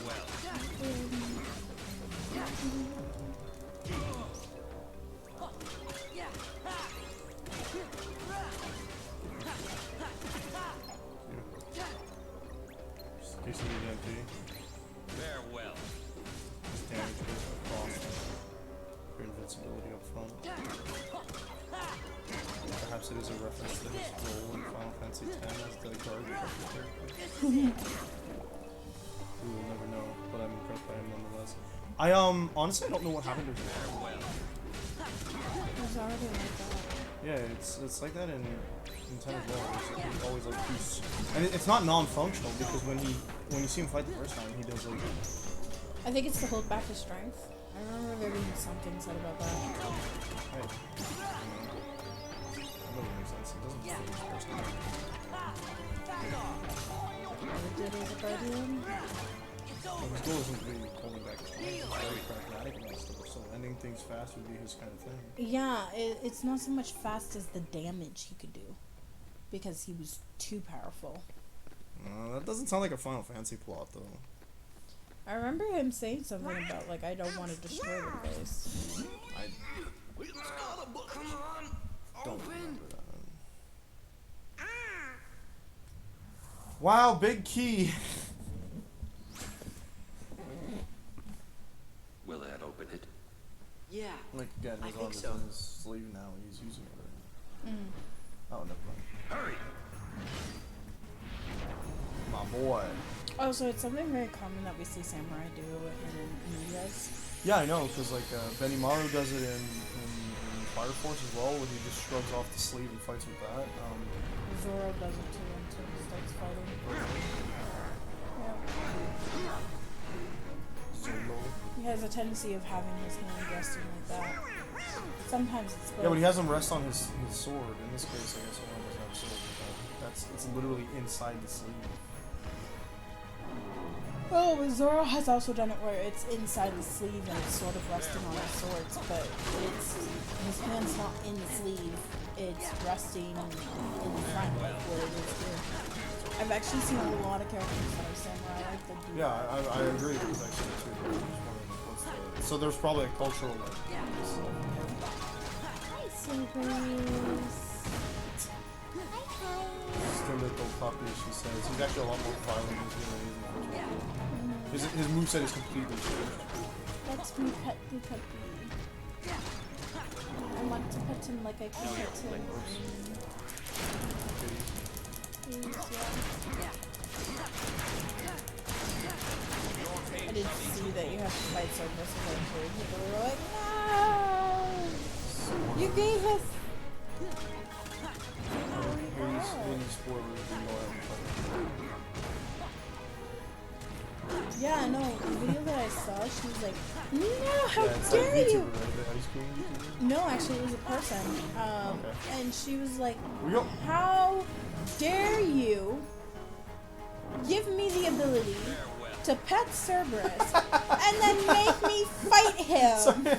Just in case you need MP. Farewell. Just damage goes across. Your invincibility up front. Perhaps it is a reference to his role in Final Fantasy X as the guard character. We will never know, but I'm impressed by him nonetheless. I honestly I don't know what happened to him. It's already like that. Yeah, it's like that in 10 as well. It's like he's always like he's, and it's not non-functional because when you see him fight the first time, he does like. I think it's to hold back his strength. I remember there being something said about that. Hey. That doesn't make sense. It doesn't fit his first time. What it did as a guardian. Well, his goal isn't really holding back his strength. He's very pragmatic and stuff, so ending things fast would be his kind of thing. Yeah, it's not so much fast as the damage he could do. Because he was too powerful. That doesn't sound like a Final Fantasy plot, though. I remember him saying something about, like, I don't want to destroy the place. Don't remember that. Wow, big key. Will that open it? Yeah. Like again, he's on his sleeve now. He's using it. Oh, never mind. Hurry! My boy. Oh, so it's something very common that we see samurai do in medias. Yeah, I know, because like Benimaru does it in Fire Force as well, where he just shrugs off the sleeve and fights with that. Zoro does it too until he starts fighting. Zoro. He has a tendency of having his hand resting like that. Sometimes it's both. Yeah, but he has him rest on his sword. In this case, I guess Orin doesn't have a sword, but it's literally inside the sleeve. Oh, but Zoro has also done it where it's inside the sleeve and it's sort of resting on his swords, but his hand's not in the sleeve. It's resting in the front like where it is here. I've actually seen a lot of characters that are samurai like that do Yeah, I agree. Because I see it too. I'm just wondering what's the So there's probably a cultural like. Hi, Cerberus. Just a little puppy, she says. He's actually a lot more violent than he is. His moveset is completely changed. Let me pet the puppy. I want to pet him like I can pet him. I didn't see that you have to fight Cerberus eventually. People were like, no! You gave us... Yeah, no, the video that I saw, she was like, no, how dare you! No, actually, it was a person. And she was like, how dare you give me the ability to pet Cerberus and then make me fight him? Sorry,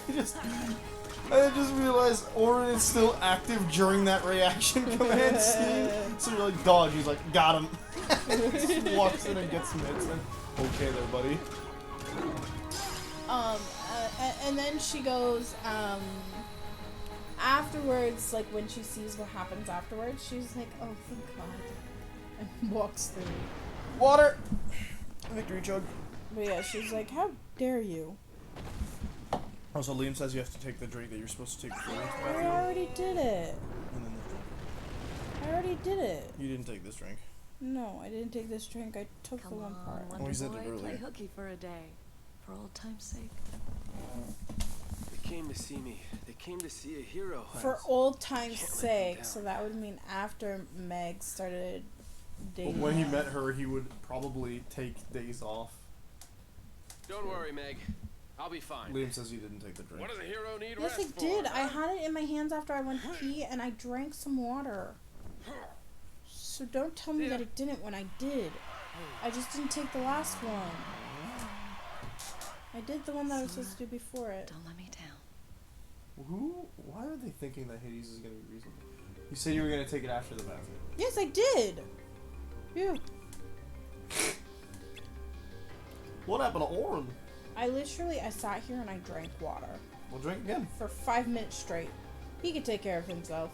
I just realized Orin is still active during that reaction command scene. So you're like, dodge. He's like, got him. Just walks in and gets some hits. And okay there, buddy. And then she goes, afterwards, like when she sees what happens afterwards, she's like, oh, thank God. And walks through. Water! Victory chug. But yeah, she's like, how dare you? Also, Liam says you have to take the drink that you're supposed to take before. I already did it. And then this drink. I already did it. You didn't take this drink. No, I didn't take this drink. I took the one part. Oh, you said it earlier. Play hooky for a day, for old time's sake. They came to see me. They came to see a hero. For old time's sake, so that would mean after Meg started dating. But when he met her, he would probably take days off. Don't worry, Meg. I'll be fine. Liam says you didn't take the drink. What does a hero need Yes, I did. I had it in my hands after I went to pee, and I drank some water. So don't tell me that I didn't when I did. I just didn't take the last one. I did the one that I was supposed to do before it. Don't let me down. Why are they thinking that Hades is going to be reasonable? You said you were going to take it after the bathroom. Yes, I did. Yeah. What happened to Orin? I sat here and I drank water. We'll drink again. For 5 minutes straight. He could take care of himself.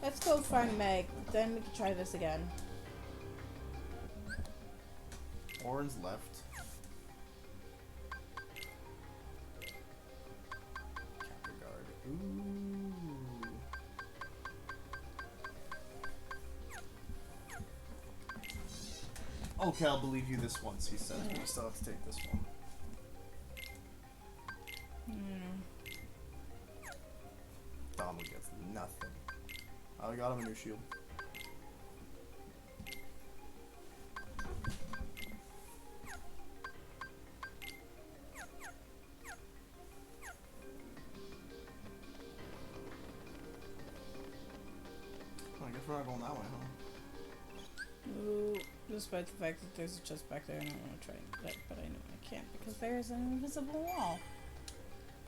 Let's go find Meg, then we can try this again. Orin's left. Capture guard. Ooh. Okay, I'll believe you this once, he says, but we still have to take this one. Donald gets nothing. I got him a new shield. I guess we're not going that way, huh? Ooh, despite the fact that there's a chest back there and I want to try that, but I know I can't because there's an invisible wall.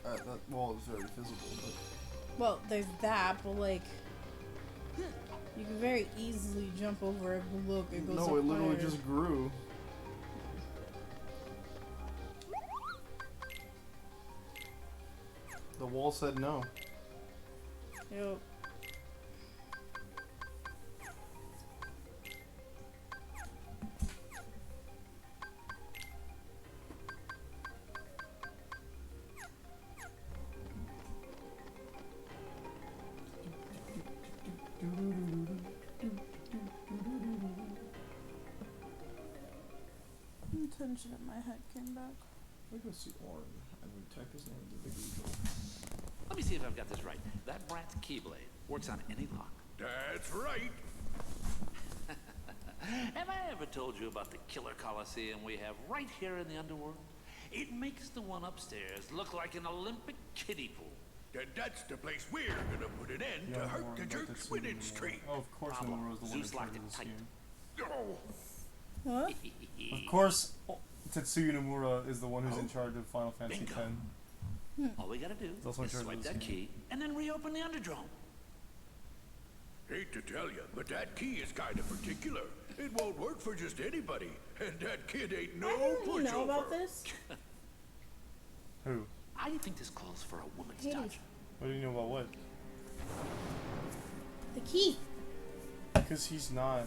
That wall is very visible, but... Well, there's that, but like... You can very easily jump over it, but look, it goes up No, it literally higher. just grew. The wall said no. Yep. Tension in my head came back. We go see Orin, and we type his name into the Google. Let me see if I've got this right. That brat's Keyblade works on any lock. That's right. Have I ever told you about the killer coliseum we have right here in the underworld? It makes the one upstairs look like an Olympic kiddie pool. And that's the place we're gonna put an end to Hurt the Jerk's winning streak. Oh, of course Nomura is the one in Zeus charge locked of it this tight. game. What? Of course, Tetsuya Nomura is the one who's in charge of Final Fantasy X. All we gotta do also in is charge of swipe this that game. key and then reopen the Underdrome. Hate to tell you, but that key is kind of particular. It won't work for just anybody, and that kid ain't no You know pushover. about this? Who? I think this calls for a woman's Hades. touch. What do you know about what? The key. Because he's not.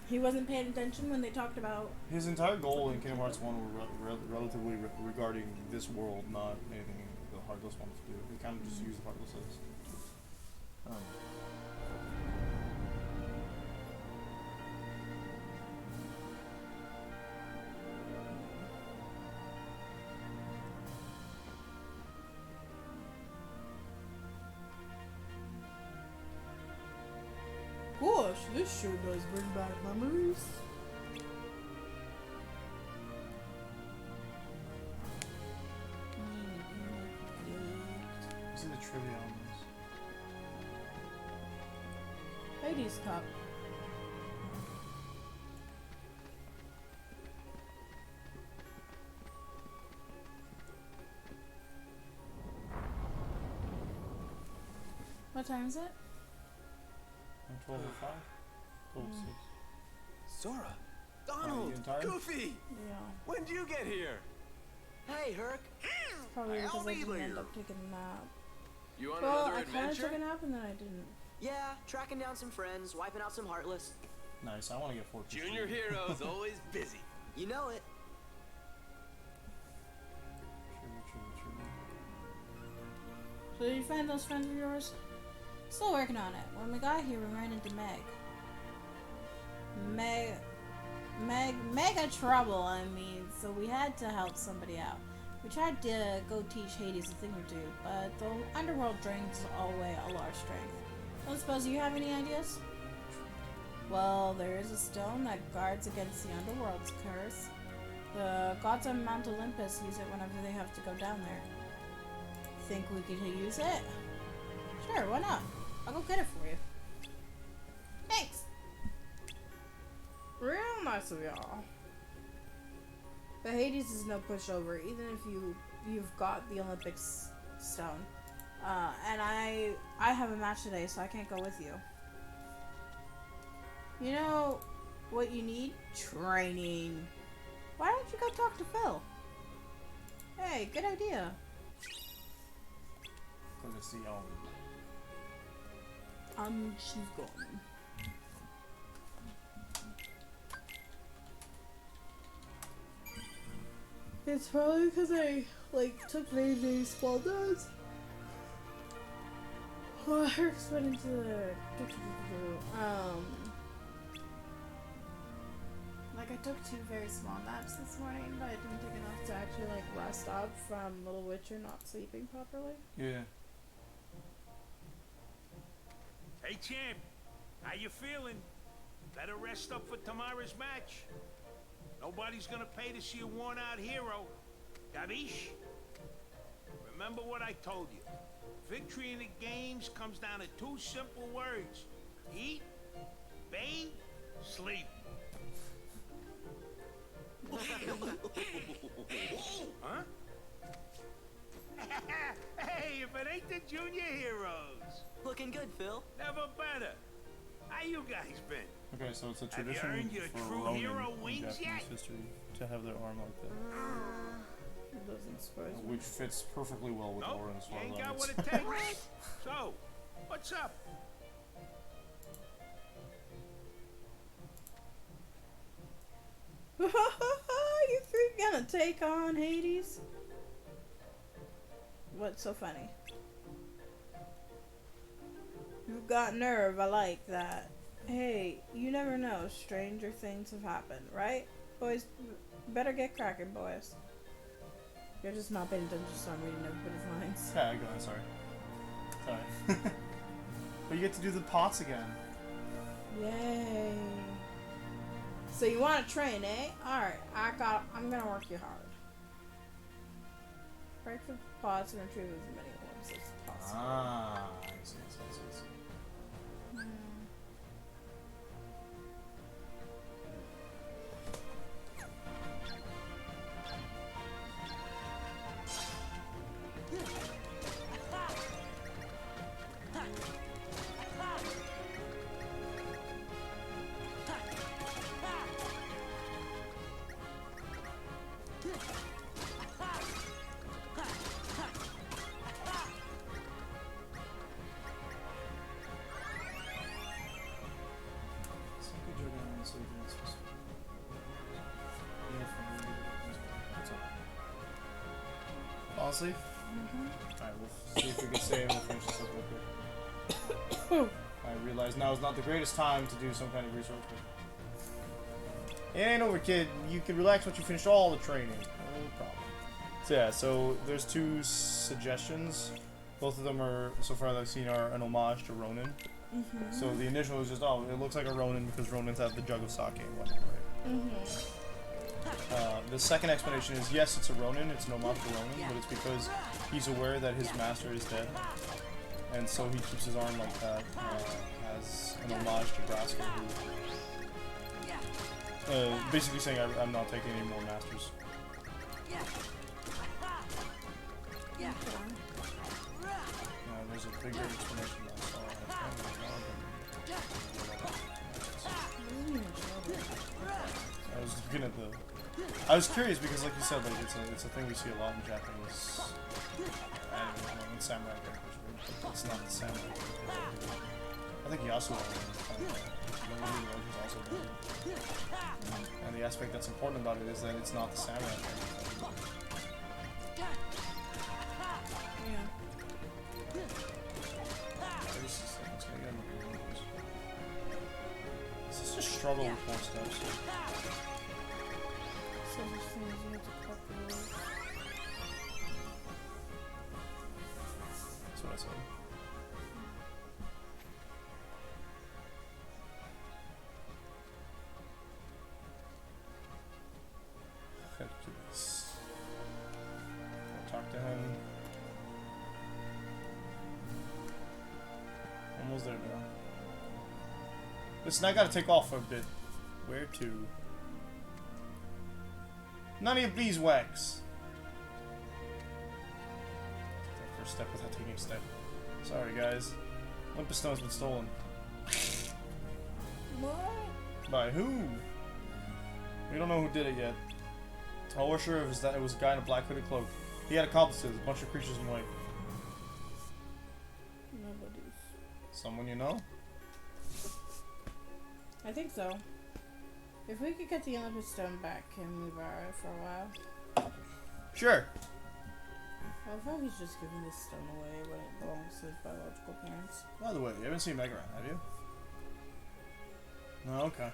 He wasn't paying attention when they talked about. His entire goal in Kingdom Hearts 1 were relatively regarding this world, not anything the Heartless wanted to do. He kind of just used the Heartless as. Gosh, this sure does bring back memories. What's in the trivia on this? Hades Cup. What time is it? 12:05? 12:06. Sora! Are you Donald! getting tired? Goofy! Yeah. When did you get here? Hey, Herc. Probably because I I'll be didn't end there. up taking a nap. You on Well, another I kind of adventure? took a nap and then I didn't. Yeah, tracking down some friends, wiping out some Heartless. Nice, I want to get 14. Junior hero's always busy. You know it. So did you find those friends of yours? Still working on it. When we got here, we ran into mega trouble, I mean, so we had to help somebody out. We tried to go teach Hades a thing or two, but the underworld drains away a large strength. Don't suppose you have any ideas? Well, there is a stone that guards against the underworld's curse. The gods on Mount Olympus use it whenever they have to go down there. Think we could use it? Sure, why not? I'll go get it for you. Thanks! Real nice of y'all. But Hades is no pushover, even if you've got the Olympics stone. And I have a match today, so I can't go with you. You know what you need? Training. Why don't you go talk to Phil? Hey, good idea. Gonna see she's gone. It's probably because I, took very small notes. Well, I just went into the... I took 2 very small naps this morning, but I didn't take enough to actually, rest up from Little Witcher not sleeping properly. Yeah. Hey, champ. How you feeling? Better rest up for tomorrow's match. Nobody's gonna pay to see a worn-out hero. Gabish? Remember what I told you. Victory in the games comes down to 2 simple words. Eat, bathe, sleep. Huh? Hey, if it ain't the junior heroes. Looking good, Phil. Never better. How you guys been? Okay, so it's a Have you tradition earned your for true Ronin hero in wings Japanese yet? history to have their arm like that. It doesn't surprise me. Which fits perfectly well with Nope, Lauren's you ain't father. got what it takes. So, what's up? You 3 gonna take on Hades? What's so funny? You've got nerve, I like that. Hey, you never know, stranger things have happened, right? Boys, better get cracking, boys. You're just not paying attention, so I'm reading everybody's lines. Yeah, go ahead, sorry. But you get to do the pots again. Yay. So you want to train, eh? Alright, I'm gonna work you hard. Break the pots and retrieve as many orbs as possible. Ah, I see. Honestly? Alright, we'll see if we can stay and we'll finish this up real quick. I realize now is not the greatest time to do some kind of research. It ain't over, kid. You can relax once you finish all the training. No problem. So yeah, so there's 2 suggestions. Both of them are, so far that I've seen, are an homage to Ronin. So the initial is just, oh, it looks like a Ronin because Ronins have the jug of sake and whatnot, right? The second explanation is, yes, it's a Ronin, it's an homage to Ronin, but it's because he's aware that his master is dead. And so he keeps his arm like that, as an homage to Braska, who, basically saying, I'm not taking any more masters. There's a bigger explanation that I saw. I was looking at the... I was curious because, like you said, like it's a thing we see a lot in Japanese anime, in samurai characters. It's not the samurai character. I think Yasuo is also good. And the aspect that's important about it is that it's not the samurai character. This is just struggle with more steps. That's what I said. Hercules. I'll talk to him. Almost there now. Listen, I gotta take off for a bit. Where to? None of beeswax. Take first step without taking a step. Sorry, guys. Olympus Stone's been stolen. What? By who? We don't know who did it yet. All we're sure of is that it was a guy in a black hooded cloak. He had accomplices, a bunch of creatures in white. Nobody's. Someone you know? I think so. If we could get the Olympus Stone back, can we borrow it for a while? Sure. Well, I thought he's just giving this stone away when it belongs to his biological parents. By the way, you haven't seen Megaran, have you? No, okay.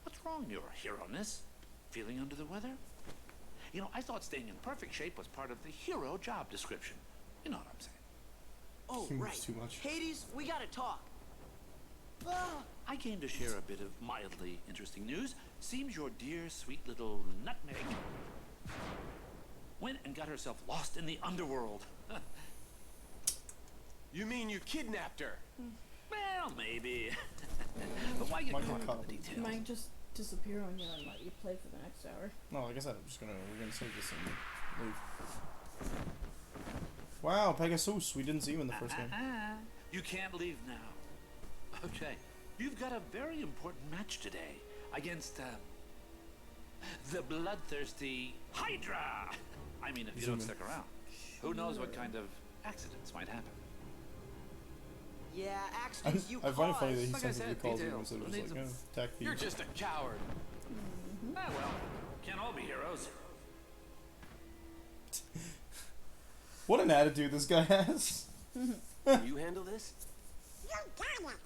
What's wrong, your hero-ness? Feeling under the weather? You know, I thought staying in perfect shape was part of the hero job description. You know what I'm saying. Oh, right. Too much. Hades, we gotta talk. I came to share a bit of mildly interesting news. Seems your dear, sweet little nutmeg went and got herself lost in the underworld. You mean you kidnapped her? Well, maybe. But why get caught up in the details? Might just disappear on you and let you play for the next hour. No, like I said, we're gonna save this and leave. Wow, Pegasus, we didn't see you in the first game. You can't leave now. Okay, you've got a very important match today against the bloodthirsty Hydra. I mean, if you don't stick around, who knows what kind of accidents might happen. Yeah, accidents you I find it funny that he Like I says said, calls him details. instead of just like, attack You're thieves. just a coward. Ah, well, can't all be heroes. What an attitude this guy has. Can you handle this? You got it. We're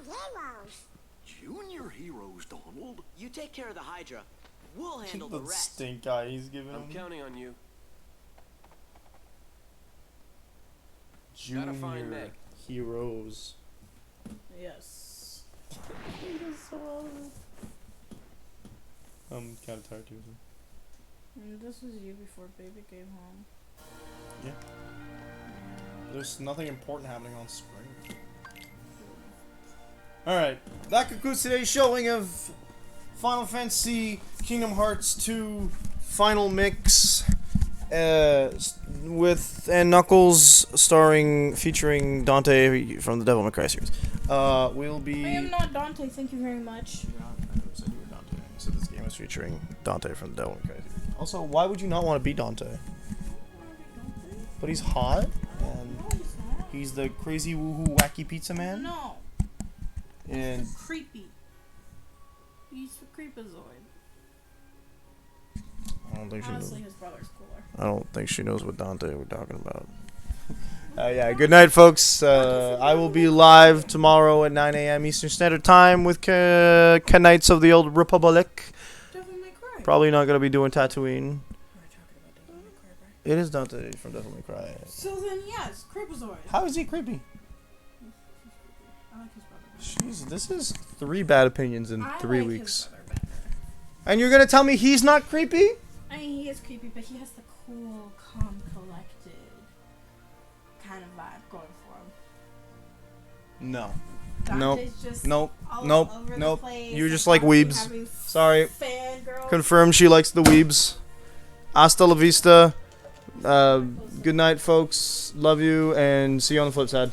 heroes. Junior heroes, Donald. You take care of the Hydra. We'll handle the The rest. stink eye he's giving him. I'm counting on you. Junior find Meg. heroes. Yes. He does so well. I'm kind of tired too. And this was you before baby came home. Yeah. There's nothing important happening on screen. Alright, that concludes today's showing of Final Fantasy Kingdom Hearts 2 Final Mix with Knuckles featuring Dante from the Devil May Cry series. We'll be... I am not Dante, thank you very much. I never said you were Dante. I said this game is featuring Dante from the Devil May Cry series. Also, why would you not want to be Dante? But he's hot, and he's the crazy woohoo wacky pizza man. No. And Creepy. He's a creepazoid. don't think she knows. Honestly, his brother's cooler. I don't think she knows what Dante we're talking about. Yeah, good night, folks. I will be live tomorrow at 9 a.m. Eastern Standard Time with Knights of the Old Republic. Probably not going to be doing Tatooine. It is Dante from Devil May Cry. So then, yes, Creepazoid. How is he creepy? I like his brother. Jeez, this is 3 bad opinions in I 3 like his weeks. brother better. And you're going to tell me he's not creepy? I mean, he is creepy, but he has the cool, calm, collected kind of vibe going for him. No. Dante's just Nope. all Nope. over the Nope. place You and just like constantly weebs. having Sorry. fangirls. Confirmed she likes the weebs. Hasta la vista. Good night, folks. Love you, and see you on the flip side.